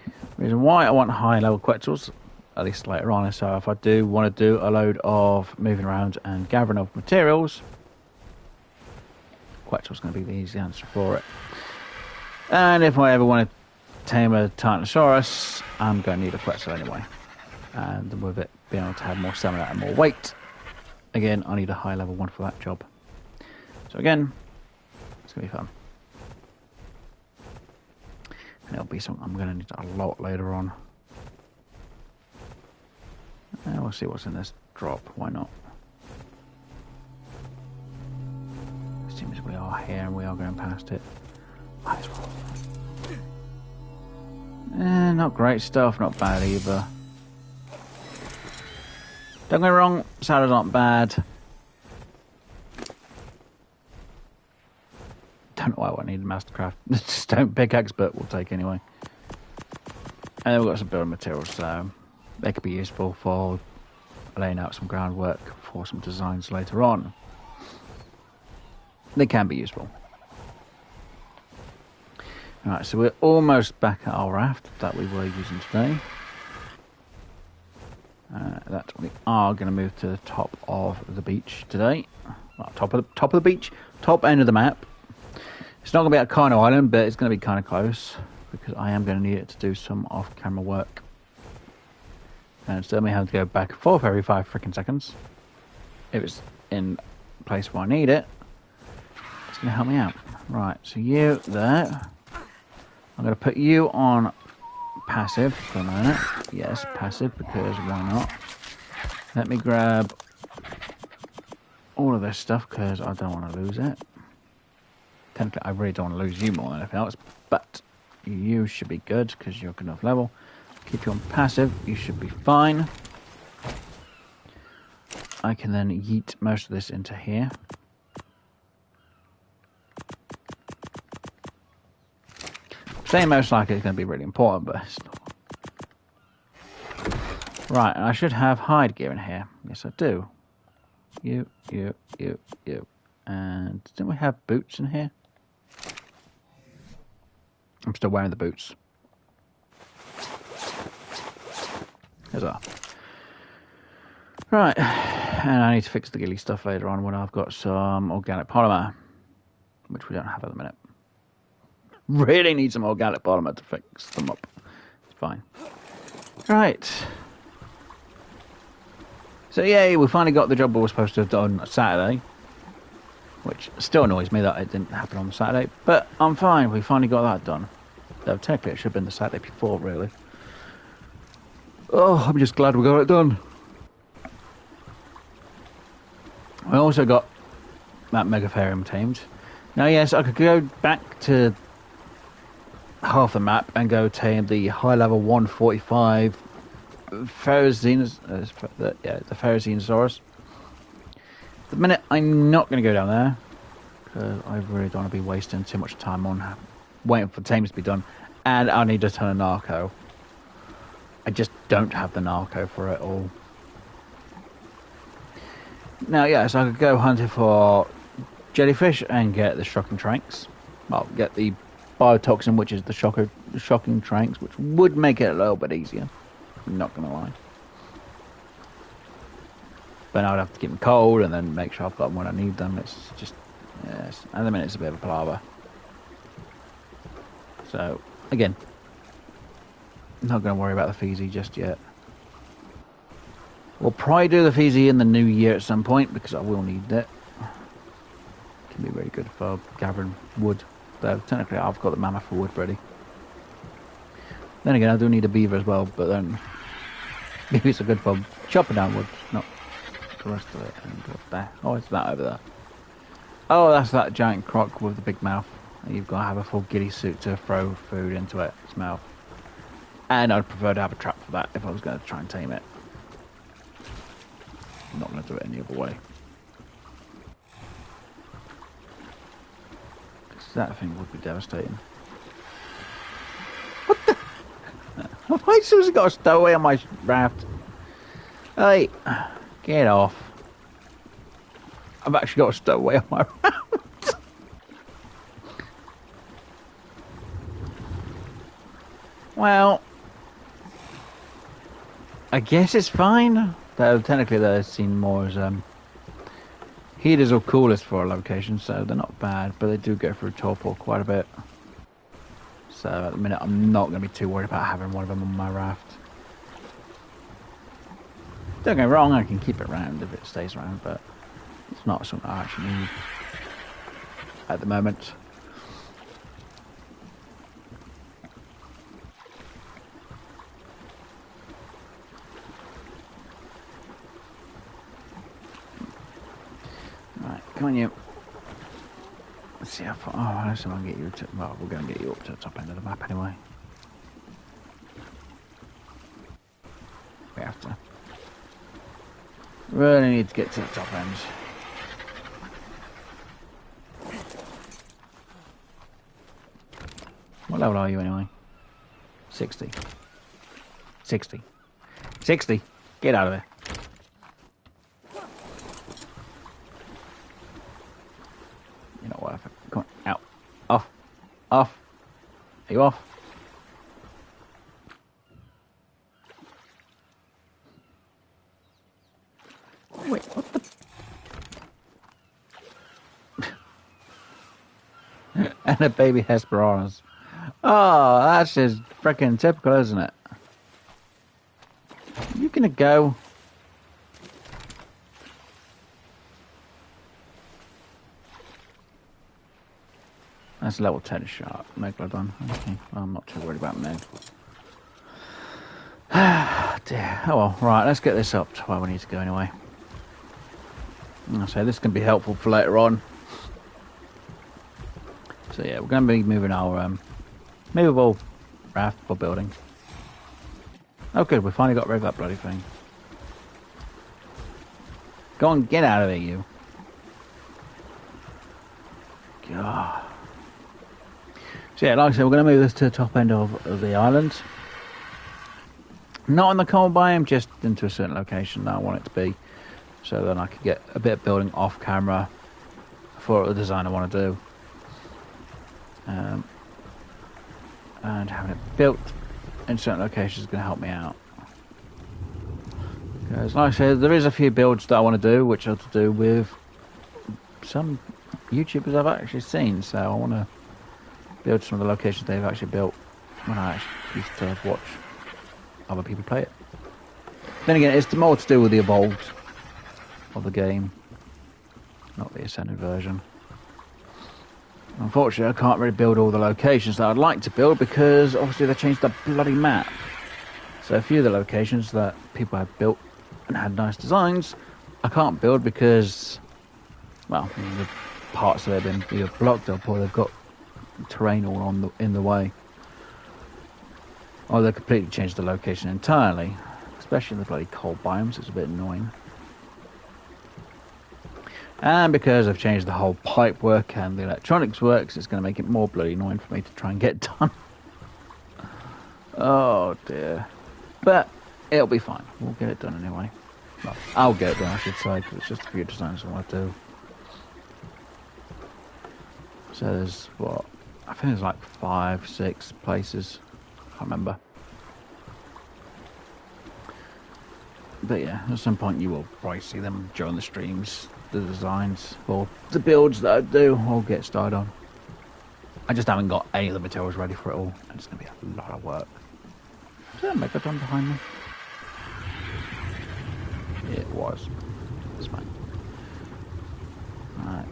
The reason why I want higher level Quetzals, at least later on, is so if I do want to do a load of moving around and gathering of materials, Quetzal's going to be the easy answer for it. And if I ever want to tame a Tyrannosaurus, I'm going to need a Quetzal anyway. And with it being able to have more stamina and more weight, again, I need a high level one for that job. So again, it's going to be fun. And it'll be something I'm going to need a lot later on. And we'll see what's in this drop, why not? Seems we are here and we are going past it. Might as well. Not great stuff, not bad either. Don't get me wrong, salads aren't bad. Don't know why I need a mastercraft. Stone pickaxe, but we'll take anyway. And then we've got some building materials, so they could be useful for laying out some groundwork for some designs later on. They can be useful. Alright, so we're almost back at our raft that we were using today. That we are going to move to the top of the beach today. Well, top of the beach, top end of the map. It's not going to be at Kano Island, but it's going to be kind of close because I am going to need it to do some off-camera work. And instead of me having to go back and forth every 5 freaking seconds, if it's in place where I need it, it's going to help me out. Right, so you there. I'm going to put you on passive for a minute. Yes, passive, because why not? Let me grab all of this stuff because I don't want to lose it. Technically, I really don't want to lose you more than anything else, but you should be good because you're good enough level. Keep you on passive, you should be fine. I can then yeet most of this into here. Saying most likely is going to be really important, but it's not. Right, and I should have hide gear in here. Yes, I do. You. And didn't we have boots in here? I'm still wearing the boots. There's that. Right, and I need to fix the ghillie stuff later on when I've got some organic polymer, which we don't have at the minute. Really need some organic polymer to fix them up. It's fine. Right. So yay, we finally got the job we were supposed to have done on Saturday. Which still annoys me that it didn't happen on Saturday. But I'm fine, we finally got that done. Though technically it should have been the Saturday before, really. Oh, I'm just glad we got it done. I also got that Megatherium tamed. Now yes, I could go back to half the map and go tame the high level 145 the Dinosaurs. At the minute, I'm not going to go down there because I really don't want to be wasting too much time on waiting for tames to be done, and I need to turn a narco. I just don't have the narco for it all. Now, yes, I could go hunting for jellyfish and get the shocking tranks. Well, get the biotoxin, which is the shocking tranks, which would make it a little bit easier. I'm not going to lie. But I would have to keep them cold and then make sure I've got them when I need them. It's just, yes, at the minute it's a bit of a palaver. So, again, not going to worry about the Fiji just yet. We'll probably do the Fiji in the new year at some point because I will need it. Can be very good for gathering wood. Though technically I've got the mammoth for wood ready. Then again, I do need a beaver as well, but then beavers are good for chopping down wood, not the rest of it. And what's there? Oh, it's that over there. Oh, that's that giant croc with the big mouth. And you've got to have a full ghillie suit to throw food into its mouth. And I'd prefer to have a trap for that if I was going to try and tame it. I'm not going to do it any other way. Because that thing would be devastating. What the? Why has Susie got a stowaway on my raft? Hey, get off. I've actually got a stowaway on my raft. Well, I guess it's fine. Though technically they're seen more as heaters or coolers for a location, so they're not bad, but they do go through torpor quite a bit. So at the minute I'm not going to be too worried about having one of them on my raft. Don't get me wrong, I can keep it around if it stays around, but it's not something I actually need at the moment. Right, come on you. Let's see how far. Oh, I know someone can get you to. Well, we're going to get you up to the top end of the map anyway. We have to. Really need to get to the top end. What level are you anyway? 60. 60. 60. Get out of there. You know what? Come on. Out. Off. Off. Are you off? Wait, what the? And a baby Hesperornis. Oh, that's just freaking typical, isn't it? You gonna go? That's level 10 sharp. Megalodon. Okay, well, I'm not too worried about Meg. Ah, dear. Oh well, right, let's get this up to where we need to go anyway. So this can be helpful for later on. So yeah, we're going to be moving our movable raft for building. Oh good, we finally got rid of that bloody thing. Go on, get out of here, you. God. So yeah, like I said, we're going to move this to the top end of the island. Not on the coal biome, just into a certain location that I want it to be. So then I can get a bit of building off camera for the design I want to do. And having it built in certain locations is going to help me out. Because like I said, there is a few builds that I want to do, which are to do with some YouTubers I've actually seen. So I want to build some of the locations they've actually built when I actually used to watch other people play it. Then again, it's more to do with the evolved of the game, not the ascended version. Unfortunately, I can't really build all the locations that I'd like to build because obviously they changed the bloody map. So a few of the locations that people have built and had nice designs, I can't build because, well, the parts that have been either blocked up or they've got terrain all in the way. Or they completely changed the location entirely, especially in the bloody cold biomes. It's a bit annoying. And because I've changed the whole pipe work and the electronics works, it's going to make it more bloody annoying for me to try and get done. Oh dear. But it'll be fine. We'll get it done anyway. Well, I'll get it done, I should say, because it's just a few designs I want to do. So there's what? I think there's like 5, 6 places. I can't remember. But yeah, at some point you will probably see them during the streams. The designs for the builds that I do I'll get started on. I just haven't got any of the materials ready for it all, and it's going to be a lot of work. Is there a megalodon behind me? Yeah, it was. It's fine. Alright.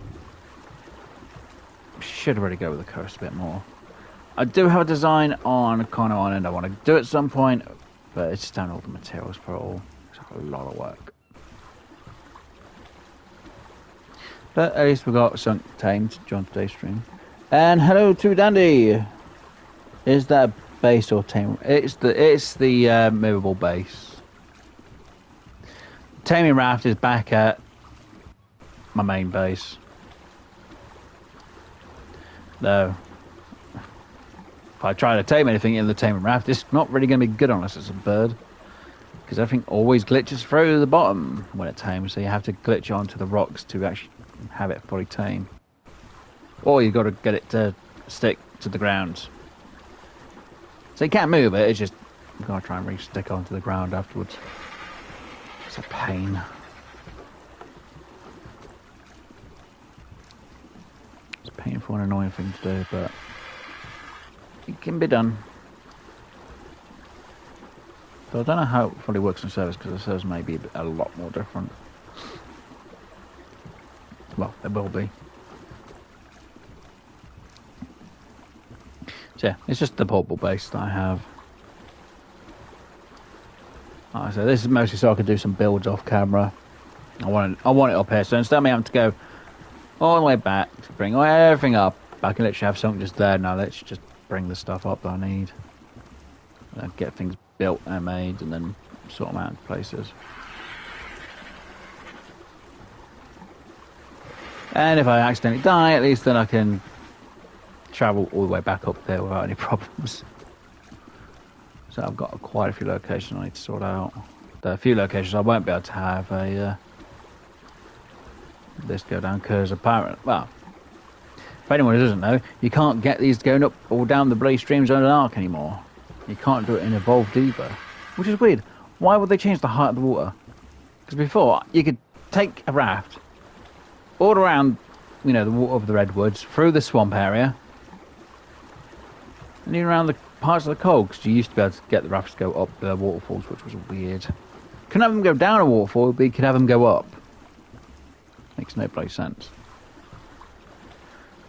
Should really go with the coast a bit more. I do have a design on Conno Island I want to do at some point, but it's just down all the materials for it all. It's like a lot of work. But at least we got some tame to join today's stream. And hello to Dandy. Is that base or tame? It's the movable base. Taming raft is back at my main base. Though, if I try to tame anything in the taming raft, it's not really going to be good unless it's a bird. Because everything always glitches through the bottom when it tames, so you have to glitch onto the rocks to actually have it fully tame. Or you've got to get it to stick to the ground. So you can't move it, it's just you've got to try and re-stick onto the ground afterwards. It's a pain. It's a painful and annoying thing to do, but it can be done. So I don't know how it fully works in service, because the service may be a lot more different. Well, there will be. So yeah, it's just the portable base that I have. Like I said, this is mostly so I can do some builds off camera. I want it up here, so instead of me having to go all the way back to bring everything up, I can literally have something just there. Now let's just bring the stuff up that I need. Get things built and made, and then sort them out in places. And if I accidentally die, at least then I can travel all the way back up there without any problems. So I've got quite a few locations I need to sort out. There are a few locations I won't be able to have this go down, because apparently, well, if anyone who doesn't know, you can't get these going up or down the bloody streams on an arc anymore. You can't do it in evolved either, which is weird. Why would they change the height of the water? Because before, you could take a raft all around, you know, the water of the redwoods, through the swamp area, and even around the parts of the cold, because you used to be able to get the rafts to go up the waterfalls, which was weird. Couldn't have them go down a waterfall, but you could have them go up. Makes no bloody sense.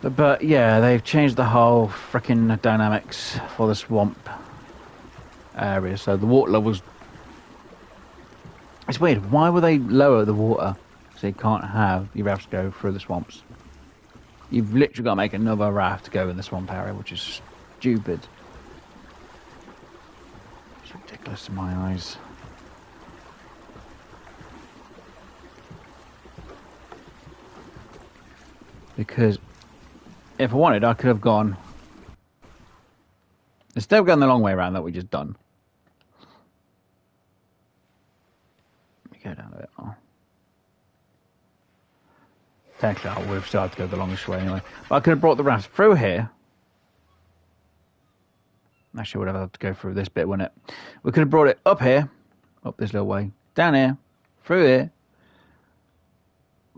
But yeah, they've changed the whole frickin' dynamics for the swamp area, so the water levels... It's weird, why would they lower the water so you can't have your rafts go through the swamps. You've literally got to make another raft to go in the swamp area, which is stupid. It's ridiculous in my eyes. Because if I wanted, I could have gone... Instead of going the long way around that we just done. Let me go down a bit more. Technically, I would have still had to go the longest way anyway. But I could have brought the raft through here. Actually, I would have had to go through this bit, wouldn't it? We could have brought it up here. Up this little way. Down here. Through here.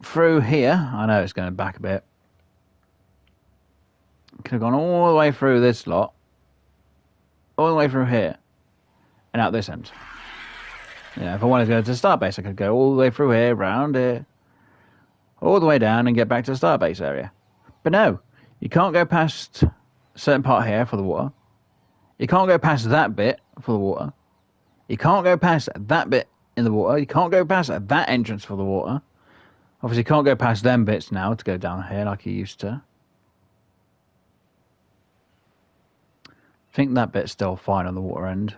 Through here. I know it's going back a bit. Could have gone all the way through this lot, all the way through here, and out this end. You know, if I wanted to go to the start base, I could go all the way through here, round here, all the way down and get back to the start base area. But no, you can't go past a certain part here for the water. You can't go past that bit for the water. You can't go past that bit in the water. You can't go past that entrance for the water. Obviously, you can't go past them bits now to go down here like you used to. I think that bit's still fine on the water end.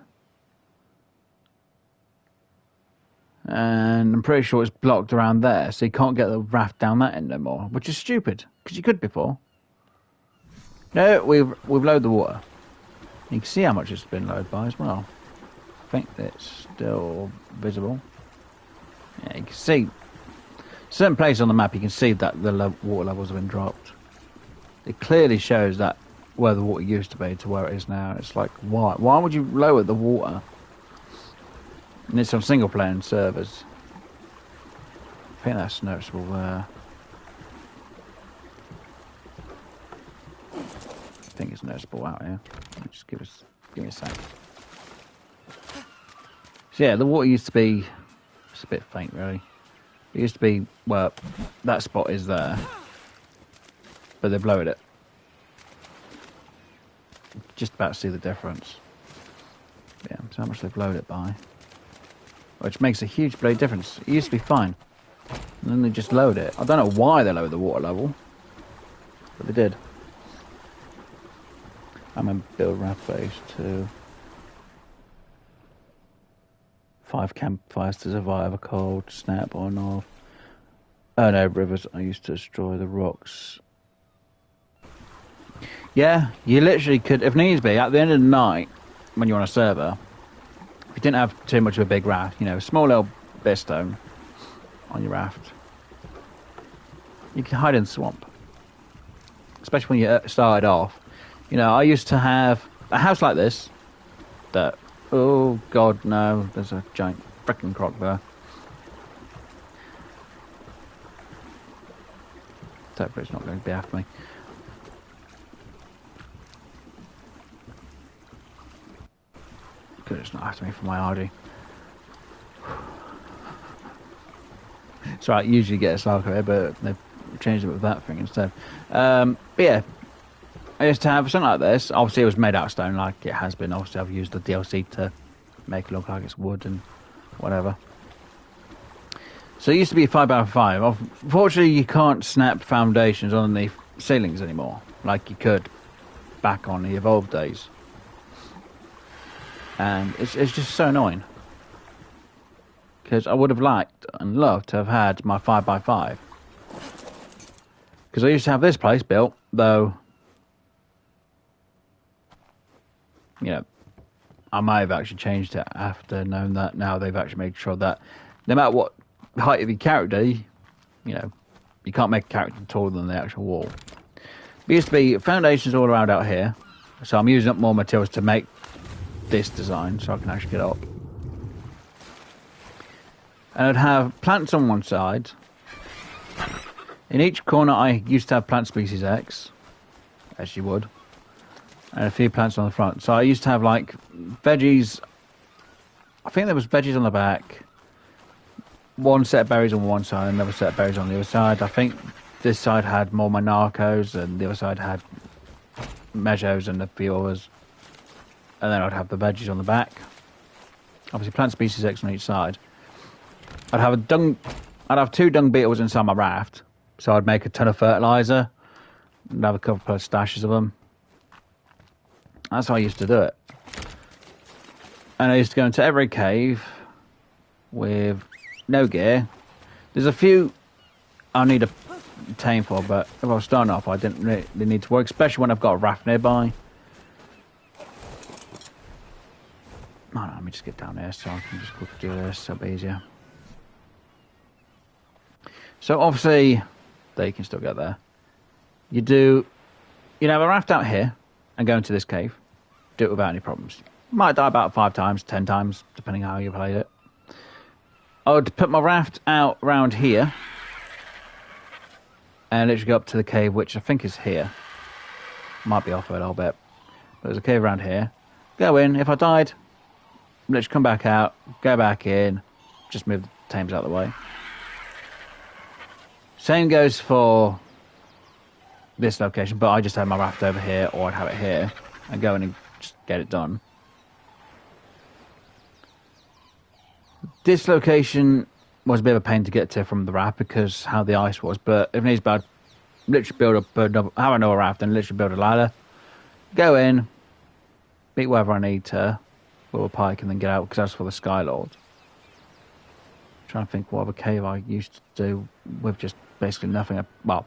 And I'm pretty sure it's blocked around there, so you can't get the raft down that end no more, which is stupid, because you could before. No, we've lowered the water. You can see how much it's been lowered by as well. I think it's still visible. Yeah, you can see certain places on the map. You can see that the water levels have been dropped. It clearly shows that where the water used to be to where it is now. It's like, why? Why would you lower the water? And it's on single player servers. I think that's noticeable there. I think it's noticeable out here. Just give me a sec. So yeah, the water used to be, it's a bit faint really. It used to be, well, that spot is there, but they've lowered it. Just about to see the difference. Yeah, so how much they've lowered it by. Which makes a huge bloody difference. It used to be fine. And then they just lowered it. I don't know why they lowered the water level. But they did. I'm going to build raft base to 5 campfires to survive a cold snap or north. Oh no, rivers. I used to destroy the rocks. Yeah, you literally could, if needs be, at the end of the night, when you're on a server, if you didn't have too much of a big raft, you know, a small little bit of stone on your raft, you can hide in the swamp. Especially when you started off. You know, I used to have a house like this, that, oh god, no, there's a giant frickin' croc there. Hopefully it's not going to be after me. Good, it's not after me for my RD. It's right, usually get a Slarko here, but they've changed it with that thing instead. But yeah, I used to have something like this. Obviously it was made out of stone like it has been. Obviously I've used the DLC to make it look like it's wood and whatever. So it used to be 5x5. Unfortunately you can't snap foundations on the ceilings anymore, like you could back on the Evolved days. And it's just so annoying. Because I would have liked and loved to have had my 5x5. Because I used to have this place built, though, you know, I might have actually changed it after knowing that now they've actually made sure that no matter what height of your character, you know, you can't make a character taller than the actual wall. There used to be foundations all around out here, so I'm using up more materials to make this design so I can actually get up. And I'd have plants on one side. In each corner I used to have plant species X, as you would, and a few plants on the front. So I used to have like veggies, I think there was veggies on the back, one set of berries on one side, another set of berries on the other side. I think this side had more Monarchos and the other side had Mejos and a few others. And then I'd have the veggies on the back. Obviously plant species X on each side. I'd have a dung I'd have 2 dung beetles inside my raft, so I'd make a ton of fertilizer and have a couple of stashes of them. That's how I used to do it. And I used to go into every cave with no gear. There's a few I need a tame for, but if I was starting off, I didn't really need to work, especially when I've got a raft nearby. Oh, no, let me just get down there so I can just quickly do this. That'll be easier. So obviously, there you can still get there. You have a raft out here and go into this cave. Do it without any problems. Might die about 5 times, 10 times, depending on how you played it. I would put my raft out around here and literally go up to the cave, which I think is here. Might be off a little bit. But there's a cave around here. Go in. If I died, literally come back out, go back in, just move the tames out of the way. Same goes for this location, but I just have my raft over here, or I'd have it here, and go in and just get it done. This location was a bit of a pain to get to from the raft because how the ice was, but if needs be, I'd literally have another raft and literally build a ladder, go in, beat wherever I need to with a pike, and then get out, because that's for the Sky Lord. Trying to think what other cave I used to do with just basically nothing. Well,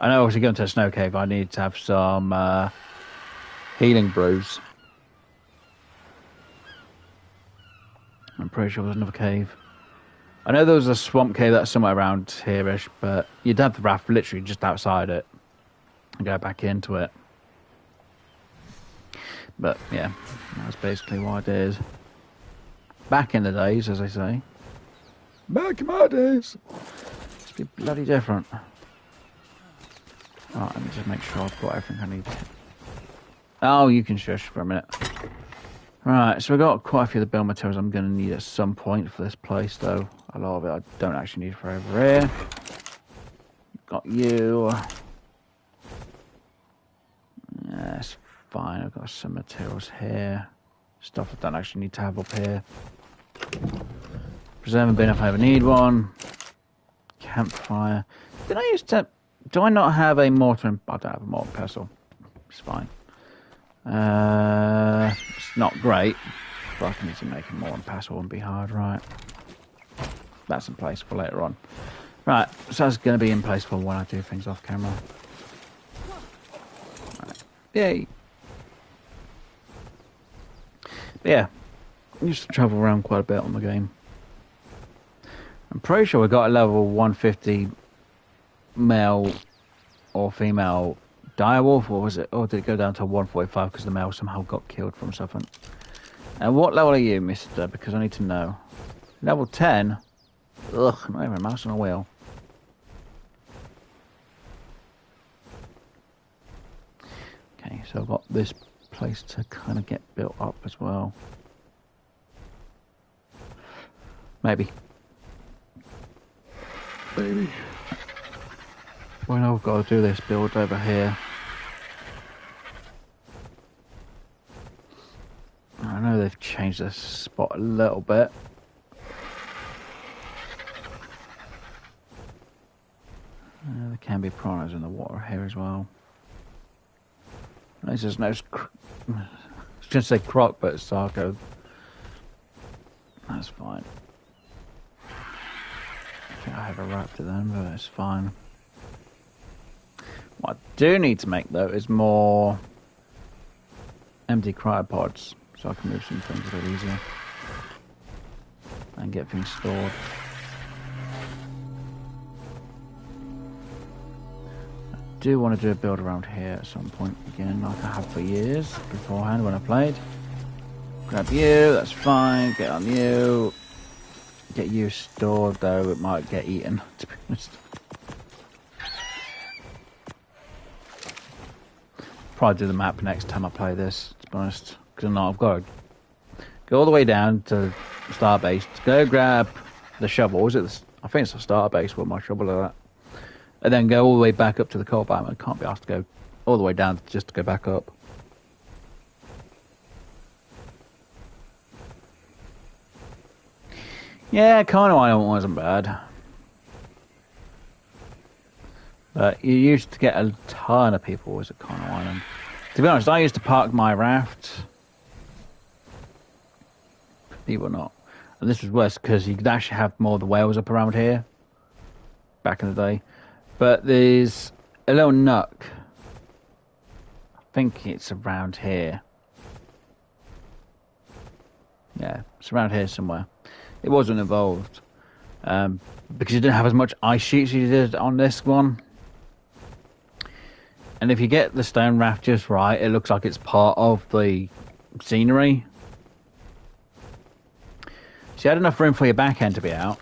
I know obviously going to a snow cave, I need to have some healing brews. I'm pretty sure there's another cave. I know there was a swamp cave that's somewhere around here-ish, but you'd have the raft literally just outside it and go back into it. But yeah, that's basically what it is. Back in the days, as I say. Back in my days. It's be bloody different. Right, let me just make sure I've got everything I need. Oh, you can shush for a minute. Right, so we've got quite a few of the build materials I'm going to need at some point for this place, though. A lot of it I don't actually need for over here. Got you. Yeah, that's fine. I've got some materials here. Stuff I don't actually need to have up here. Preserving bin if I ever need one. Campfire. Do I not have a mortar? I don't have a mortar pestle. It's fine. It's not great, but I need to make a mortar pestle. Wouldn't be hard, right? That's in place for later on. Right, so that's going to be in place for when I do things off camera. Right. Yay! But yeah, I used to travel around quite a bit on the game. I'm pretty sure we got a level 150 male or female direwolf, or was it? Or did it go down to 145 because the male somehow got killed from something? And what level are you, mister? Because I need to know. Level 10? Ugh, not even a mouse on a wheel. Okay, so I've got this place to kind of get built up as well. Maybe. Maybe. Well, now I've got to do this build over here. I know they've changed this spot a little bit. There can be piranhas in the water here as well. This is no... I was going to say croc, but it's Sarco. That's fine. I think I have a raptor then, but it's fine. What I do need to make, though, is more empty cryopods, so I can move some things a bit easier and get things stored. I do want to do a build around here at some point again, like I have for years beforehand when I played. Grab you, that's fine. Get on you. Get you stored, though it might get eaten, to be honest. Probably do the map next time I play this, to be honest. Because I've got to go all the way down to Starbase to go grab the shovel. Is it? I think it's the Starbase with my shovel like that. And then go all the way back up to the coal biome. I can't be asked to go all the way down just to go back up. Yeah, Kano Island wasn't bad. But you used to get a ton of people always at Kano Island. To be honest, I used to park my raft. People not. And this was worse because you could actually have more of the whales up around here. Back in the day. But there's a little nook. I think it's around here. Yeah, it's around here somewhere. It wasn't involved. Because you didn't have as much ice sheets as you did on this one. And if you get the stone raft just right, it looks like it's part of the scenery. So you had enough room for your back end to be out.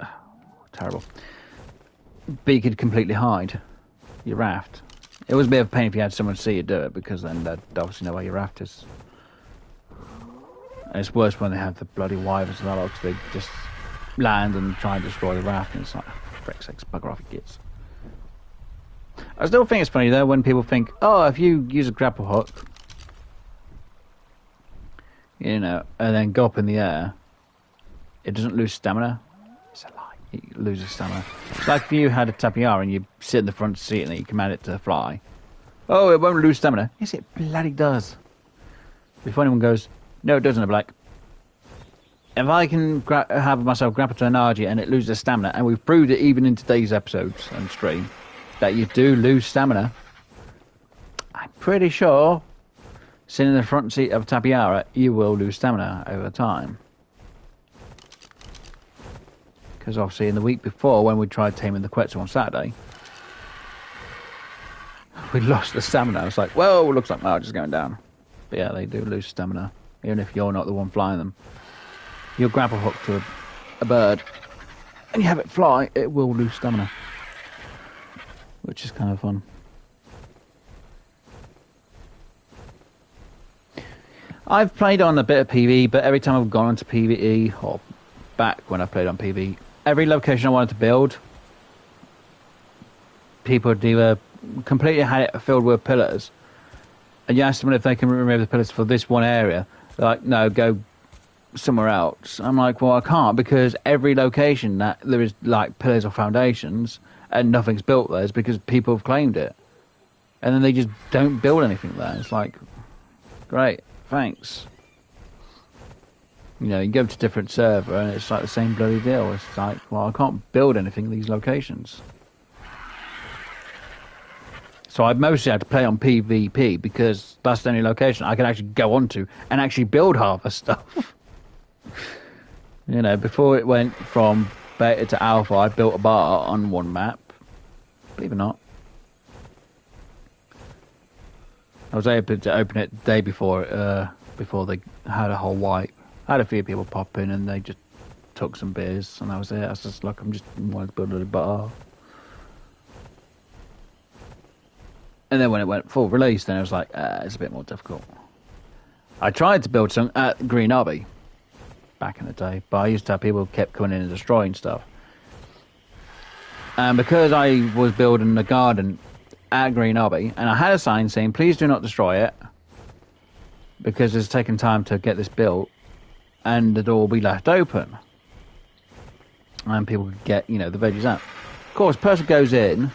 Oh, terrible. But you could completely hide your raft. It was a bit of a pain if you had someone see you do it, because then they'd obviously know where your raft is. And it's worse when they have the bloody wyverns and that, because they just land and try and destroy the raft, and it's like, frick's sakes, bugger off it gets. I still think it's funny though when people think, oh, if you use a grapple hook, you know, and then go up in the air, it doesn't lose stamina. It's a lie. It loses stamina. It's like if you had a tapiara and you sit in the front seat and you command it to fly. Oh, it won't lose stamina. Yes, it bloody does. Before anyone goes, no, it doesn't, I'm like, if I can have myself grapple to an Argy and it loses stamina, and we've proved it even in today's episodes and stream, that you do lose stamina, I'm pretty sure, sitting in the front seat of a tapiara, you will lose stamina over time. Because obviously in the week before, when we tried taming the Quetzal on Saturday, we lost the stamina. It's like, whoa, looks like my Argy's going down. But yeah, they do lose stamina, even if you're not the one flying them. You'll grapple hook to a bird, and you have it fly, it will lose stamina. Which is kind of fun. I've played on a bit of PvE, but every time I've gone into PvE, or back when I played on PvE, every location I wanted to build, people had either completely had it filled with pillars, and you ask them if they can remove the pillars for this one area. They're like, no, go somewhere else. I'm like, well, I can't, because every location that there is like pillars or foundations and nothing's built there is because people have claimed it, and then they just don't build anything there. It's like, great, thanks. You know, you go to a different server and it's like the same bloody deal. It's like, well, I can't build anything in these locations. So I mostly had to play on PvP because that's the only location I can actually go onto and actually build half the stuff. You know, before it went from beta to alpha, I built a bar on one map. Believe it or not. I was able to open it the day before they had a whole wipe. I had a few people pop in and they just took some beers, and that was it. I was just like, I'm just wanting to build a bar. And then when it went full release, then it was like, it's a bit more difficult. I tried to build some at Green Obby back in the day, but I used to have people who kept coming in and destroying stuff. And because I was building a garden at Green Obby, and I had a sign saying, please do not destroy it, because it's taken time to get this built, and the door will be left open. And people could get, you know, the veggies out. Of course, person goes in,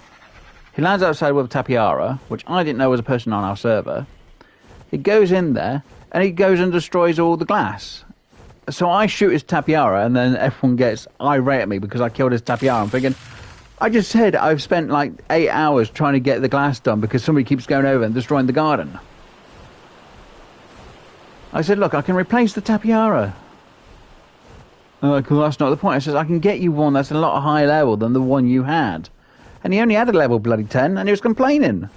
he lands outside with a tapiara, which I didn't know was a person on our server. He goes in there, and he goes and destroys all the glass. So I shoot his tapiara, and then everyone gets irate at me because I killed his tapiara. I'm thinking, I just said I've spent like 8 hours trying to get the glass done because somebody keeps going over and destroying the garden. I said, look, I can replace the tapiara. Like, well, that's not the point. I said, I can get you one that's a lot higher level than the one you had. And he only had a level bloody 10, and he was complaining.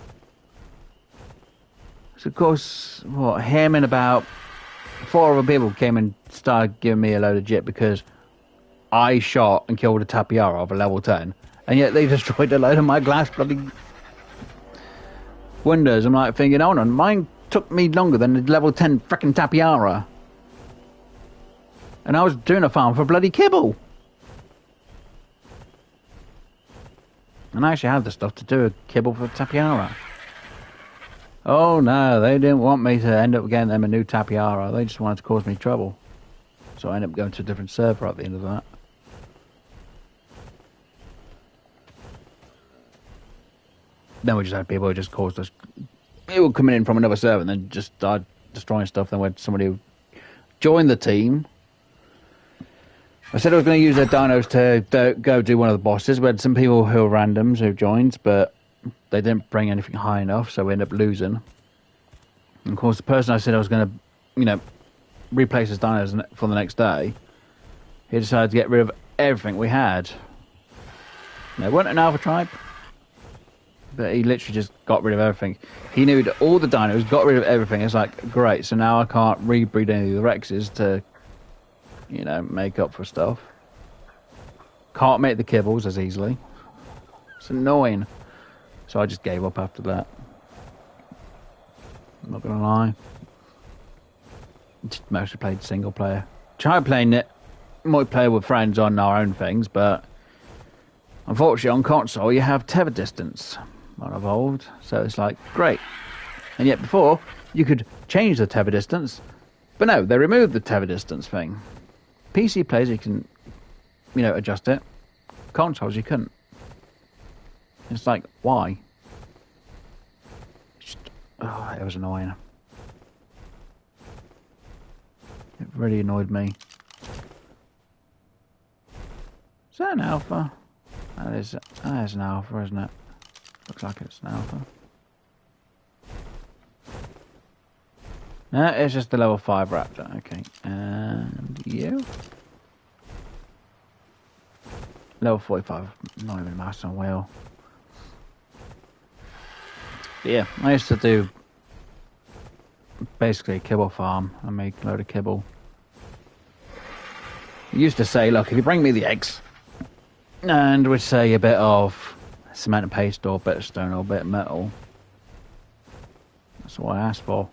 So, of course, him and about 4 other people came and started giving me a load of jit because I shot and killed a tapiara of a level 10, and yet they destroyed a load of my glass bloody windows. I'm like thinking, hold on, mine took me longer than the level 10 frickin' tapiara. And I was doing a farm for bloody kibble. And I actually had the stuff to do a kibble for tapiara. Oh no, they didn't want me to end up getting them a new tapiara. They just wanted to cause me trouble. So I ended up going to a different server at the end of that. Then we just had people who just caused us. People coming in from another server and then just started destroying stuff. Then we had somebody who joined the team. I said I was going to use their dinos to go do one of the bosses. We had some people who were randoms who joined, but they didn't bring anything high enough, so we ended up losing. And of course, the person I said I was going to, replace his dinos for the next day, he decided to get rid of everything we had. They weren't an alpha tribe, but he literally just got rid of everything. He knew all the dinos, got rid of everything. It's like, great, so now I can't rebreed any of the Rexes to, make up for stuff. Can't make the kibbles as easily. It's annoying. So I just gave up after that. I'm not gonna lie. Just mostly played single player. Tried playing it multiplayer with friends on our own things, but unfortunately on console you have tether distance not evolved, so it's like, great. And yet before, you could change the tether distance, but no, they removed the tether distance thing. PC players, you can, adjust it. Consoles, you couldn't. It's like, why? It was annoying. It really annoyed me. Is that an alpha? That is an alpha, isn't it? Looks like it's an alpha. No, it's just a level 5 raptor. Okay. And you? Level 45. Not even master on wheel. But yeah, I used to do basically a kibble farm. I make a load of kibble. I used to say, look, if you bring me the eggs, and we'd say a bit of cement and paste or a bit of stone or a bit of metal, that's what I asked for.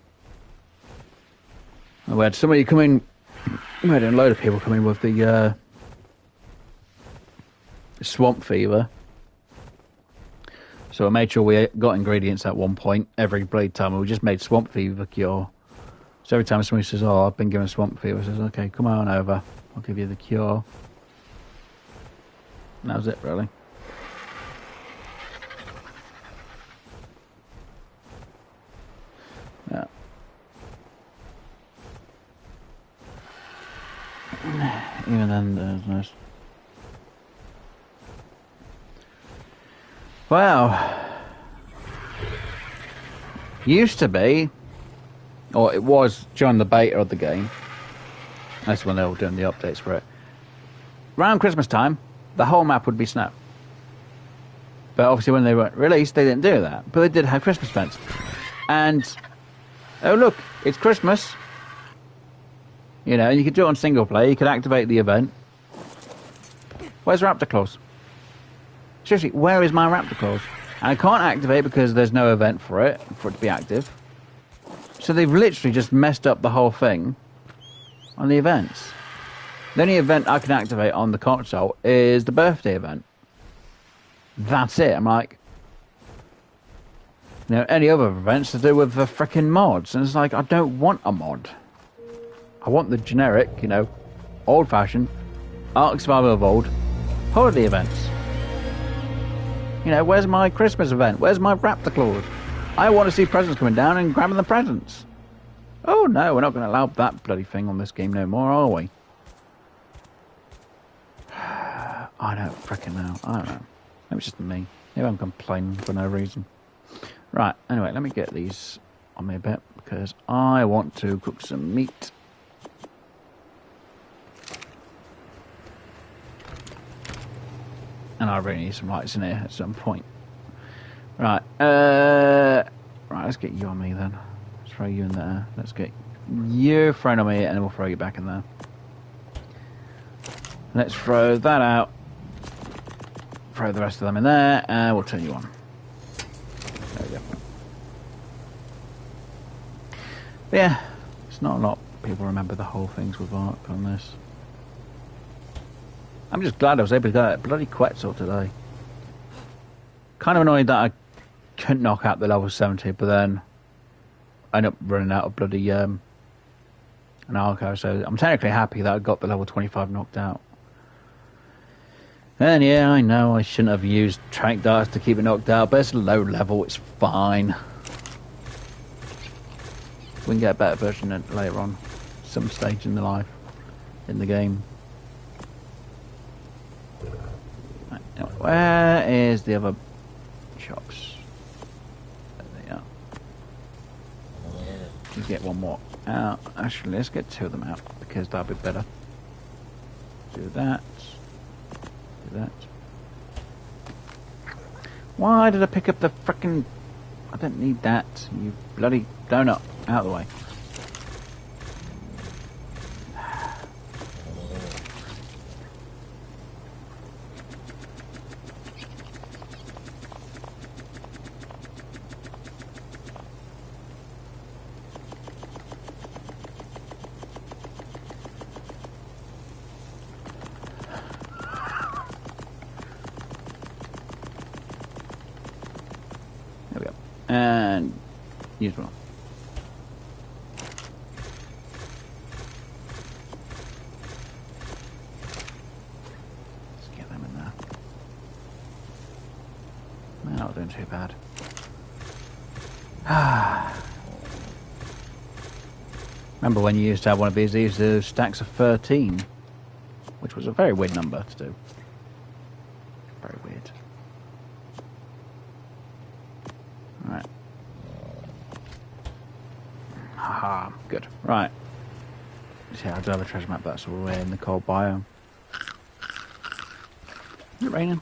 And we had somebody come in, we had a load of people come in with the swamp fever. So I made sure we got ingredients at one point every blade time, and we just made swamp fever cure. So every time somebody says, oh, I've been given swamp fever, I says, okay, come on over, I'll give you the cure. And that was it, really. Yeah. Even then, there's no... Wow. Used to be, or it was during the beta of the game. That's when they were doing the updates for it. Around Christmas time, the whole map would be snow. But obviously when they weren't released, they didn't do that. But they did have Christmas events. And, oh look, it's Christmas. And you could do it on single player. You could activate the event. Where's Raptor Claws? Seriously, where is my Raptor Claws? And I can't activate because there's no event for it to be active. So they've literally just messed up the whole thing on the events. The only event I can activate on the console is the birthday event. That's it. I'm like, any other events to do with the frickin' mods. And it's like, I don't want a mod. I want the generic, old-fashioned, Ark Survival Evolved holiday events. Where's my Christmas event? Where's my Raptor Claws? I want to see presents coming down and grabbing the presents. Oh no, we're not going to allow that bloody thing on this game no more, are we? I don't frickin' know. I don't know. It was just me. Maybe I'm complaining for no reason. Right, anyway, let me get these on me a bit because I want to cook some meat. And I really need some lights in here at some point. Right, let's get you on me then. Let's throw you in there. Let's get you thrown on me and then we'll throw you back in there. Let's throw that out. Throw the rest of them in there and we'll turn you on. There we go. But yeah, it's not a lot. People remember the whole things with Ark on this. I'm just glad I was able to get that bloody Quetzal today. Kind of annoyed that I couldn't knock out the level 70, but then I ended up running out of bloody an Arco, so I'm technically happy that I got the level 25 knocked out. And yeah, I know I shouldn't have used track darts to keep it knocked out, but it's a low level, it's fine. We can get a better version later on, some stage in the life, in the game. Right, now, where is the other shops? There they are. You get one more out. Actually, let's get two of them out, because that'll be better. Do that. Do that. Why did I pick up the frickin'... I don't need that, you bloody donut. Out of the way. There we go. And use one. Doing too bad. Remember when you used to have one of these used to do stacks of 13, which was a very weird number to do. Very weird. Alright. Haha, good. Right. See, I do have a treasure map, that's all the way in the cold biome. Is it raining?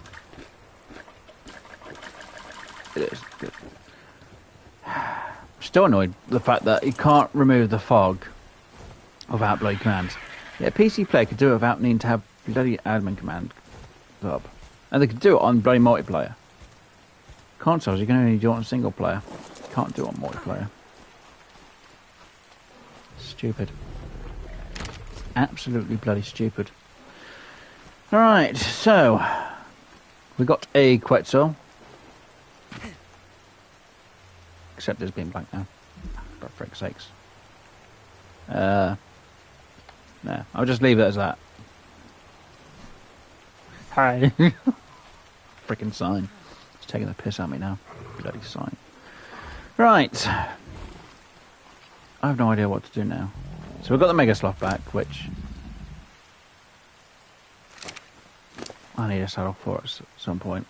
It is good. Still annoyed the fact that you can't remove the fog without bloody commands. Yeah, a PC player could do it without needing to have bloody admin command up. And they could do it on bloody multiplayer. Consoles, you can only do it on single player. Can't do it on multiplayer. Stupid. Absolutely bloody stupid. Alright, so we got a Quetzal. Except there's been black now. For frick's sakes. No, I'll just leave it as that. Hi. Frickin' sign. It's taking the piss out of me now. Bloody sign. Right. I have no idea what to do now. So we've got the Mega Sloth back, which I need to settle for at some point.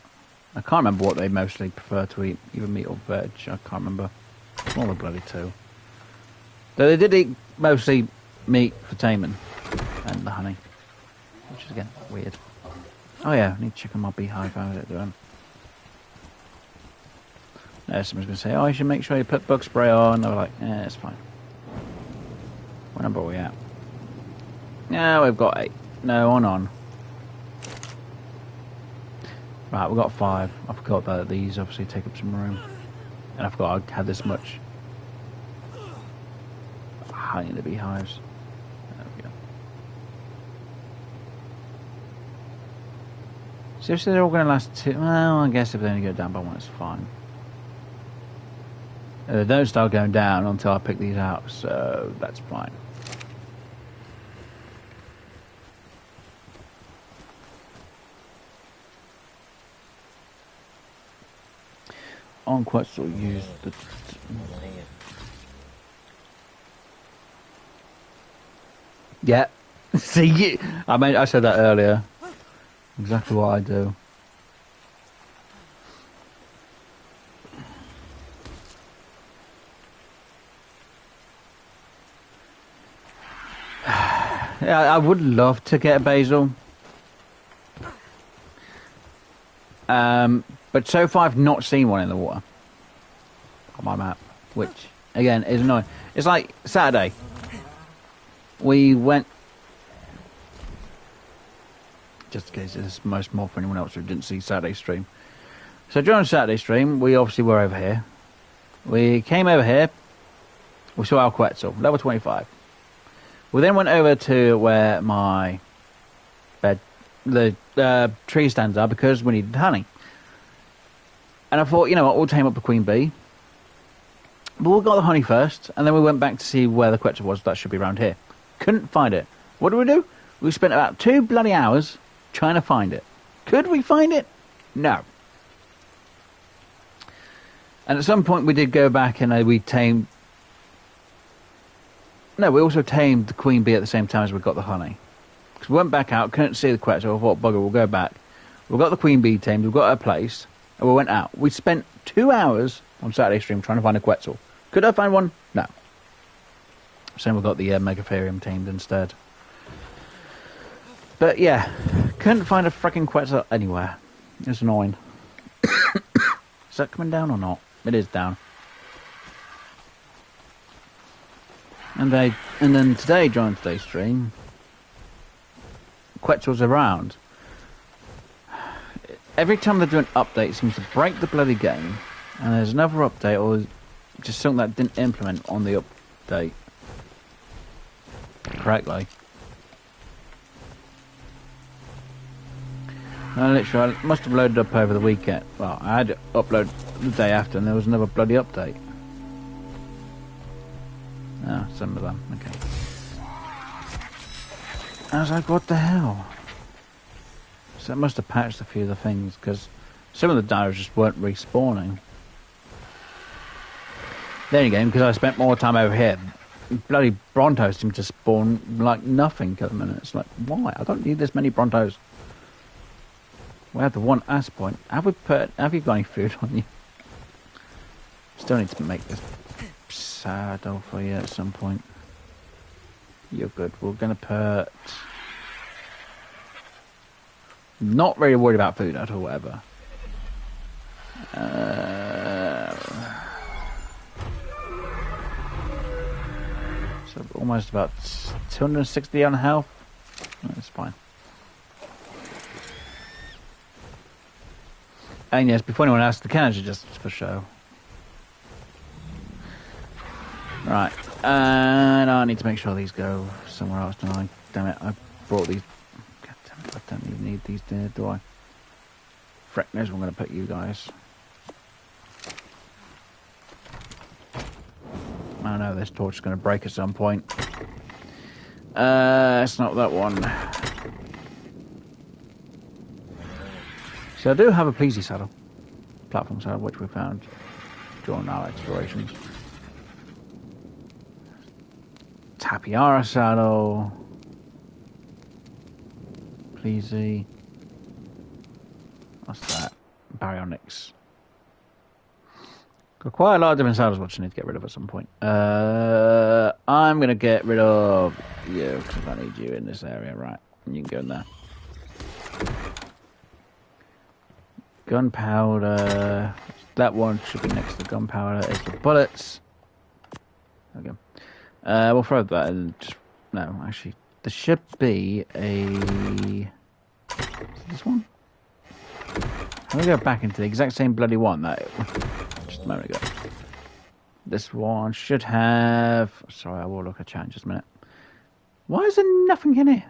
I can't remember what they mostly prefer to eat, either meat or veg. I can't remember. All the bloody two. Though they did eat mostly meat for taming and the honey, which is again weird. Oh yeah, I need to check on my beehive. How's it doing? Someone's going to say, oh, you should make sure you put bug spray on. They were like, yeah, it's fine. What number are we at? Yeah, we've got 8. No, on. Right, we've got 5. I forgot that these obviously take up some room. And I forgot I had this much honey in the beehives. There we go. So if they're all going to last 2... Well, I guess if they only go down by 1, it's fine. They don't start going down until I pick these out, so that's fine. On Quetzal, use the... Yeah. See, I said that earlier. Exactly what I do. Yeah, I would love to get a basil. But so far I've not seen one in the water on my map, which again is annoying. It's like Saturday. We went, just in case this is most more for anyone else who didn't see Saturday stream. So during Saturday stream, we obviously were over here. We came over here. We saw our Quetzal, level 25. We then went over to where my the tree stands are because we needed honey. And I thought, you know what, we'll tame up the queen bee. But we got the honey first, and then we went back to see where the Quetzal was. That should be around here. Couldn't find it. What do? We spent about 2 bloody hours trying to find it. Could we find it? No. And at some point we did go back and we tamed... No, we also tamed the queen bee at the same time as we got the honey. Because we went back out, couldn't see the Quetzal. I thought, bugger, we'll go back. We got the queen bee tamed, we got her place, and we went out. We spent 2 hours on Saturday stream trying to find a Quetzal. Could I find one? No. So we got the Megatherium tamed instead. But yeah, couldn't find a freaking Quetzal anywhere. It's annoying. Is that coming down or not? It is down. And then today, during today's stream, Quetzal's around. Every time they do an update, it seems to break the bloody game. And there's another update, or just something that didn't implement on the update correctly. Literally, I must have loaded up over the weekend. Well, I had it upload the day after, and there was another bloody update. Oh, some of them. Okay. I was like, what the hell? So it must have patched a few of the things, because some of the dinos just weren't respawning. Then again, because I spent more time over here, bloody Brontos seem to spawn like nothing at the minute. It's like, why? I don't need this many Brontos. We have the one ass point. Have you got any food on you? Still need to make this saddle for you at some point. You're good. We're gonna put... Not really worried about food at all, whatever. So almost about 260 on health. That's fine. And yes, before anyone asks, the cannons are just for show. Right, and I need to make sure these go somewhere else tonight. Damn it, I brought these. God damn it, I don't even need these there, do I? Frick knows where I'm going to put you guys. I know this torch is going to break at some point. It's not that one. So I do have a Pleasy saddle, platform saddle, which we found during our explorations. Tapiara saddle, Pleasy. What's that? Baryonyx. Got quite a lot of different saddles which I need to get rid of at some point. I'm going to get rid of you, because I need you in this area, right? And you can go in there. Gunpowder. That one should be next to gunpowder. It's the bullets. There we go. We'll throw that in. Just, no, actually, there should be a... Is it this one? I'm going to go back into the exact same bloody one that... Just a moment ago. This one should have... Sorry, I will look at chat in just a minute. Why is there nothing in here?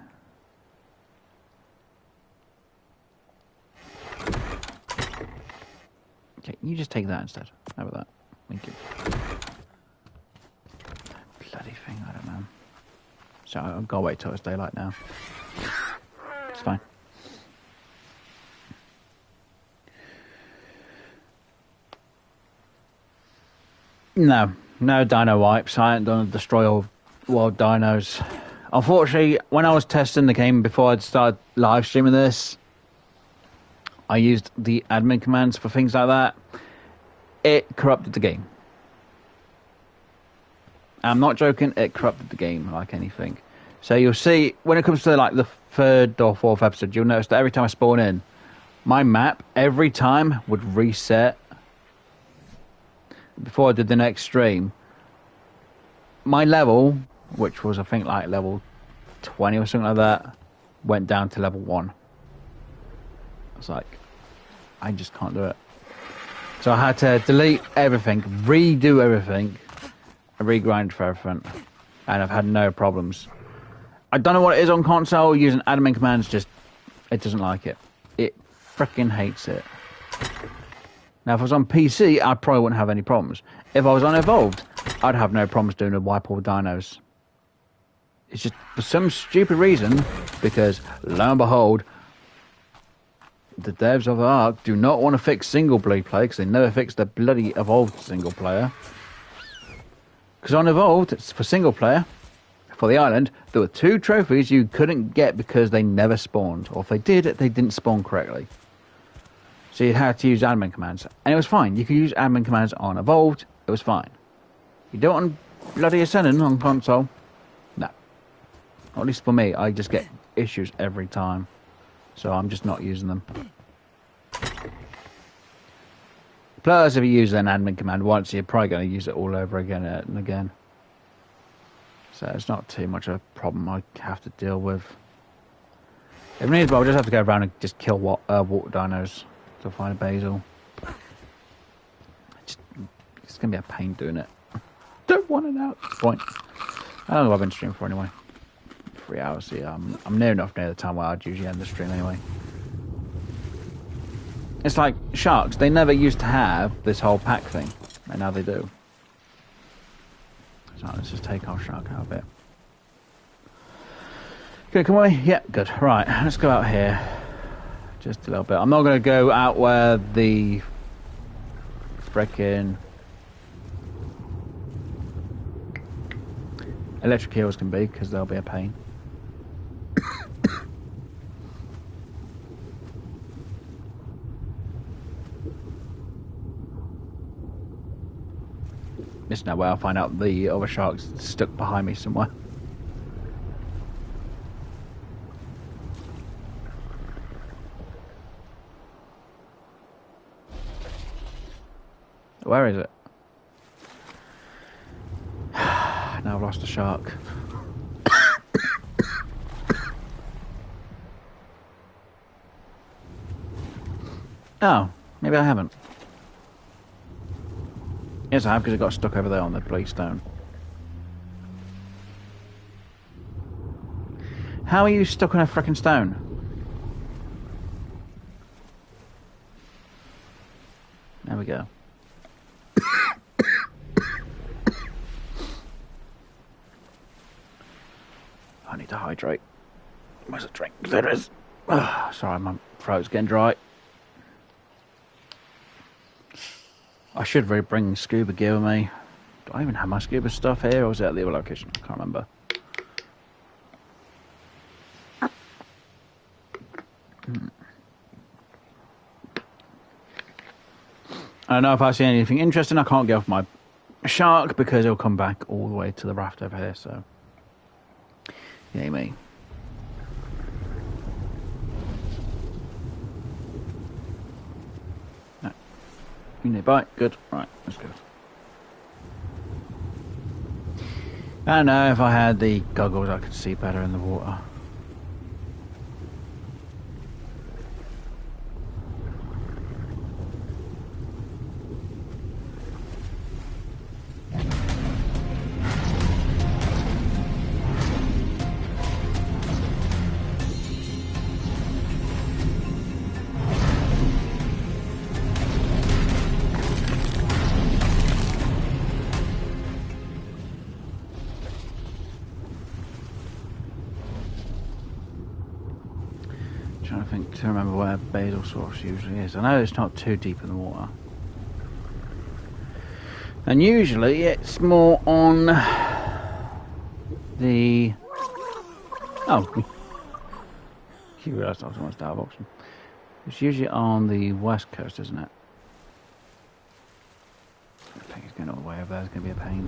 Okay, you just take that instead. How about that? Thank you. Bloody thing, I don't know. So I've got to wait till it's daylight now. It's fine. No dino wipes. I ain't gonna destroy all wild dinos. Unfortunately, when I was testing the game before I'd started live streaming this, I used the admin commands for things like that. It corrupted the game. I'm not joking, it corrupted the game like anything. So you'll see, when it comes to like the 3rd or 4th episode, you'll notice that every time I spawn in, my map, every time, would reset. Before I did the next stream, my level, which was I think like level 20 or something like that, went down to level 1. I was like, I just can't do it. So I had to delete everything, redo everything, and regrind for everything. And I've had no problems. I don't know what it is on console, using admin commands, just, it doesn't like it. It freaking hates it. Now, if I was on PC, I probably wouldn't have any problems. If I was on Evolved, I'd have no problems doing a wipe all dinos. It's just for some stupid reason, because lo and behold, the devs of the Ark do not want to fix single player because they never fixed the bloody Evolved single player. Because on Evolved, it's for single player, for the island, there were 2 trophies you couldn't get because they never spawned. Or if they did, they didn't spawn correctly. So you had to use admin commands. And it was fine. You could use admin commands on Evolved. It was fine. You do it on bloody Ascendant on console. No. Or at least for me, I just get issues every time. So I'm just not using them. Plus, if you use an admin command once, you're probably going to use it all over again and again. So it's not too much of a problem I have to deal with. If needs, I'll just have to go around and just kill water dinos to find a basil. It's going to be a pain doing it. Don't want it out at this point. I don't know what I've been streaming for anyway. 3 hours, yeah. I'm near enough near the time where I'd usually end the stream anyway. It's like sharks. They never used to have this whole pack thing. And now they do. So let's just take our shark out a bit. Good, can we? Yeah, good. Right, let's go out here. Just a little bit. I'm not going to go out where the frickin' electric eels can be, because they'll be a pain. There's no way I'll find out the other shark's stuck behind me somewhere. Where is it? Now I've lost a shark. Oh, maybe I haven't. Yes, I have, because it got stuck over there on the bloody stone. How are you stuck on a frickin' stone? There we go. I need to hydrate. Where's the drink? There it is. Oh, sorry, my throat's getting dry. I should really bring scuba gear with me. Do I even have my scuba stuff here, or is it at the other location? I can't remember. I don't know if I see anything interesting. I can't get off my shark because it'll come back all the way to the raft over here, so yay me. No. You nearby? Good. Right, that's good. I don't know, if I had the goggles I could see better in the water. To remember where basil source usually is. I know it's not too deep in the water, and usually it's more on the you realised I was on Starbucks. It's usually on the west coast, isn't it? I think it's going all the way over there. It's going to be a pain.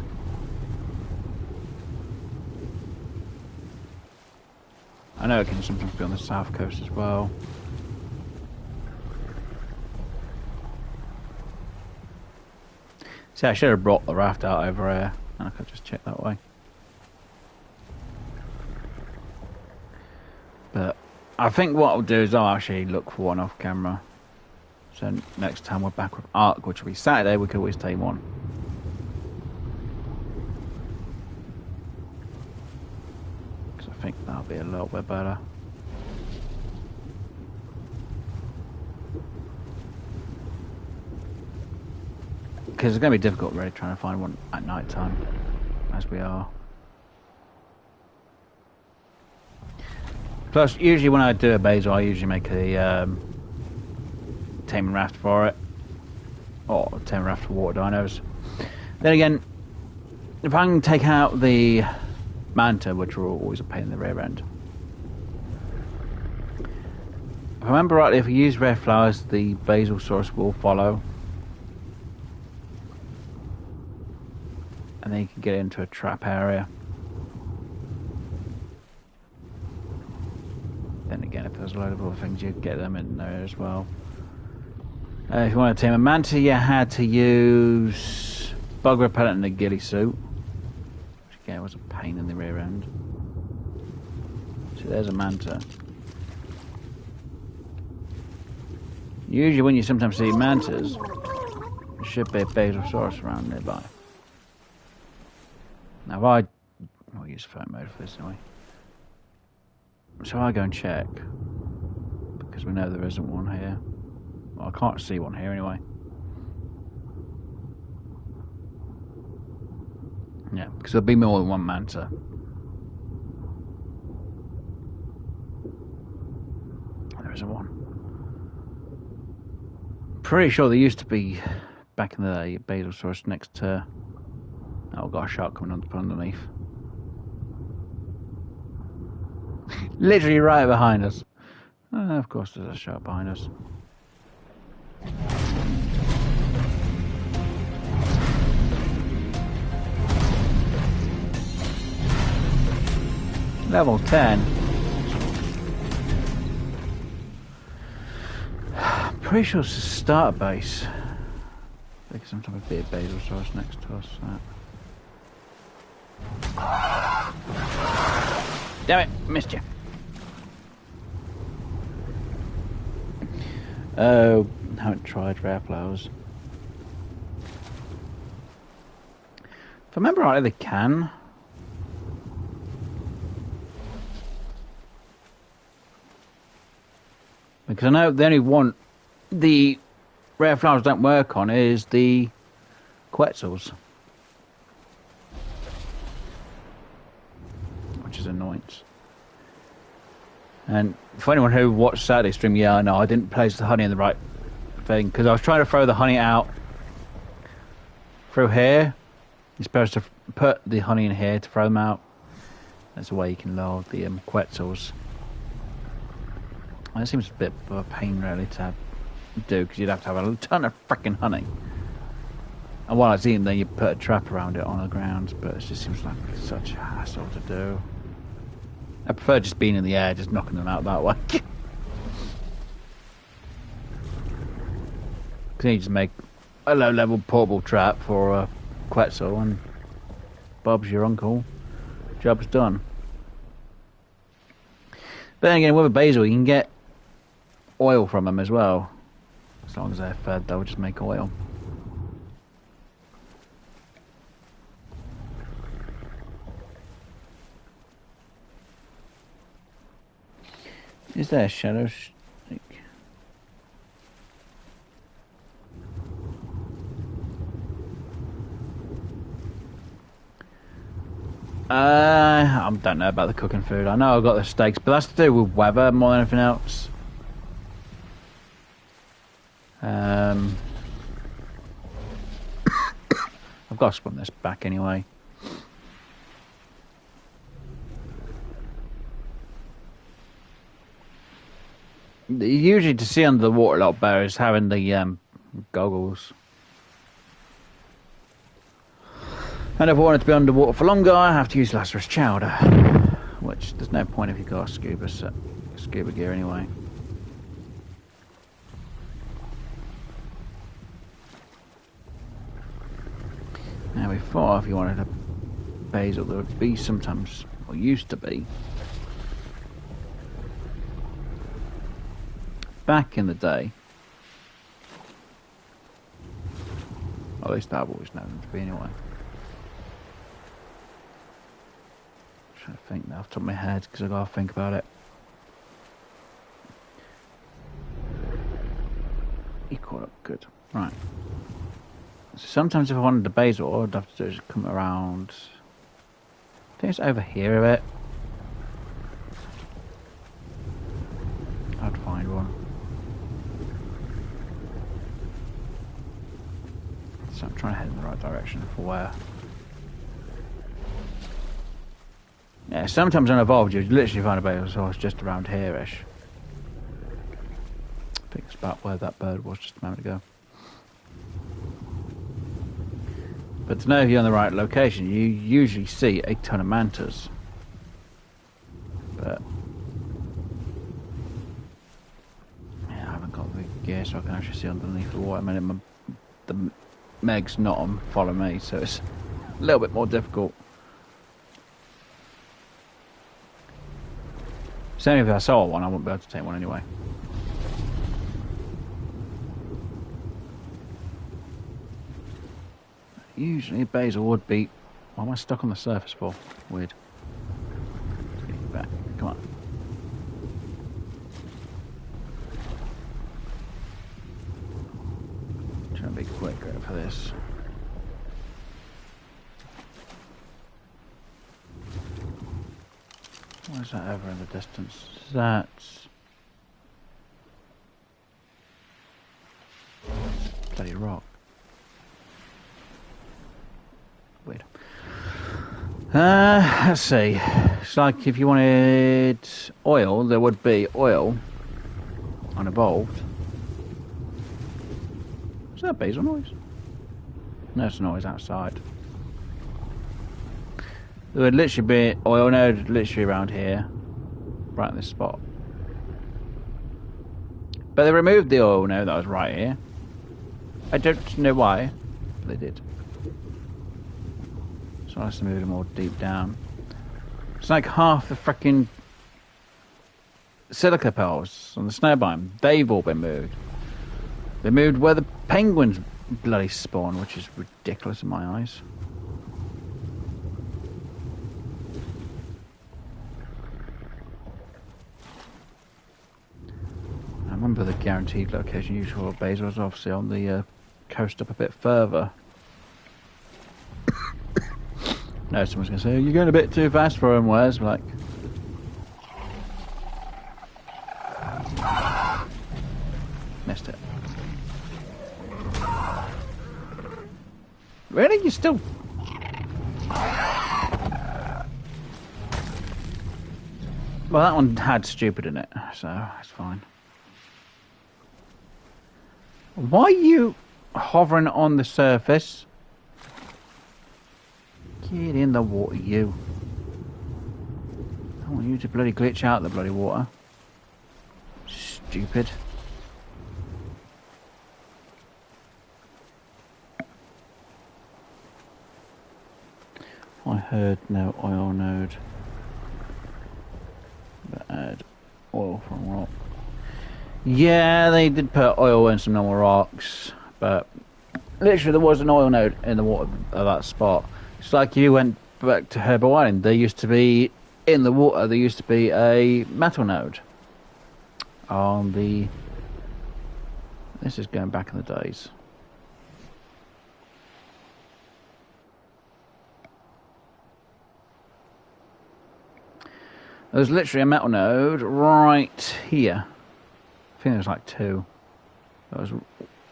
I know it can sometimes be on the south coast as well. See, I should have brought the raft out over here, and I could just check that way. But I think what I'll do is I'll actually look for one off camera. So next time we're back with Ark, which will be Saturday, we could always take one. Because I think that'll be a little bit better. Because it's going to be difficult really trying to find one at night time, as we are. Plus, usually when I do a basil, I usually make a tame and raft for it. Or tame and raft for water dinos. Then again, if I can take out the manta, which are always a pain in the rear end. If I remember rightly, if you use red flowers, the basil source will follow. And then you can get into a trap area. Then again, if there's a load of other things, you get them in there as well. If you want to tame a manta, you had to use bug repellent and a ghillie suit. Which again was a pain in the rear end. So there's a manta. Usually when you sometimes see mantas, there should be a basilsaurus around nearby. Now if I'll use phone mode for this anyway. So I go and check, because we know there isn't one here. Well, I can't see one here anyway. Yeah, because there'll be more than one manta. There isn't one. Pretty sure there used to be, back in the day, basilsaurus next to... Oh, got a shark coming up underneath. Literally right behind us. Of course there's a shark behind us. Level 10. Pretty sure it's a starter base. There's some type of bit of basilsaurus next to us. Damn it, missed you. Oh, haven't tried rare flowers. If I remember rightly, they can. Because I know the only one the rare flowers don't work on is the Quetzals. Which is annoyance. And for anyone who watched Saturday stream, yeah, I know I didn't place the honey in the right thing, because I was trying to throw the honey out through here. You're supposed to put the honey in here to throw them out. That's the way you can lure the Quetzals. That seems a bit of a pain really to do, because you'd have to have a ton of freaking honey. And while it's eating, then you put a trap around it on the ground, but it just seems like such a hassle to do. I prefer just being in the air, just knocking them out that way. Because then you just make a low-level portable trap for a Quetzal, and Bob's your uncle. Job's done. But then again, with a basil, you can get oil from them as well. As long as they're fed, they'll just make oil. Is there a shadow stick? I don't know about the cooking food. I know I've got the steaks, but that's to do with weather more than anything else. I've got to spin this back anyway. Usually to see under the water a lot better is having the goggles. And if I wanted to be underwater for longer, I have to use Lazarus Chowder, which there's no point if you've got a scuba gear anyway. Now before, if you wanted a basil, there would be sometimes, or used to be, back in the day, or at least I've always known them to be anyway. I'm trying to think now off the top of my head, because I've got to think about it. You caught up, good. Right. So sometimes if I wanted the basil, all I'd have to do is come around, I think it's over here a bit. find one. So I'm trying to head in the right direction for where. Yeah, sometimes on Evolved you literally find a Betasaurus just around here-ish. I think it's about where that bird was just a moment ago. But to know if you're in the right location, you usually see a ton of mantas. But yeah, I haven't got the gear so I can actually see underneath the water. I mean, the Meg's not on follow me, so it's a little bit more difficult. Same if I saw one, I wouldn't be able to take one anyway. Usually basil would be... Why am I stuck on the surface for? Weird. Get back. Come on. Trying to be quick for this. What is that over in the distance? That's... bloody rock. Weird. Let's see. It's like if you wanted oil, there would be oil on Evolved. Is that a basil noise? No, it's a noise outside. There would literally be oil node literally around here, right in this spot. But they removed the oil node that was right here. I don't know why, but they did. So I have to move them more deep down. It's like half the freaking silica pearls on the snow biome. They've all been moved. They moved where the penguins bloody spawn, which is ridiculous in my eyes. I remember the guaranteed location usual of basil was obviously on the coast up a bit further. No, someone's going to say, you're going a bit too fast for him, Wes. Like, missed it. Really? You still... Well, that one had stupid in it, so it's fine. Why are you hovering on the surface? Get in the water, you. I want you to bloody glitch out the bloody water. Stupid. I heard no oil node. But add oil from rock. Yeah, they did put oil in some normal rocks, but literally there was an oil node in the water of that spot. It's like you went back to Herbo Island. There used to be, in the water, there used to be a metal node. On the... This is going back in the days. There's literally a metal node right here. I think there's like two.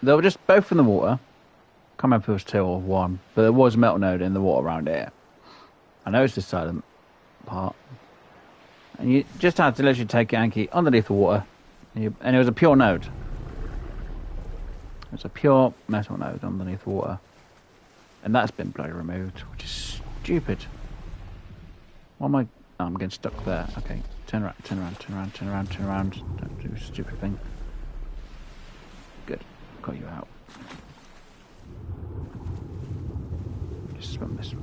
They were just both in the water. Can't remember if it was two or one, but there was a metal node in the water around here. I noticed this side of the part, and you just had to literally take Yankee underneath the water, and it was a pure node. It's a pure metal node underneath the water, and that's been bloody removed, which is stupid. Why am I? Oh, I'm getting stuck there. Okay, turn around, turn around, turn around, turn around, turn around. Don't do a stupid thing. Good, got you out. Just swim this.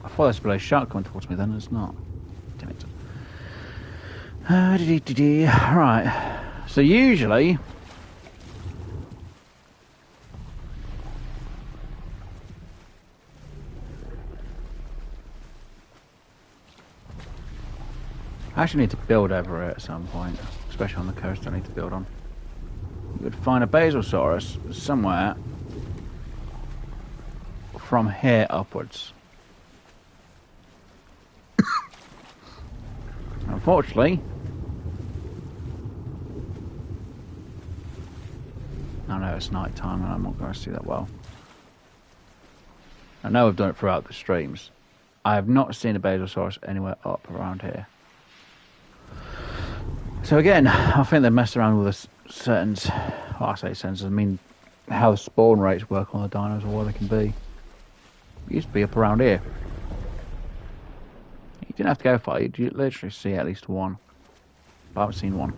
I thought there's a bloody shark coming towards me, then it's not. Damn it. Right. So usually, I actually need to build over it at some point, especially on the coast. I need to build on. You would find a Basilsaurus somewhere from here upwards. Unfortunately, it's night time and I'm not going to see that well. I know I've done it throughout the streams. I have not seen a Basosaurus anywhere up around here. So again, I think they messed around with the settings. Well, I say settings, I mean how the spawn rates work on the dinos or what they can be. It used to be up around here. You didn't have to go far, you literally see at least one. But I haven't seen one.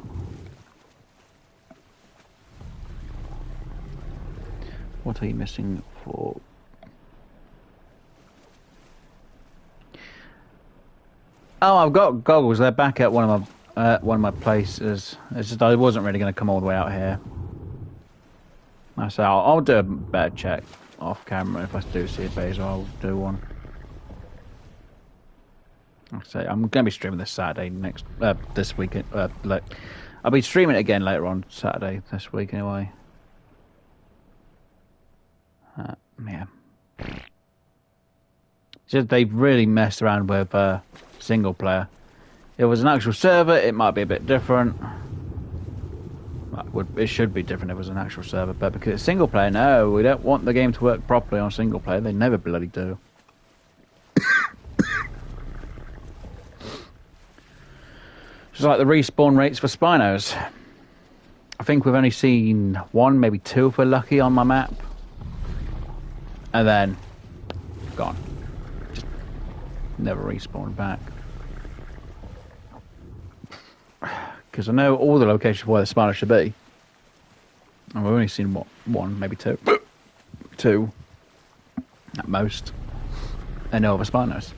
What are you missing for? Oh, I've got goggles. They're back at one of my places. It's just I wasn't really going to come all the way out here. So I'll do a better check off camera. If I do see a base, I'll do one. Like I say, I'm going to be streaming this Saturday this weekend. I'll be streaming it again later on Saturday this week anyway. Yeah. Just they've really messed around with single player. If it was an actual server, it might be a bit different. It should be different if it was an actual server, but because it's single player, no, we don't want the game to work properly on single player. They never bloody do. Just like the respawn rates for Spinos. I think we've only seen one, maybe two if we're lucky on my map. And then, gone. Just never respawned back. Because I know all the locations where the Spinos should be. And we've only seen, what, one, maybe two. Two. At most. And no other Spinos.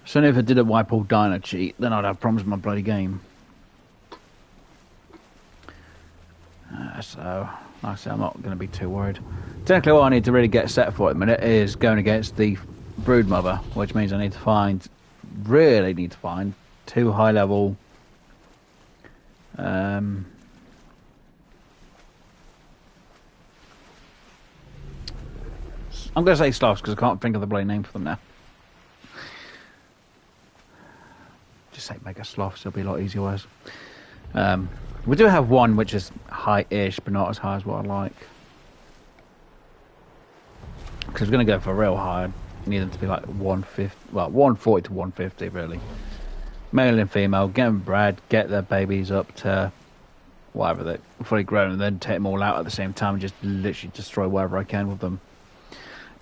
So if I did a wipe all dino cheat, then I'd have problems with my bloody game. So, like I say, I'm not going to be too worried. Technically, what I need to really get set for at the minute is going against the brood mother, which means I need to find, really need to find, 2 high level. I'm going to say sloths because I can't think of the bloody name for them now. Just say mega sloths, it'll be a lot easier ways. We do have one which is high-ish, but not as high as what I like. Because we're going to go for real high. I need them to be like 150, well, 140 to 150 really. Male and female, get them bred, get their babies up to whatever they're fully grown, and then take them all out at the same time and just literally destroy whatever I can with them.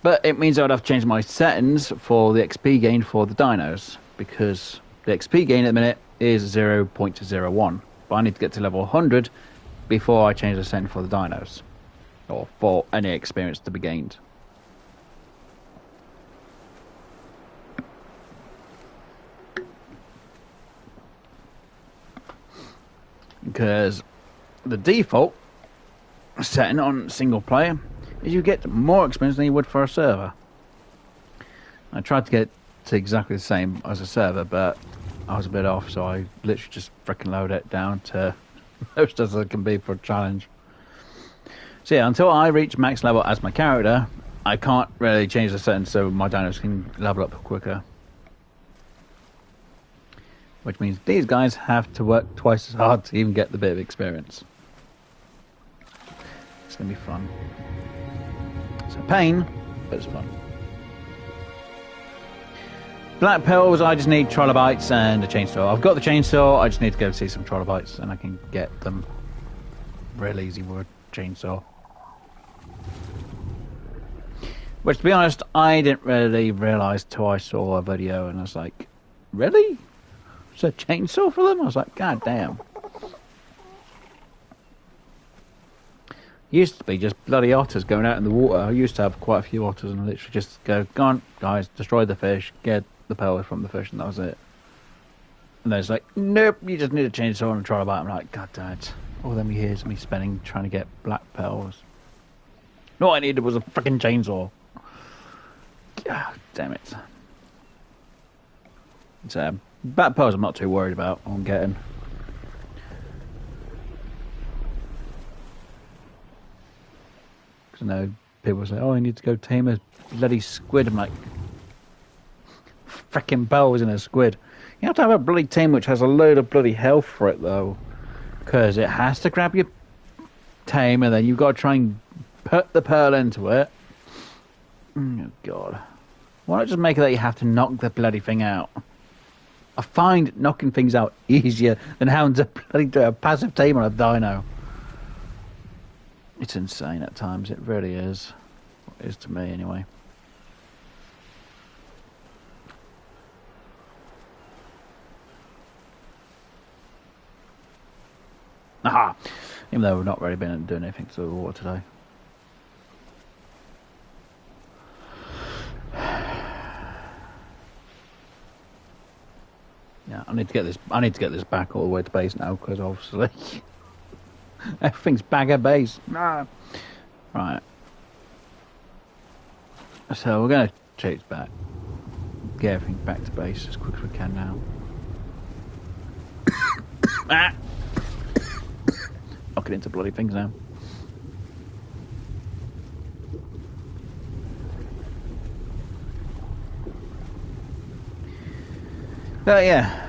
But it means I would have to change my settings for the XP gain for the dinos, because the XP gain at the minute is 0.01. But I need to get to level 100 before I change the setting for the dinos. Or for any experience to be gained. Because the default setting on single player is you get more experience than you would for a server. I tried to get to exactly the same as a server, but I was a bit off, so I literally just freaking load it down to most as it can be for a challenge. So yeah, until I reach max level as my character, I can't really change the settings so my dinos can level up quicker. Which means these guys have to work twice as hard to even get the bit of experience. It's going to be fun. It's a pain, but it's fun. Black pills, I just need trilobites and a chainsaw. I've got the chainsaw, I just need to go see some trilobites and I can get them real easy with a chainsaw. Which, to be honest, I didn't really realise till I saw a video and I was like, really? It's a chainsaw for them? I was like, god damn. Used to be just bloody otters going out in the water. I used to have quite a few otters and I literally just go on, guys, destroy the fish, get the power from the fish, and that was it. And then it's like, nope, you just need a chainsaw and a trilobite. I'm like, god damn it. All them years of me spending trying to get black pearls. No, all I needed was a freaking chainsaw. God damn it. So, black pearls I'm not too worried about on getting. Because I know people say, oh, I need to go tame a bloody squid. I'm like, freaking bells in a squid. You have to have a bloody tame which has a load of bloody health for it though. Because it has to grab your tame, and then you've got to try and put the pearl into it. Oh, God. Why not just make it that you have to knock the bloody thing out? I find knocking things out easier than having to bloody do a passive tame on a dino. It's insane at times, it really is. It is to me, anyway. Aha! Even though we've not really been doing anything to the water today. Yeah, I need to get this back all the way to base now, because obviously everything's back at base. Nah. Right. So we're gonna chase back. Get everything back to base as quick as we can now. Ah! Knocking into bloody things now. But yeah.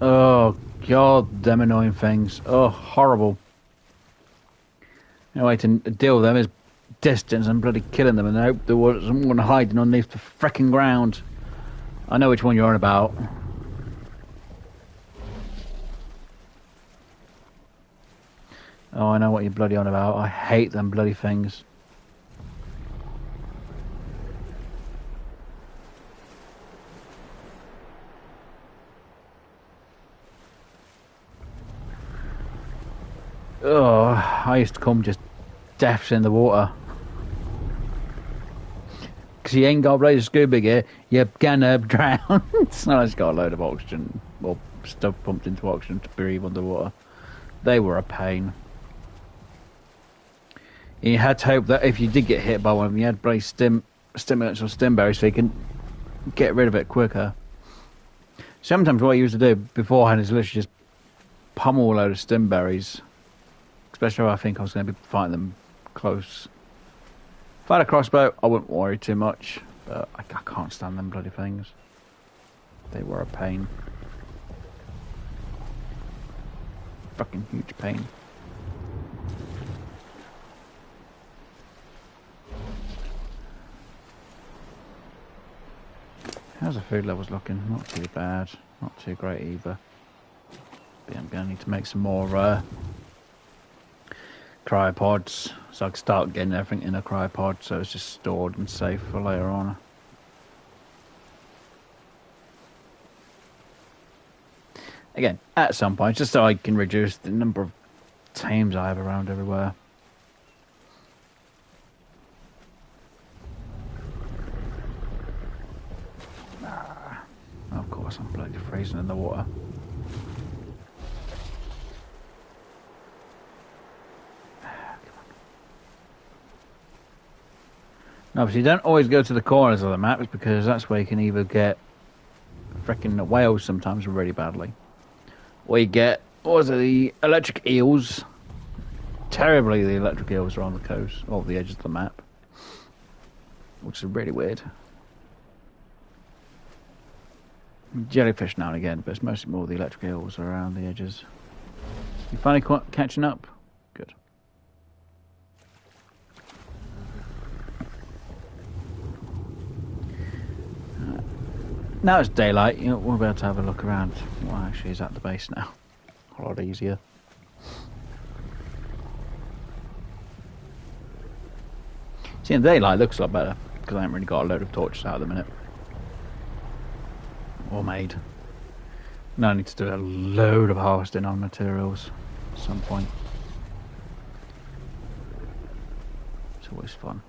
Oh God, them annoying things. Oh, horrible. No way to deal with them is distance and bloody killing them, and I hope there was someone hiding underneath the frickin' ground. I know which one you're on about. Oh, I know what you're bloody on about. I hate them bloody things. Oh, I used to come just deaths in the water. Because you ain't got bloody scuba gear, you're gonna drown. It's not like it's got a load of oxygen, or stuff pumped into oxygen to breathe underwater. They were a pain. You had to hope that if you did get hit by one of them, you had bloody stimulants or stimberries so you can get rid of it quicker. Sometimes what I used to do beforehand is literally just pummel a load of stimberries. Especially if I think I was going to be fighting them close. If I had a crossbow, I wouldn't worry too much. But I can't stand them bloody things. They were a pain. Fucking huge pain. How's the food levels looking? Not too bad. Not too great either. But I'm going to need to make some more cryopods, so I can start getting everything in a cryopod so it's just stored and safe for later on. Again, at some point, just so I can reduce the number of tames I have around everywhere. Of course, I'm bloody freezing in the water. Obviously, you don't always go to the corners of the maps because that's where you can either get frickin' whales sometimes really badly, or you get, what was it, the electric eels. Terribly, the electric eels are on the coast, or the edges of the map, which is really weird. Jellyfish now and again, but it's mostly more the electric eels around the edges. You finally catching up? Good. Now it's daylight, you know, we'll be able to have a look around what actually is at the base now. A lot easier. See, in daylight it looks a lot better, because I haven't really got a load of torches out at the minute. Or made. Now I need to do a load of harvesting on materials at some point. It's always fun.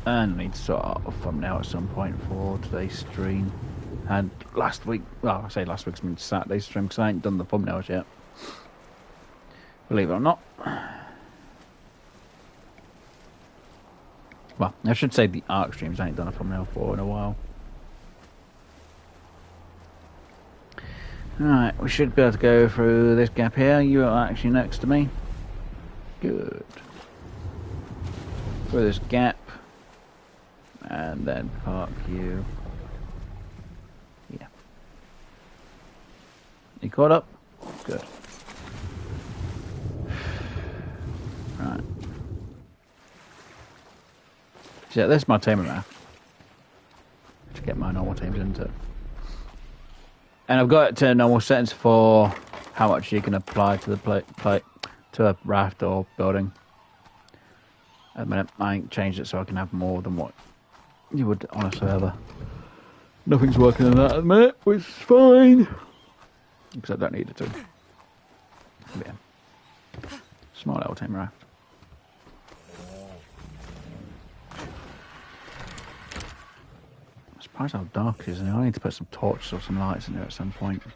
And I need to sort out a thumbnail at some point for today's stream. And last week, well, I say last week's been Saturday's stream because I ain't done the thumbnails yet. Believe it or not. Well, I should say the ARC streams I ain't done a thumbnail for in a while. Alright, we should be able to go through this gap here. You are actually next to me. Good. Through this gap. And then park you. Yeah. You caught up? Good. Right. So this is my tamer now. To get my normal tames into it. And I've got it to normal settings for how much you can apply to the plate to a raft or building. At the minute, I ain't changed it so I can have more than what you would on a server. Nothing's working on that at the minute, which is fine. Because I don't need it to. But yeah. Small little tame raft. I'm surprised how dark it is. I need to put some torches or some lights in there at some point. But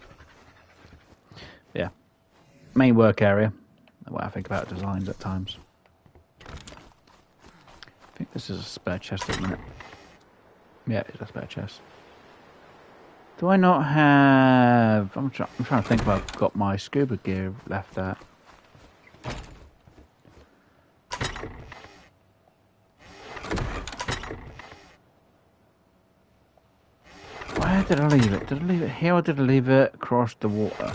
yeah. Main work area. What I think about designs at times. I think this is a spare chest at the minute. Yeah, it's a spare chest. Do I not have... I'm trying to think if I've got my scuba gear left at. Where did I leave it? Did I leave it here or did I leave it across the water?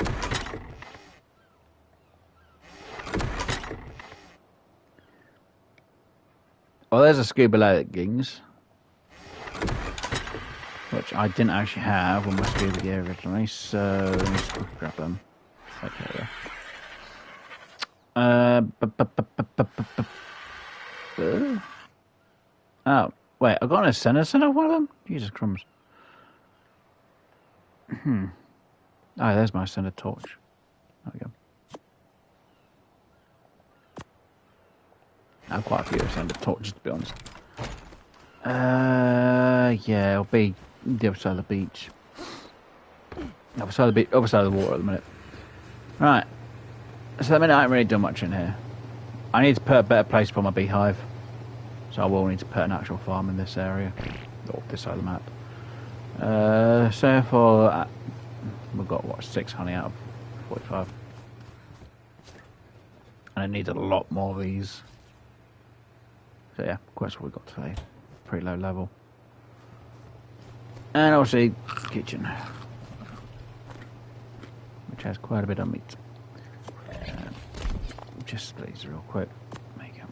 Well, there's a scuba leggings. Which I didn't actually have on my scuba gear originally, so let me just quickly grab them. Okay. Oh, wait, I got an center one of them? Jesus crumbs. Oh, there's my center torch. There we go. I have quite a few center torches, to be honest. Yeah, it'll be the other side of the beach. Other side of the water at the minute. Right. So at the minute I haven't really done much in here. I need to put a better place for my beehive. So I will need to put an actual farm in this area. Or this side of the map. So for we've got what, 6 honey out of 45. And I need a lot more of these. So yeah, that's what we got today. Pretty low level. And obviously, kitchen. Which has quite a bit of meat. Just these real quick. There you go.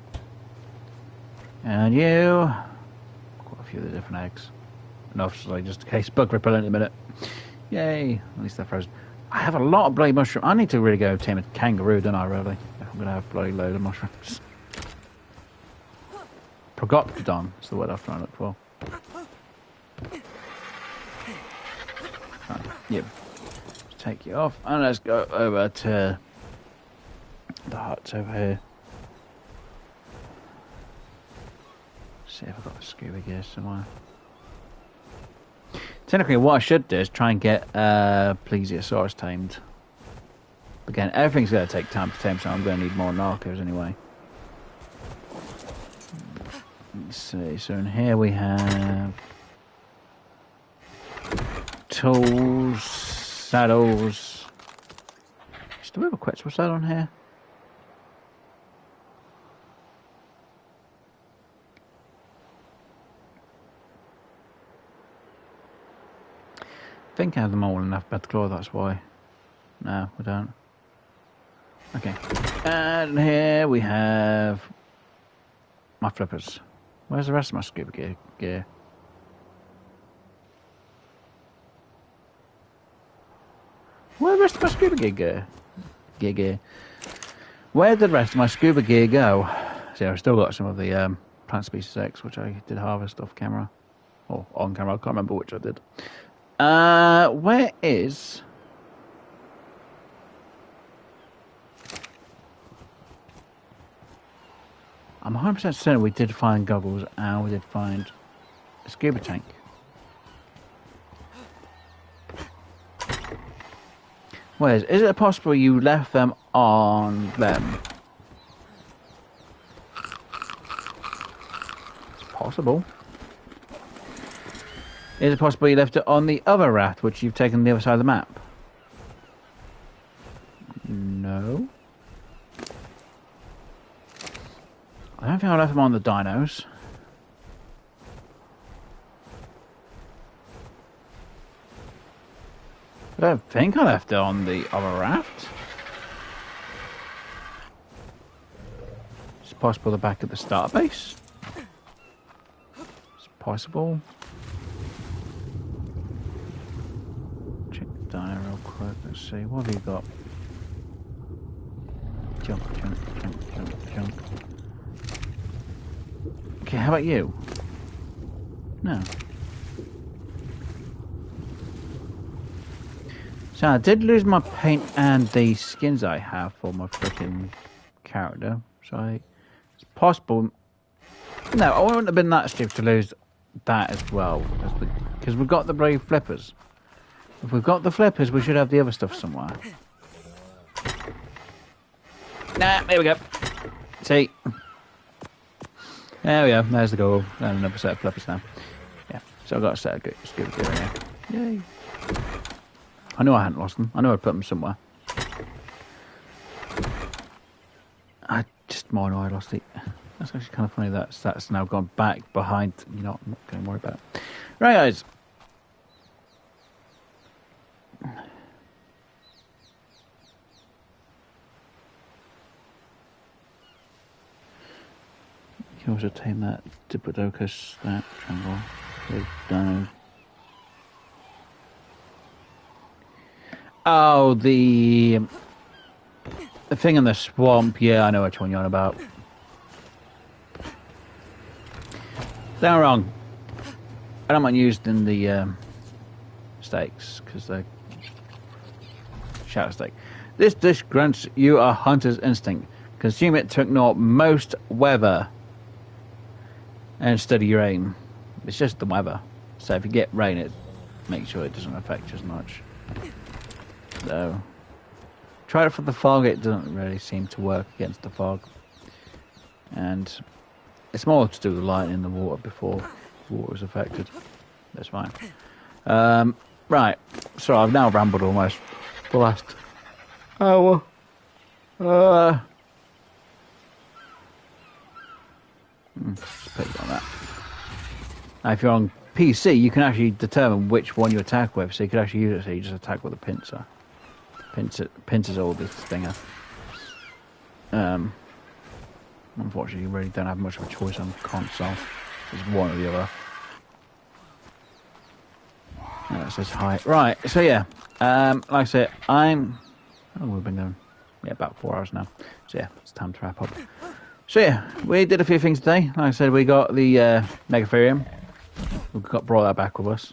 And you. Quite a few of the different eggs. And obviously, just in case, bug repellent in a minute. Yay. At least they're frozen. I have a lot of bloody mushrooms. I need to really go tame a kangaroo, don't I, really? If I'm going to have a bloody load of mushrooms. Progoptodon is the word I'm trying to look for. Right, yep. Let's take you off and let's go over to the huts over here. See if I've got a scuba gear somewhere. Technically, what I should do is try and get plesiosaurus tamed. Again, everything's going to take time to tame, so I'm going to need more narcos anyway. Let's see, so in here we have tools, saddles. Do we have a Quetzal saddle on here? I think I have them all in enough bed claw, that's why. No, we don't. Okay. And here we have my flippers. Where's the rest of my scuba gear? Where's the rest of my scuba gear? Where did the rest of my scuba gear go? See, I've still got some of the plant species X, which I did harvest off camera. Or on camera, I can't remember which I did. Where is... I'm 100% certain we did find goggles and we did find a scuba tank. Is it possible you left them on them? It's possible. Is it possible you left it on the other raft, which you've taken the other side of the map? No. I don't think I left them on the dinos. I don't think I left it on the other raft. It's possible they're back at the start base. It's possible. Check the dino real quick. Let's see. What have you got? Junk. Okay, how about you? No. So I did lose my paint and the skins I have for my freaking character. So it's possible. No, I wouldn't have been that stupid to lose that as well. Because we've got the brave flippers. If we've got the flippers, we should have the other stuff somewhere. Nah, there we go. See? There we go. There's the goal. And another set of flippers now. Yeah, so I've got a set of good gear in here. Yay. I knew I hadn't lost them. I knew I'd put them somewhere. I just more know I lost it. That's actually kind of funny that that's now gone back behind. You know, I'm not going to worry about it. Right, guys. You can also tame that Diplodocus, that triangle, the dino. Oh, the thing in the swamp. Yeah, I know which one you're on about. They're wrong. I don't mind used in the steaks because they're shadow steak. This dish grants you a hunter's instinct. Consume it to ignore most weather and steady your aim. It's just the weather. So if you get rain, it makes sure it doesn't affect you as much. So, try it for the fog. It doesn't really seem to work against the fog, and it's more to do with light in the water before the water is affected. That's fine. Right. So I've now rambled almost for the last hour. Just put it on that. Now, if you're on PC, you can actually determine which one you attack with. So you could actually use it. So you just attack with a pincer. Pincers all this stinger. Unfortunately, you really don't have much of a choice on console. It's one or the other. That says hi. Right, so yeah. Like I said, how long have we been going? Yeah, about 4 hours now. So yeah, it's time to wrap up. So yeah, we did a few things today. Like I said, we got the Megatherium. We brought that back with us.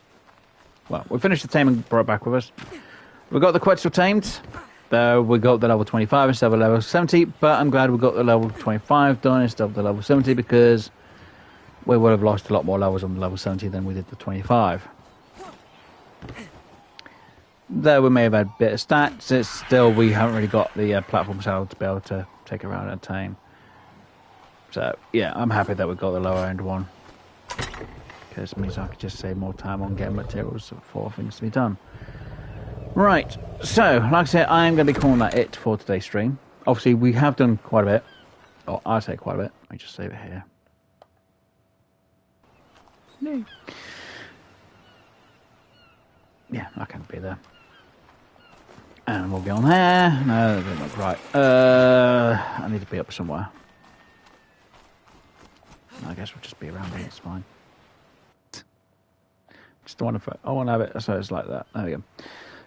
Well, we finished the tame and brought it back with us. We got the Quetzal tamed. We got the level 25 instead of level 70, but I'm glad we got the level 25 done instead of the level 70 because we would have lost a lot more levels on the level 70 than we did the 25. Though we may have had a bit of stats, it's still we haven't really got the platform cell to be able to take around and tame. So yeah, I'm happy that we got the lower end one because it means I could just save more time on getting materials for things to be done. Right, so, like I said, I am going to be calling that it for today's stream. Obviously, we have done quite a bit. Or, I'd say quite a bit. Let me just save it here. No. Yeah, I can be there. And we'll be on there. No, that doesn't look right. I need to be up somewhere. I guess we'll just be around here, it's fine. Just want to have it so it's like that. There we go.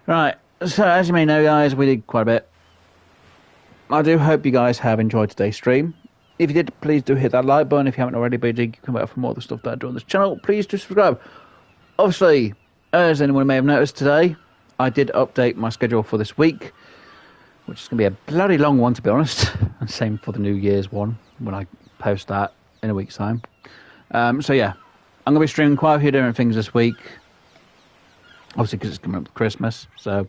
Right, so as you may know, guys, we did quite a bit. I do hope you guys have enjoyed today's stream. If you did, please do hit that like button if you haven't already, but you can come back for more of the stuff that I do on this channel. Please do subscribe. Obviously, as anyone may have noticed today, I did update my schedule for this week, which is going to be a bloody long one, to be honest. And same for the New Year's one, when I post that in a week's time. So yeah, I'm going to be streaming quite a few different things this week. Obviously, because it's coming up to Christmas. So,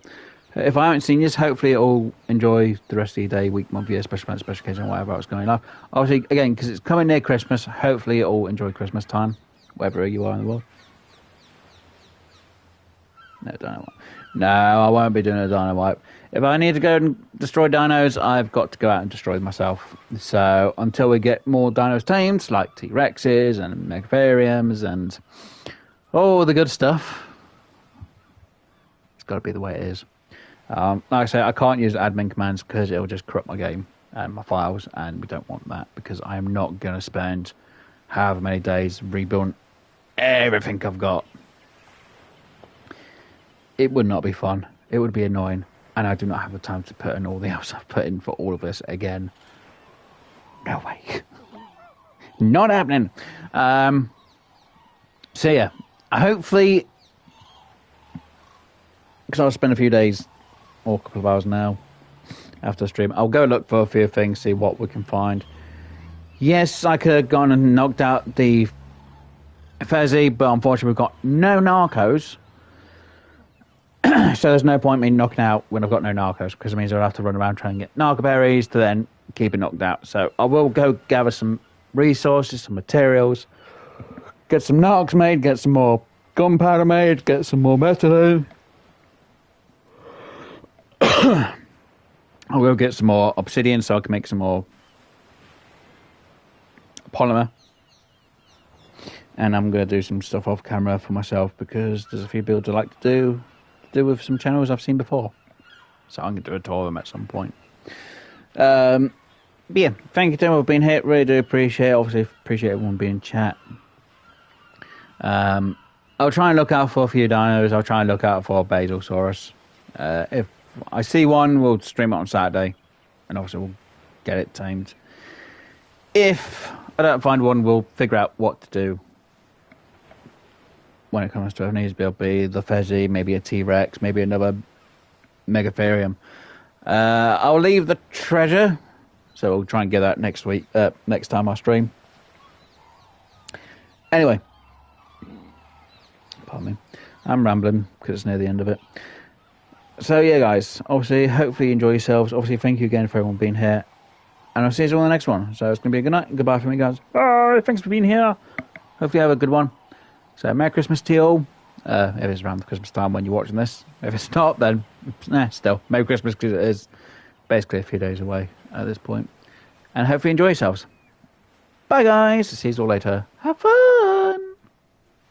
if I haven't seen you, hopefully you'll enjoy the rest of your day, week, month, year, special event, special occasion, whatever else going on. Obviously, again, because it's coming near Christmas, hopefully you'll enjoy Christmas time, wherever you are in the world. No, dino wipe. No, I won't be doing a dino wipe. If I need to go and destroy dinos, I've got to go out and destroy them myself. So, until we get more dinos tamed, like T-Rexes and Megatheriums and all the good stuff, got to be the way it is. Like I say, I can't use admin commands because it'll just corrupt my game and my files, and we don't want that because I am not going to spend however many days rebuilding everything I've got. It would not be fun. It would be annoying, and I do not have the time to put in all the hours I've put in for all of this again. No way. Not happening. So yeah, hopefully, because I'll spend a few days or a couple of hours now after the stream, I'll go look for a few things, see what we can find. Yes, I could have gone and knocked out the Fezzy, but unfortunately we've got no narcos. So there's no point in me knocking out when I've got no narcos, because it means I'll have to run around trying to get narco berries to then keep it knocked out. So I will go gather some resources, some materials, get some narcs made, get some more gunpowder made, get some more metal. I will get some more obsidian so I can make some more polymer. And I'm going to do some stuff off camera for myself because there's a few builds I like to do with some channels I've seen before. So I'm going to do a tour of them at some point. But yeah, thank you to everyone for being here. Really do appreciate it. Obviously, appreciate everyone being in chat. I'll try and look out for a few dinos. I'll try and look out for Basilsaurus. If I see one, we'll stream it on Saturday. And obviously, we'll get it tamed. If I don't find one, we'll figure out what to do when it comes to it. Needs to be the Fezzy, maybe a T-Rex, maybe another Megatherium. I'll leave the treasure, so we'll try and get that next week, next time I stream. Anyway, pardon me, I'm rambling because it's near the end of it. So yeah, guys, obviously, hopefully you enjoy yourselves. Obviously, thank you again for everyone being here. And I'll see you all in the next one. So it's going to be a good night and goodbye for me, guys. Bye. Thanks for being here. Hopefully you have a good one. So Merry Christmas to you all. If it's around the Christmas time when you're watching this. If it's not, then still. Merry Christmas, because it is basically a few days away at this point. And hopefully you enjoy yourselves. Bye, guys. See you all later. Have fun.